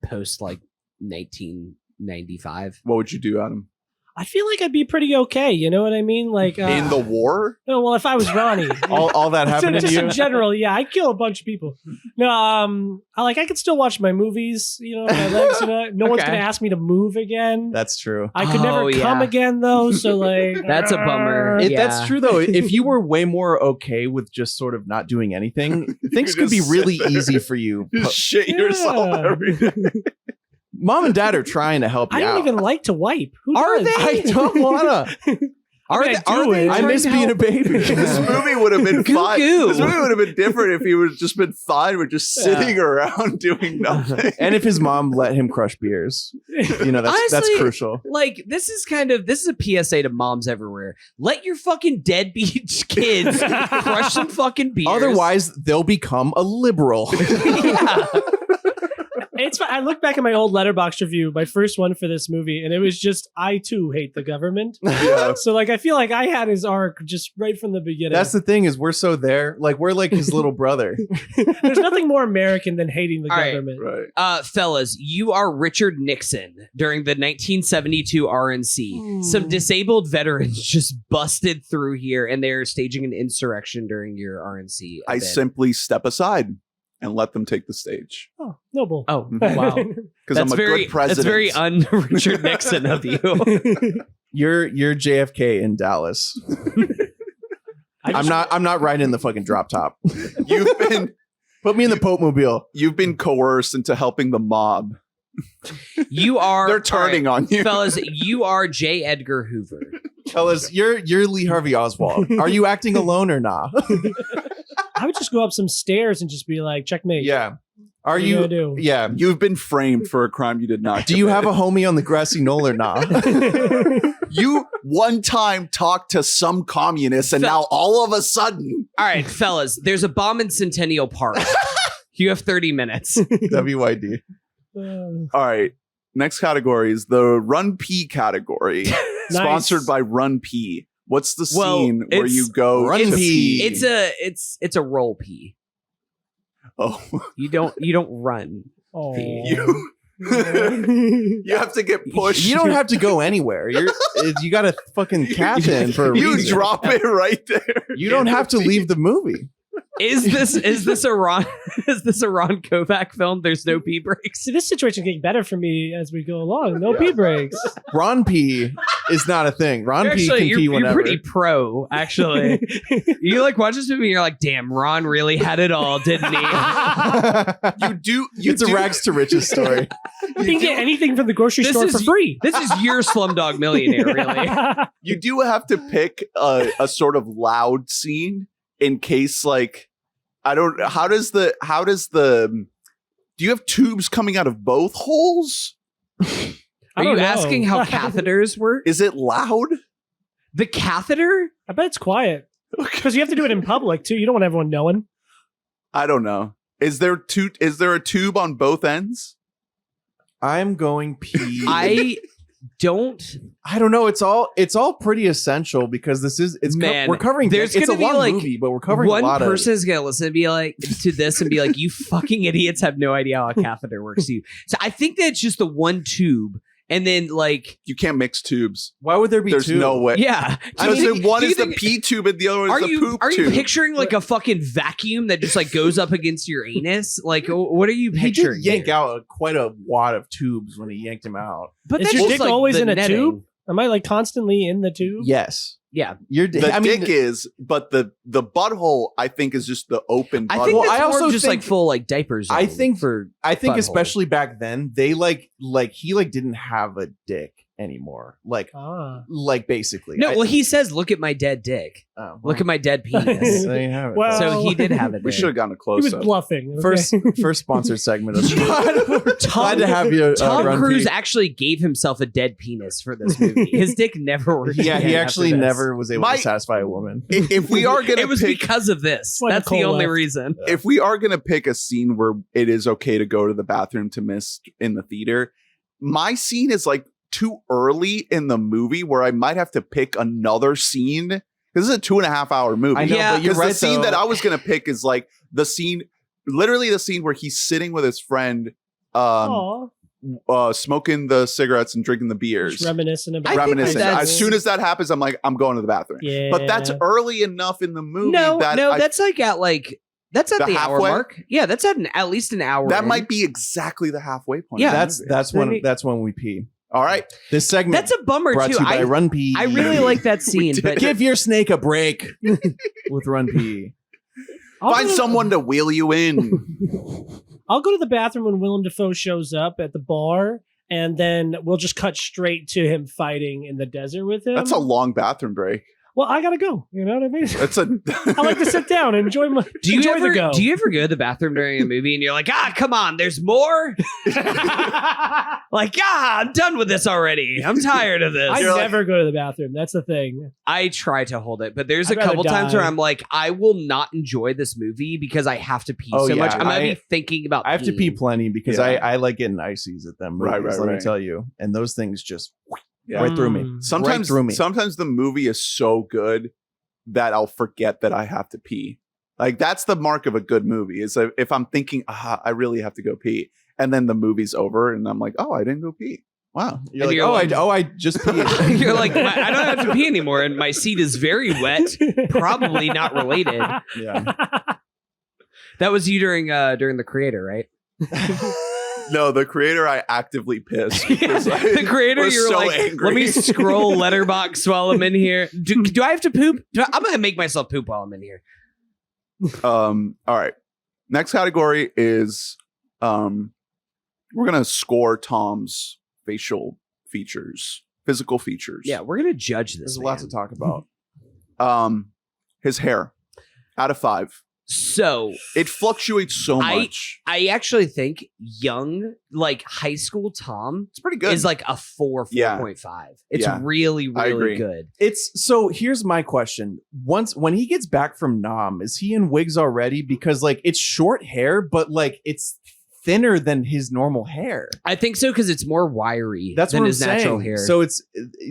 Post like 1995. What would you do, Adam? I feel like I'd be pretty okay. You know what I mean? Like In the war? no, well, if I was Ronnie, all that happened to just you. in general, yeah, I'd kill a bunch of people. No, I could still watch my movies. You know, my legs. You know, no one's Okay. gonna ask me to move again. That's true. I could Oh, never come yeah. again though. So like, That's a bummer. argh. Yeah. That's true though. If you were way more okay with just sort of not doing anything, things could could be just really sit there. easy for you. Just shit yourself Yeah. every day. Mom and dad are trying to help you I don't out. even like to wipe. Who Are does? they? I don't wanna. Are mean, they? I Are do they it. I trying miss to being a help? baby. This movie would have been Goo fine. goo. This movie would have been different if he would just been fine with just sitting around doing nothing. And if his mom let him crush beers, you know that's Honestly, crucial. Like this is a PSA to moms everywhere. Let your fucking deadbeat kids crush some fucking beers. Otherwise, they'll become a liberal. yeah. It's fine. I look back at my old Letterboxd review, my first one for this movie, and it was just I too hate the government. Yeah. So like I feel like I had his arc just right from the beginning. That's the thing is we're so there. Like we're like his little brother. There's nothing more American than hating the All right. government. Right. Fellas, you are Richard Nixon during the 1972 RNC. Some disabled veterans just busted through here, and they're staging an insurrection during your RNC. I event. simply step aside and let them take the stage. Oh, noble. Oh wow, Because I'm a good president. That's very un-Richard Nixon of you. You're JFK in Dallas. I'm not riding in the fucking drop top. You've been Put me in the Pope Mobile. you've been coerced into helping the mob. You are. They're turning on you. Fellas, you are J. Edgar Hoover. Tell us, you're Lee Harvey Oswald. Are you acting alone or not? I would just go up some stairs and just be like, checkmate. Yeah. Are What are you you? gonna do? Yeah. You've been framed for a crime you did not. Do you have a homie on the grassy knoll or not? You one time talked to some communists, and now all of a sudden, All right, fellas, there's a bomb in Centennial Park. You have 30 minutes. WYD. all right. Next category is the Run P category, sponsored by Run P. What's the Well, scene where it's you go Run to P. pee? It's a roll pee. Oh, You don't run. Oh. you you have to get pushed. You don't have to go anywhere. You got a fucking captain for a You reason. drop it right there. You don't have to leave the movie. Is this a Ron Kovac film? There's no pee breaks. See, this situation's getting better for me as we go along. No pee breaks. Ron P is not a thing. Ron P Actually, can pee you're whenever. pretty pro, actually. You like watch this movie and you're like, damn, Ron really had it all, didn't he? You do. You It's a do, rags to riches story. You can get anything from the grocery This store is- for free. This is your Slumdog Millionaire, really. You do have to pick a sort of loud scene in case, like, I don't. How does the? Do you have tubes coming out of both holes? Are I you don't know. asking how catheters work? Is it loud? The catheter? I bet it's quiet because you have to do it in public too. You don't want everyone knowing. I don't know. Is there a tube on both ends? I'm going pee. I don't. I don't know. It's all pretty essential because Man, we're covering. there's It's a gonna be, long like, movie, but we're covering One a lot person is gonna listen to this and be like, "You fucking idiots have no idea how a catheter works." You. So I think that it's just the one tube, and then like, You can't mix tubes. Why would there be There's two? no way. yeah. Because Do you one do you is the think- pee tube and the other Are is the you poop are you tube. picturing like a fucking vacuum that just like goes up against your anus? Like, what are you He picturing? did yank here? out quite a wad of tubes when he yanked him out. But Is that's your just, dick always the in a netting. tube? Am I like constantly in the tube? Yes, Yeah, your the dick is, but the butthole I think is just the open butthole. I think Well, that's I more also just think- like full like diapers. I think for butthole. Especially Especially back then, they like he didn't have a dick anymore. Like basically. no. Well, he says, "Look at my dead dick. Look at my dead penis." There you have it. Well, So he did have it. we there. should have gotten a He close was up. bluffing. okay? First sponsored segment of the Glad to have you, Tom Ron Cruise P. actually gave himself a dead penis for this movie. His dick never worked. Yeah, again he after actually this. never was able My- to satisfy a woman. If we are gonna It was pick, because of this. Why That's the Nicole only left. reason. if we are gonna pick a scene where it is okay to go to the bathroom to miss in the theater, my scene is like too early in the movie where I might have to pick another scene. This is a 2.5 hour movie. I know, Yeah, but you're Because right. the scene though. that I was gonna pick is like the scene, literally the scene where he's sitting with his friend, Aw, smoking the cigarettes and drinking the beers. just reminiscent about. I think Reminiscing. that's- As soon as that happens, I'm like, I'm going to the bathroom. Yeah, But that's early enough in the movie No, that that's like at like that's at The the hour halfway? mark. Yeah, that's at least an hour. that in. might be exactly the halfway point. Yeah. of the movie. that's when we pee. All right. This segment That's a bummer brought too. to you by Run P. I really like that scene, did but it. Give your snake a break with Run P. I'll Find go to- someone to wheel you in. I'll go to the bathroom when Willem Dafoe shows up at the bar, and then we'll just cut straight to him fighting in the desert with him. That's a long bathroom break. Well, I gotta go. You know what I mean? That's a. I like to sit down and enjoy my. do you enjoy ever the go. do you ever go to the bathroom during a movie and you're like, come on, there's more? Like, I'm done with this already. I'm tired of this. I You're like- never go to the bathroom. That's the thing. I try to hold it, but there's I'd a couple rather times where die. I'm like, I will not enjoy this movie because I have to pee Oh, so yeah. much. I'm gonna I- be thinking about. I have to pee peeing. plenty because Yeah. I like getting ices at them movies. Right, right, let me right. tell you, and those things just Yeah. right through me. Mm. Sometimes, right through me. sometimes the movie is so good that I'll forget that I have to pee. Like that's the mark of a good movie. Is if I'm thinking, I really have to go pee, and then the movie's over, and I'm like, oh, I didn't go pee. Wow. You're And like, you're like- I just peed. You're like, I don't have to pee anymore, and my seat is very wet. Probably not related. yeah. That was you during the creator, right? No, the creator I actively pissed. because I The creator, was you're so like, angry. let me scroll letterbox while I'm in here. Do I have to poop? I'm gonna make myself poop while I'm in here. All right. Next category is we're gonna score Tom's facial features, physical features. Yeah, we're gonna judge this. There's a lot to man. talk about. His hair out of 5. So It fluctuates so much. I actually think young, like high school Tom, It's pretty good. is like a 4, Yeah. 4.5. It's Yeah. really, I agree. really good. It's so here's my question. When he gets back from Nam, is he in wigs already? Because like it's short hair, but like it's thinner than his normal hair. I think so because it's more wiry That's than what I'm his natural saying. hair. So it's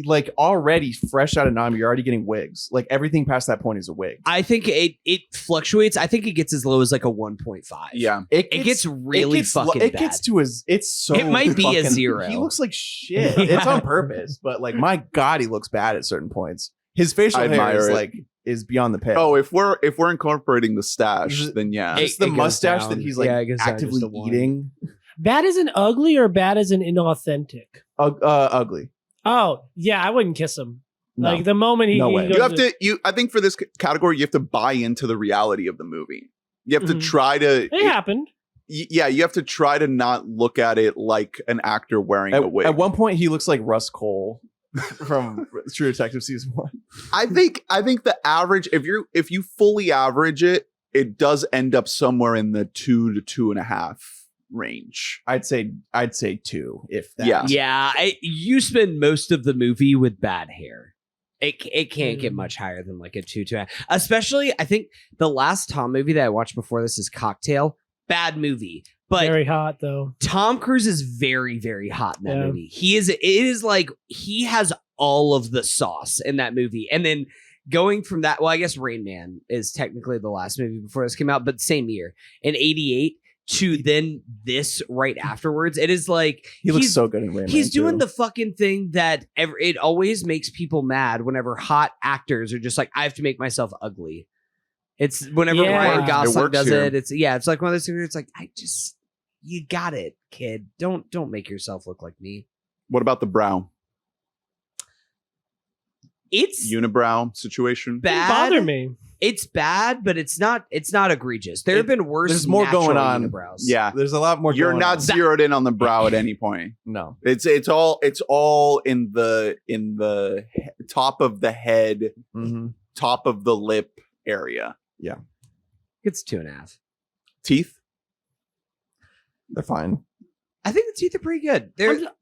like already fresh out of Nam, you're already getting wigs. Like everything past that point is a wig. I think it fluctuates. I think it gets as low as like a 1.5. yeah. It gets really fucking It bad. gets to his. It's so. It might be a fucking- 0. He looks like shit. It's on purpose, but like my God, he looks bad at certain points. His facial I hair admire is it. like is beyond the pale. Oh, if we're incorporating the stash, Is it- then yeah. Just the it goes mustache down. that he's like Yeah, it goes down actively just a 1. eating. Bad as in ugly or bad as in inauthentic? Ugly. Oh, yeah, I wouldn't kiss him. No. Like the moment he, No he way. goes You have to. I think for this category, you have to buy into the reality of the movie. You have to Mhm. try to. It happened. Yeah, you have to try to not look at it like an actor wearing a wig. At one point, he looks like Russ Cole from True Detective season 1. I think the average, if you fully average it, it does end up somewhere in the 2 to 2.5 range. I'd say 2, if that. Yeah. Yeah, you spend most of the movie with bad hair. It can't get much higher than like a 2.5. Especially, I think the last Tom movie that I watched before this is Cocktail. Bad movie, but Very hot though. Tom Cruise is very, very hot in that Yeah. movie. It is like he has all of the sauce in that movie. And then going from that, well, I guess Rain Man is technically the last movie before this came out, but same year in 88 to then this right afterwards. It is like He looks so good in Rain Man. he's doing too. the fucking thing that it always makes people mad whenever hot actors are just like, I have to make myself ugly. It's whenever Yeah. Ryan It Gosling works does here. it. It's like one of those things where it's like, you got it, kid. Don't make yourself look like me. What about the brow? It's Unibrow situation? Didn't bad. bother me. It's bad, but it's not egregious. There have been worse. There's more going natural on. unibrows. Yeah. There's a lot more. You're going not on. zeroed in on the brow at any point. No. It's all in the top of the head, Mm-hmm. top of the lip area. It's 2.5. Teeth? They're fine. I think the teeth are pretty good.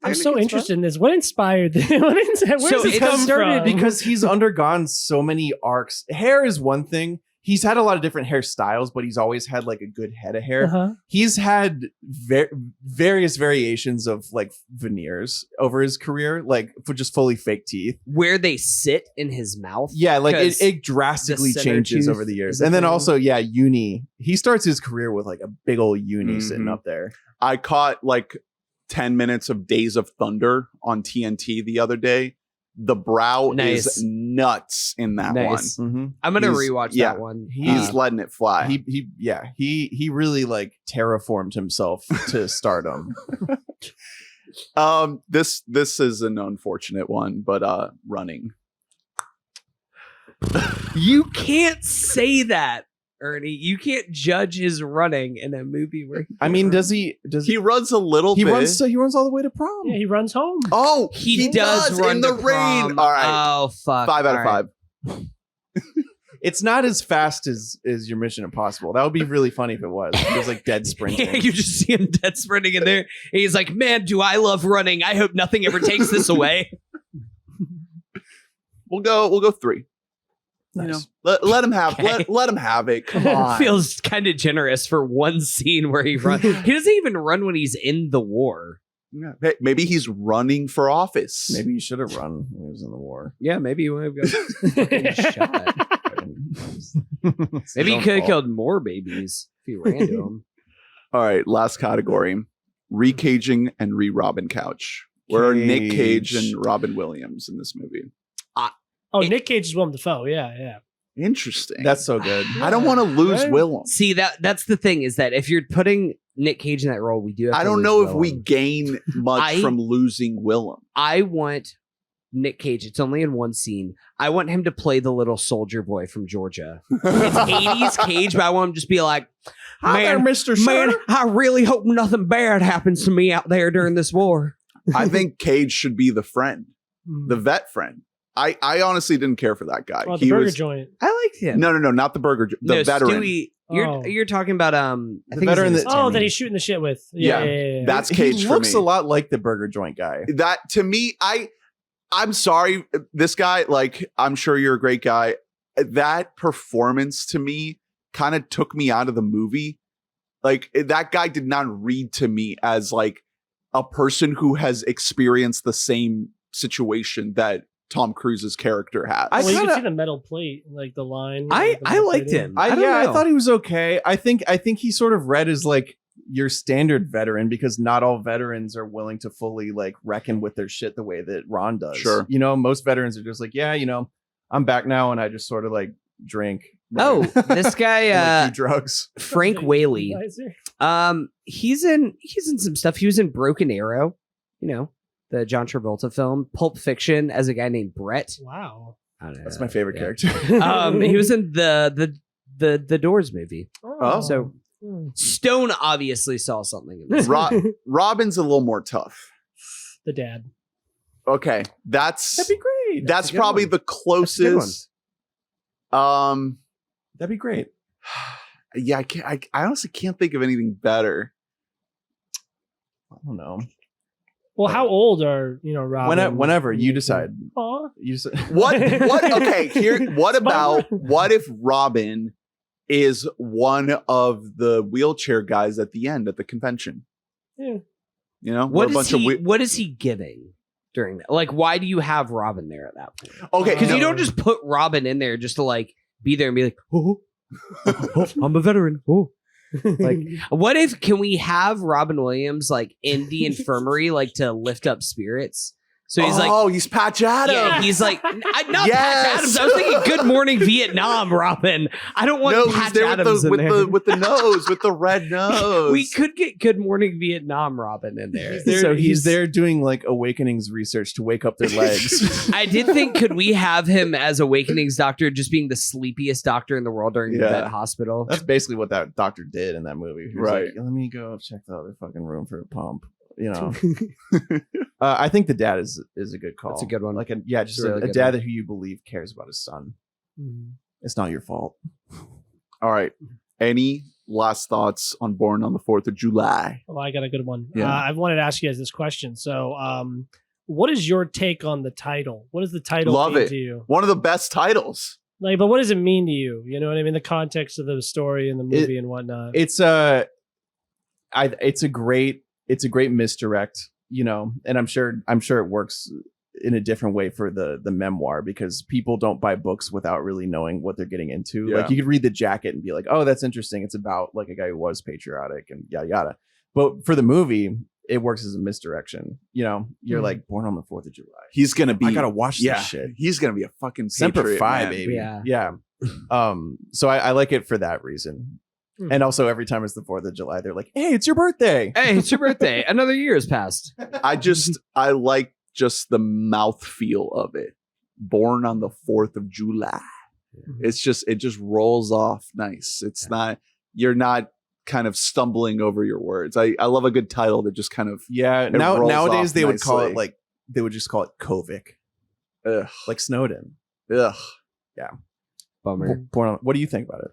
I'm so interested in this. What inspired this? Where does this it come started from? because he's undergone so many arcs. Hair is one thing. He's had a lot of different hairstyles, but he's always had like a good head of hair. Uh-huh. He's had various variations of like veneers over his career, like for just fully fake teeth. Where they sit in his mouth. Yeah, like 'Cause it drastically the center changes tooth over the years. is a And then thing. also, uni. He starts his career with like a big old uni sitting Mhm. up there. I caught like 10 minutes of Days of Thunder on TNT the other day. The brow Nice. is nuts in that Nice. one. Mm-hmm. I'm gonna He's- rewatch yeah. that one. He's letting it fly. He really like terraformed himself to stardom. This is an unfortunate one, but running. You can't say that, Ernie. You can't judge his running in a movie where I mean, does he He runs a little he bit. runs all the way to prom. Yeah, he runs home. Oh, he does run in the to rain. prom. All right. Oh fuck. 5 out of All right. 5. It's not as fast as your Mission Impossible. That would be really funny if it was. It was like dead sprinting. Yeah, you just see him dead sprinting in there. And he's like, "Man, do I love running? I hope nothing ever takes this away." We'll go 3. You know, Nice. let him have Okay. let him have it. Come on. Feels kind of generous for one scene where he runs. He doesn't even run when he's in the war. Yeah. Hey, maybe he's running for office. Maybe he should have run when he was in the war. Yeah, maybe he would have got fucking shot. Maybe he could have killed more babies if he ran to him. All right, last category: recaging and re-Robin Couch. Where are Nick Cage Cage. and Robin Williams in this movie? Oh, Nick Cage is Willem Dafoe. Yeah. Interesting. That's so good. I don't want to lose Right? Willem. See, that's the thing is that if you're putting Nick Cage in that role, we do have I to don't lose know if we Willem. gain much I- from losing Willem. I want Nick Cage. It's only in one scene. I want him to play the little soldier boy from Georgia. It's 80s Cage, but I want him to just be like, man, Mr. man, I really hope nothing bad happens to me out there during this war. I think Cage should be the friend, Hmm. the vet friend. I honestly didn't care for that guy. Oh, the burger joint. I liked him. No, not the burger. The No, veteran. Stewie, Oh. you're talking about I think veteran his name is that- Oh, Timmy. that he's shooting the shit with. Yeah. Yeah. That's Cage He for looks me. a lot like the burger joint guy. That to me, I'm sorry, this guy, like, I'm sure you're a great guy. That performance to me kind of took me out of the movie. Like, that guy did not read to me as like a person who has experienced the same situation that Tom Cruise's character has. I Well, you can kinda- see the metal plate, like the line. I the metal liked plating. him. I don't know. thought he was okay. I think he sort of read as like your standard veteran because not all veterans are willing to fully like reckon with their shit the way that Ron does. Sure. You know, most veterans are just like, yeah, you know, I'm back now and I just sort of like drink. Oh, this guy, and, like, do drugs. Frank Whaley. Advisor. He's in some stuff. He was in Broken Arrow, you know, the John Travolta film, Pulp Fiction as a guy named Brett. Wow. I don't know. That's my favorite Yeah. character. He was in the Doors movie. Oh. So Stone obviously saw something in this. Robin's a little more tough. The dad. Okay, that's That'd be great. that's a good probably one. the closest. That'd be great. Yeah, I honestly can't think of anything better. I don't know. Well, how old are Robin? Whenever you decide. Aw. You decide. What? Okay, here. What about? What if Robin is one of the wheelchair guys at the end at the convention? Yeah. You know, What we're a is bunch he? of What is he giving during that? Like, why do you have Robin there at that point? okay, Because no, you don't just put Robin in there just to like be there and be like, oh, I'm a veteran. Oh. Like, what if can we have Robin Williams like in the infirmary like to lift up spirits? So he's he's Patch Adams. yeah, he's like not Yes. Patch Adams. I was thinking Good Morning Vietnam, Robin. I don't want He's Patch there Adams with in the there. with the nose, with the red nose. We could get Good Morning Vietnam Robin in there. So he's there doing like Awakenings research to wake up their legs. I did think, could we have him as Awakenings doctor, just being the sleepiest doctor in the world during the vet hospital? That's basically what that doctor did in that movie. He was Right. like, let me go check the other fucking room for a pump. You know, I think the dad is a good call. That's a good one. Like, just It's a really a good dad one. who you believe cares about his son. Mhm. It's not your fault. All right. Any last thoughts on Born on the 4th of July? Oh, I got a good one. Yeah. I've wanted to ask you guys this question. So, what is your take on the title? What does the title Love mean it. to you? One of the best titles. Like, but what does it mean to you? You know what I mean? The context of the story and the movie and whatnot. It's it's a great misdirect, you know, and I'm sure it works in a different way for the memoir because people don't buy books without really knowing what they're getting into. Yeah. Like you could read the jacket and be like, oh, that's interesting. It's about like a guy who was patriotic and yada yada. But for the movie, it works as a misdirection. You know, you're like Born on the 4th of July. He's gonna be. I gotta watch yeah, this shit. He's gonna be a fucking Semper patriot, Fi, man. baby. Yeah. So I like it for that reason. And also every time it's the 4th of July, they're like, hey, it's your birthday. Hey, it's your birthday. Another year has passed. I like just the mouthfeel of it. Born on the 4th of July. It just rolls off nice. It's not, you're not kind of stumbling over your words. I love a good title that just kind of it rolls Nowadays off they would call nicely. it like they would just call it Kovic, Ugh. like Snowden. Ugh. Bummer. Born on, what do you think about it?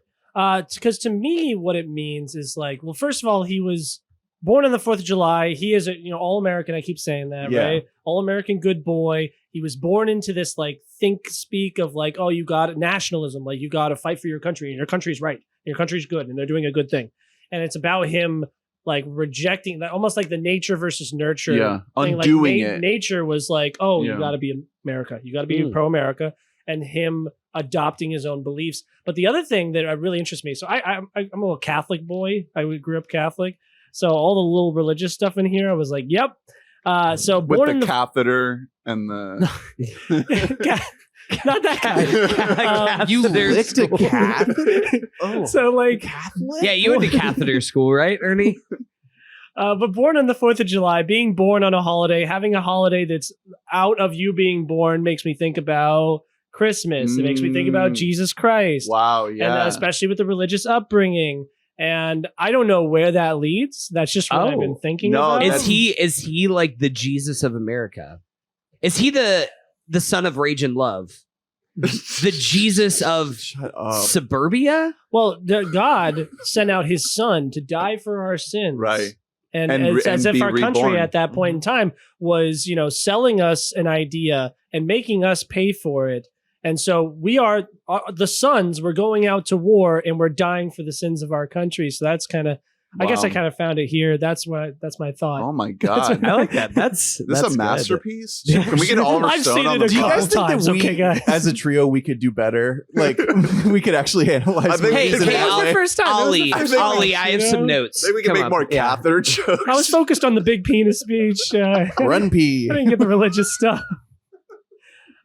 Because to me, what it means is like, well, first of all, he was born on the 4th of July. He is a all-American. I keep saying that, Yeah. right? All-American good boy. He was born into this like speak of like, oh, you got nationalism. Like you got to fight for your country and your country's right. Your country's good and they're doing a good thing. And it's about him like rejecting that, almost like the nature versus nurture. Yeah, thing. undoing like, it. Nature was like, oh, Yeah. you got to be America. You got to be pro-America. And him adopting his own beliefs. But the other thing that really interests me, so I'm a little Catholic boy. I grew up Catholic. So all the little religious stuff in here, I was like, yep. So With born in the the catheter and the not that kind. You licked a cat? Oh. So like Catholic? Yeah, you went to catheter school, right, Ernie? but born on the 4th of July, being born on a holiday, having a holiday that's out of you being born makes me think about Christmas. It makes me think about Jesus Christ. wow, And yeah. especially with the religious upbringing. And I don't know where that leads. That's just what I've been thinking No, about. Is he like the Jesus of America? Is he the son of rage and love? The Jesus of Shut up. suburbia? Well, God sent out his son to die for our sins. Right. And, And as if be our country reborn. at that point in time was, selling us an idea and making us pay for it. And so we are the sons. We're going out to war and we're dying for the sins of our country. So that's kind of, I guess I Wow. kind of found it here. That's my thought. Oh my god. I like that. That's This is a masterpiece? Can we get Oliver I've Stone seen on it the a Do you couple guys think times, that we, okay, guys? as a trio, we could do better? Like, we could actually analyze I think- Hey, movies in hey, that Ollie, way. first time. That was the Ollie, first time. Ollie, I have some notes. Maybe we can Come make on. more Yeah. catheter jokes. I was focused on the big penis speech. Run pee. I didn't get the religious stuff.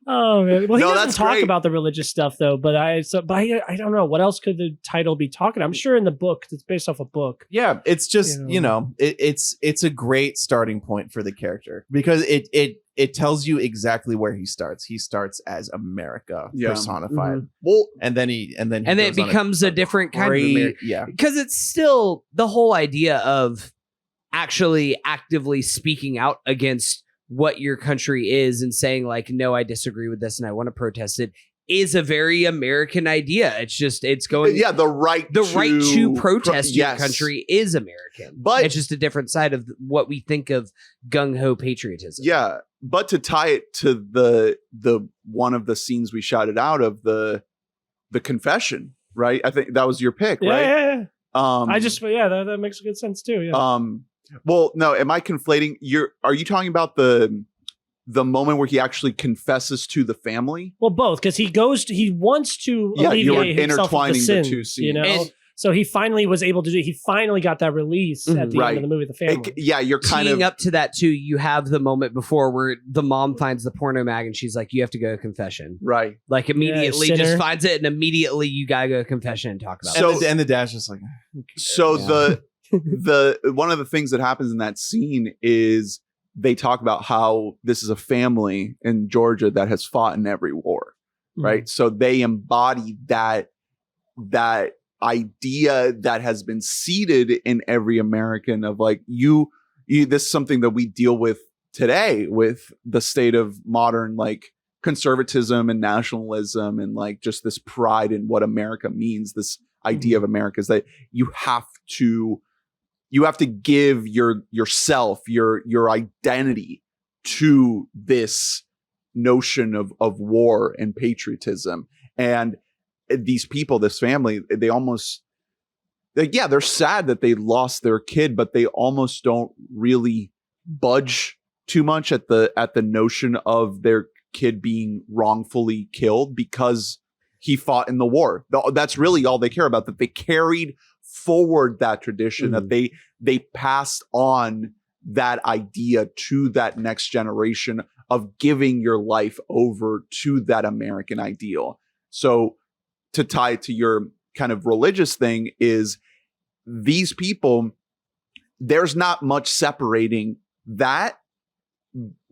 Oh man! Well, he No, doesn't that's talk great. about the religious stuff though. But I don't know what else could the title be talking. I'm sure in the book, it's based off a book. Yeah, it's just Yeah. it's a great starting point for the character because it tells you exactly where he starts. He starts as America Yeah. personified, Well, and then it And then it goes on becomes a different kind of great- America. yeah. Because it's still the whole idea of actually actively speaking out against what your country is and saying like, no, I disagree with this and I want to protest it is a very American idea. It's going the right to protest your yes. country is American, But it's just a different side of what we think of gung-ho patriotism. Yeah, but to tie it to the one of the scenes we shouted out of the confession, right? I think that was your pick, right? Yeah. That makes good sense too. Yeah. Well, no, am I conflating? Are you talking about the moment where he actually confesses to the family? Well, both, because he wants to alleviate himself of the sins, two scenes. So he finally was able to do. He finally got that release at the end of the movie. The family. You're kind Teeing of up to that too. You have the moment before where the mom finds the porno mag and she's like, "You have to go to confession." Right. Like immediately, sinner. just finds it and immediately you gotta go to confession and talk about it. And the dad's just like, so the one of the things that happens in that scene is they talk about how this is a family in Georgia that has fought in every war, right? So they embody that idea that has been seeded in every American of like you this is something that we deal with today with the state of modern like conservatism and nationalism and like just this pride in what America means. This idea of America is that you have to give yourself, your identity to this notion of war and patriotism. And these people, this family, they almost, they're sad that they lost their kid, but they almost don't really budge too much at the notion of their kid being wrongfully killed because he fought in the war. That's really all they care about, that they carried forward that tradition, that they passed on that idea to that next generation of giving your life over to that American ideal. So to tie it to your kind of religious thing is these people, there's not much separating that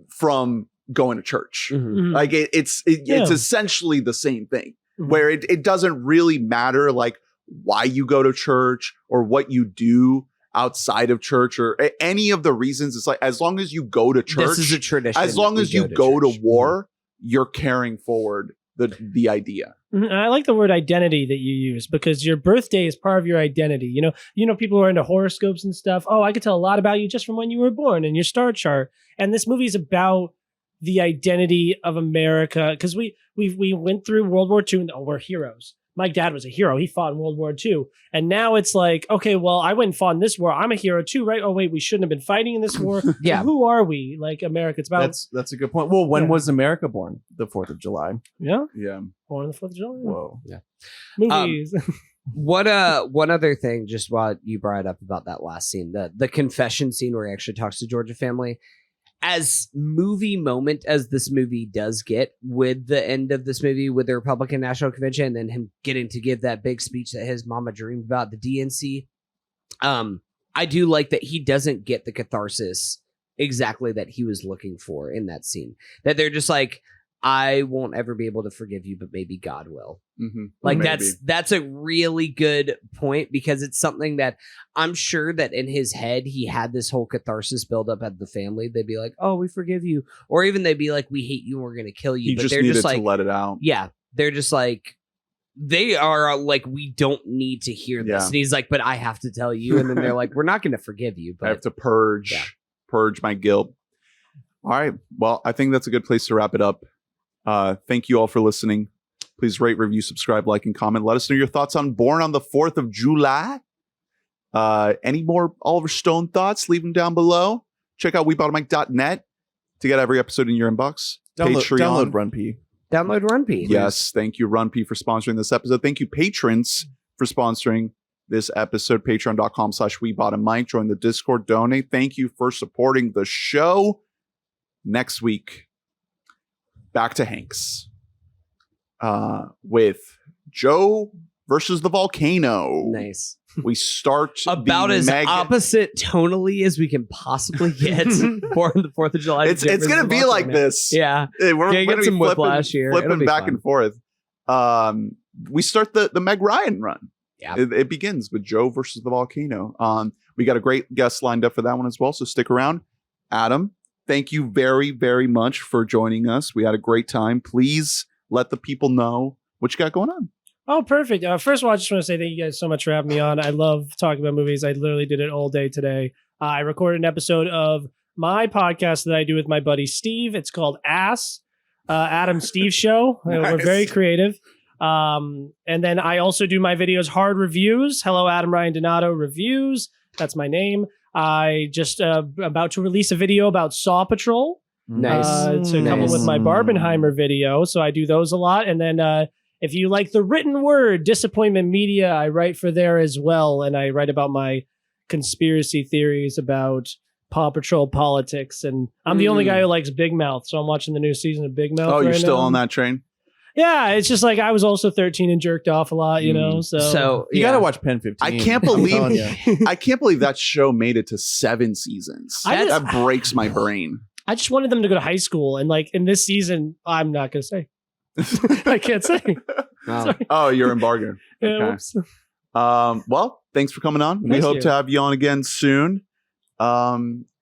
from going to church. Like it's essentially the same thing where it doesn't really matter like why you go to church or what you do outside of church or any of the reasons. It's like, as long as you go to church, This is a tradition. as long as you go to war, you're carrying forward the idea. I like the word identity that you use because your birthday is part of your identity. You know, people who are into horoscopes and stuff. Oh, I could tell a lot about you just from when you were born and your star chart. And this movie is about the identity of America because we went through World War II and we're heroes. My dad was a hero. He fought in World War II. And now it's like, okay, well, I went and fought in this war. I'm a hero too, right? Oh, wait, we shouldn't have been fighting in this war. Yeah. So who are we? Like America. It's about... That's a good point. Well, when was America born? The 4th of July. Yeah? Yeah. Born on the 4th of July? Whoa. Yeah. Movies. One other thing, just while you brought it up about that last scene, the confession scene where he actually talks to Georgia family. As movie moment as this movie does get with the end of this movie with the Republican National Convention and then him getting to give that big speech that his mama dreamed about, the DNC, I do like that he doesn't get the catharsis exactly that he was looking for in that scene. That they're just like, I won't ever be able to forgive you, but maybe God will. Like that's a really good point because it's something that I'm sure that in his head he had this whole catharsis build up at the family. They'd be like, "Oh, we forgive you," or even they'd be like, "We hate you and we're going to kill you." But they're just like, to let it out. Yeah, they're just like, they are like, we don't need to hear this. Yeah. And he's like, "But I have to tell you," and then they're like, "We're not going to forgive you." But I have to purge my guilt. All right. Well, I think that's a good place to wrap it up. Thank you all for listening. Please rate, review, subscribe, like, and comment. Let us know your thoughts on Born on the 4th of July. Any more Oliver Stone thoughts? Leave them down below. Check out weboughtamic.net to get every episode in your inbox. Download Run P. Download Run P. Yes. Thank you, Run P, for sponsoring this episode. Thank you, patrons, for sponsoring this episode. Patreon.com/weboughtamic. Join the Discord. Donate. Thank you for supporting the show. Next week, back to Hanks with Joe versus the volcano. Nice. We start about as opposite tonally as we can possibly get for the 4th of July. It's going to be like this. Yeah. We're going to be some whiplash here. Flipping back and forth. We start the Meg Ryan run. Yeah. It begins with Joe versus the volcano. We got a great guest lined up for that one as well, so stick around. Adam, thank you very, very much for joining us. We had a great time. Please let the people know what you got going on. Oh, perfect. First of all, I just want to say thank you guys so much for having me on. I love talking about movies. I literally did it all day today. I recorded an episode of my podcast that I do with my buddy Steve. It's called Ass, Adam Steve Show. We're very creative. And then I also do my videos, Hard Reviews. Hello, Adam Ryan Donato Reviews. That's my name. I just about to release a video about Saw Patrol. Nice. To come up with my Barbenheimer video. So I do those a lot. And then if you like the written word, Disappointment Media, I write for there as well. And I write about my conspiracy theories about Paw Patrol politics. And I'm the only guy who likes Big Mouth. So I'm watching the new season of Big Mouth. Oh, you're right still now. on that train? Yeah, it's just like I was also 13 and jerked off a lot, you know. So You gotta watch Pen 15. I can't I'm believe telling you. I can't believe that show made it to 7 seasons. That breaks my brain. I just wanted them to go to high school, and like in this season, I'm not gonna say. I can't say. Sorry. Oh, you're embargoed. Yeah, Okay. whoops. Well, thanks for coming on. We Thank hope you. to have you on again soon.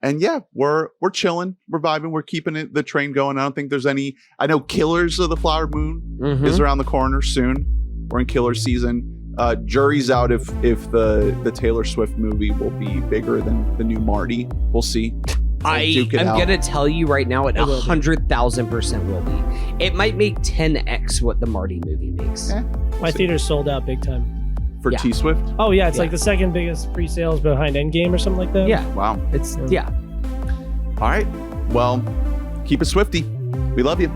And yeah, we're chilling, we're vibing, we're keeping the train going. I don't think there's any. I know Killers of the Flower Moon is around the corner soon. We're in killer season. Jury's out if the Taylor Swift movie will be bigger than the new Marty. We'll see. I'm gonna tell you right now, it 100,000% will be. It might make 10x what the Marty movie makes. My theater's sold out big time. For T Swift? Oh yeah, it's like the second biggest pre-sales behind Endgame or something like that. Yeah. Wow. It's All right. Well, keep it Swifty. We love you.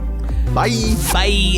Bye. Bye.